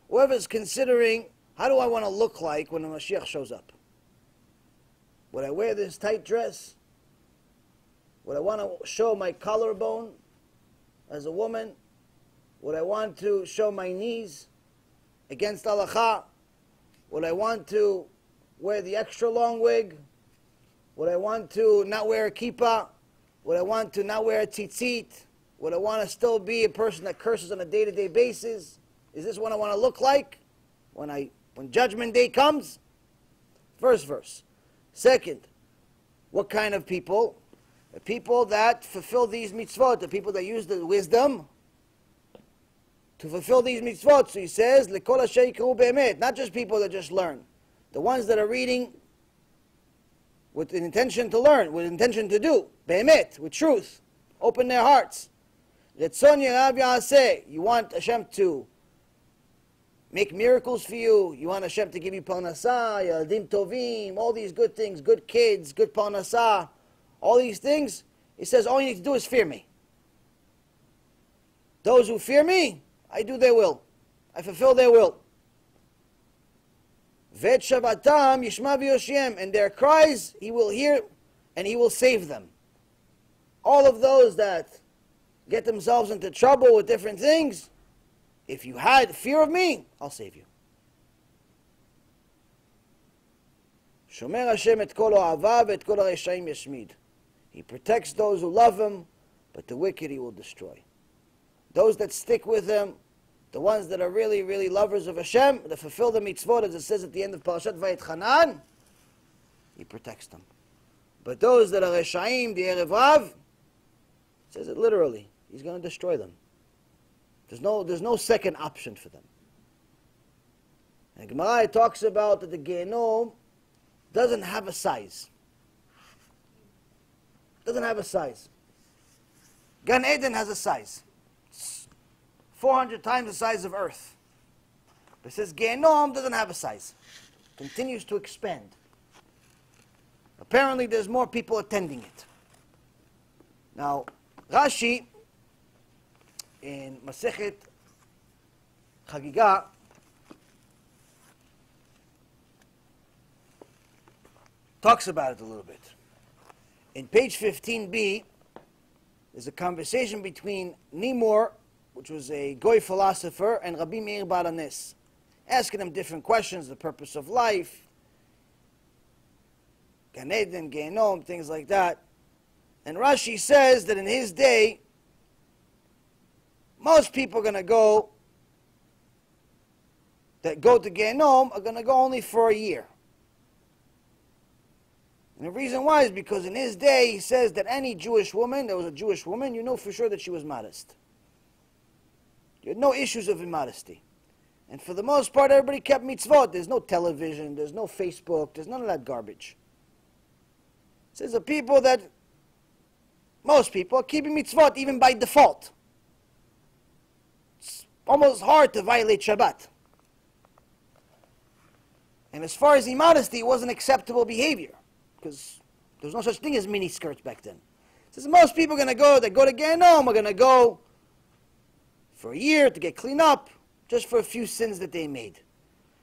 Whoever is considering, how do I want to look like when the Mashiach shows up? Would I wear this tight dress? Would I want to show my collarbone as a woman? Would I want to show my knees against halacha? Would I want to wear the extra long wig? Would I want to not wear a kippah? Would I want to not wear a tzitzit? Would I want to still be a person that curses on a day-to-day basis? Is this what I want to look like when Judgment Day comes? First verse. Second, what kind of people? The people that fulfill these mitzvot, the people that use the wisdom to fulfill these mitzvot. So he says, lekol asher yikru be'emet, not just people that just learn. The ones that are reading with an intention to learn, with intention to do, be'emet, with truth, open their hearts. Retzon yerav ya'aseh, you want Hashem to make miracles for you, you want Hashem to give you parnasah, yaldim tovim, all these good things, good kids, good parnasah, all these things. He says, all you need to do is fear me. Those who fear me, I do their will. I fulfill their will. Vet shavatam yishma v'yoshiem, and their cries he will hear and he will save them. All of those that get themselves into trouble with different things, if you had fear of me, I'll save you. Shomer Hashem et kol o'avav et kol ha'reshaim yashmid. He protects those who love him, but the wicked he will destroy. Those that stick with him, the ones that are really, really lovers of Hashem, that fulfill the mitzvot, as it says at the end of Parashat Vayetchanan, he protects them. But those that are reshaim, the Erev Rav, says it literally, he's going to destroy them. There's no second option for them. And Gemara talks about that the Gehenom doesn't have a size. Doesn't have a size. Gan Eden has a size. It's 400 times the size of Earth. But it says Gehenom doesn't have a size. It continues to expand. Apparently there's more people attending it. Now, Rashi, in Masechet Chagiga, talks about it a little bit. In page 15b, there's a conversation between Nimor, which was a Goy philosopher, and Rabbi Meir Baal HaNes, asking him different questions, the purpose of life, Gan Eden, Gehenom, things like that. And Rashi says that in his day, most people are going to go, that go to Gehenom, are going to go only for a year. And the reason why is because in his day, he says that any Jewish woman, there was a Jewish woman, you know for sure that she was modest. You had no issues of immodesty. And for the most part, everybody kept mitzvot. There's no television, there's no Facebook, there's none of that garbage. It says the people that, most people, are keeping mitzvot even by default. It's almost hard to violate Shabbat. And as far as immodesty, it wasn't acceptable behavior, because there was no such thing as mini skirts back then. It says most people are going to go, they go to Gehenom, are going to go for a year to get cleaned up, just for a few sins that they made.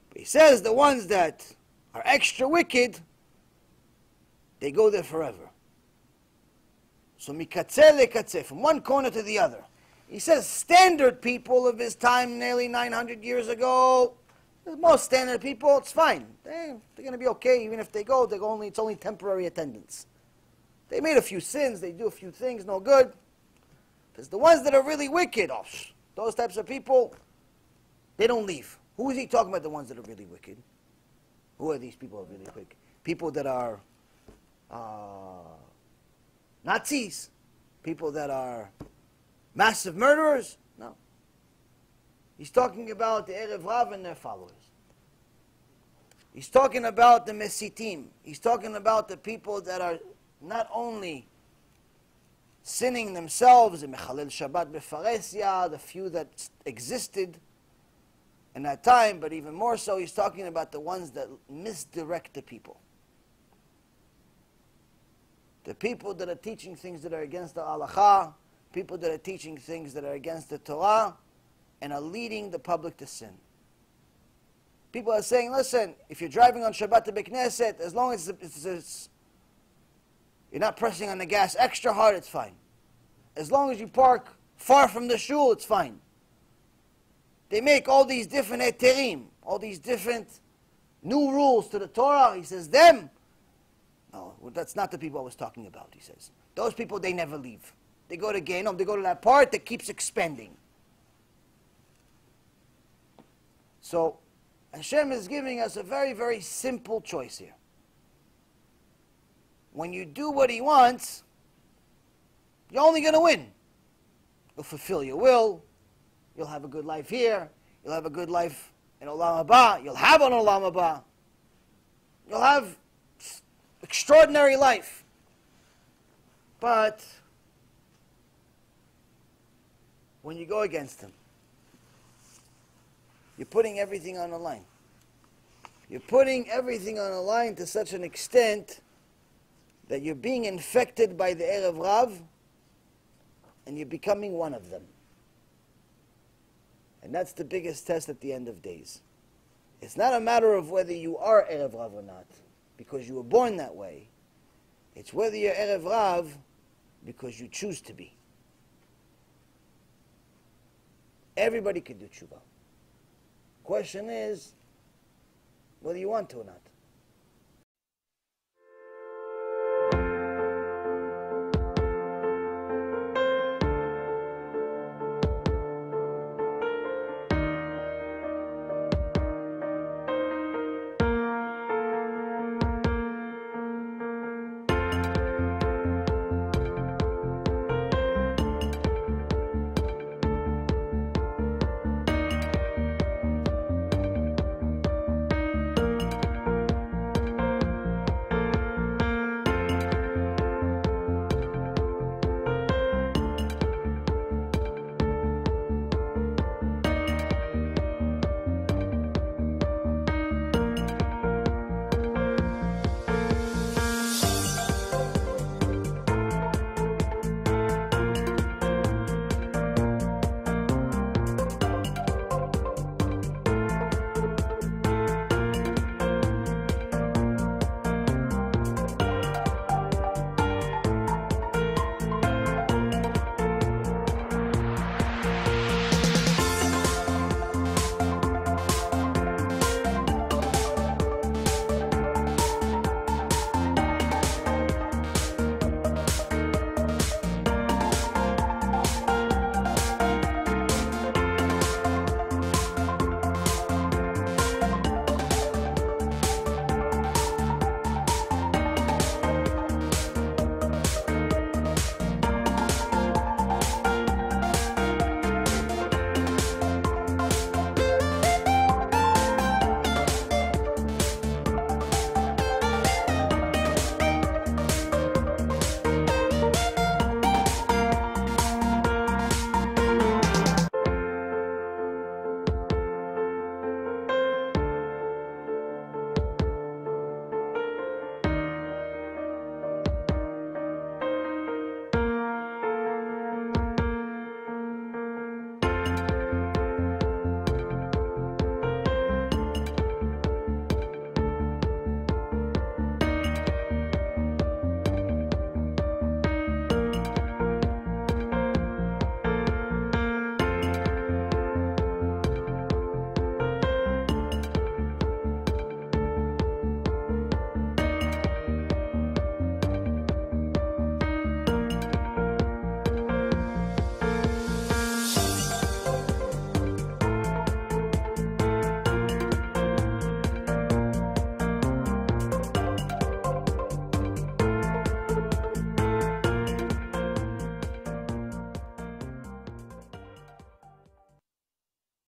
But he says the ones that are extra wicked, they go there forever. So mikatzeh lekatzeh, from one corner to the other. He says standard people of his time, nearly 900 years ago, most standard people, it's fine. They're going to be okay, even if they go, it's only temporary attendance. They made a few sins, they do a few things, no good. There's the ones that are really wicked, those types of people, they don't leave. Who is he talking about, the ones that are really wicked? Who are these people that are really wicked? People that are Nazis? People that are massive murderers? No. He's talking about the Erev Rav and their followers. He's talking about the Mesitim. He's talking about the people that are not only sinning themselves, the Mechalel Shabbat Befaresia, the few that existed in that time, but even more so, he's talking about the ones that misdirect the people. The people that are teaching things that are against the halakha, people that are teaching things that are against the Torah, and are leading the public to sin. People are saying, listen, if you're driving on Shabbat to Bekneset, as long as you're not pressing on the gas extra hard, it's fine. As long as you park far from the shul, it's fine. They make all these different eterim, all these different new rules to the Torah. He says, them, no, that's not the people I was talking about, he says. Those people, they never leave. They go to Gehenom, they go to that part that keeps expanding. So, Hashem is giving us a very, very simple choice here. When you do what he wants, you're only going to win. You'll fulfill your will. You'll have a good life here. You'll have a good life in Olam Haba. You'll have an Olam Haba. You'll have extraordinary life. But when you go against him, you're putting everything on the line. You're putting everything on the line to such an extent that you're being infected by the Erev Rav and you're becoming one of them. And that's the biggest test at the end of days. It's not a matter of whether you are Erev Rav or not, because you were born that way. It's whether you're Erev Rav because you choose to be. Everybody can do tshuva. Question is whether you want to or not.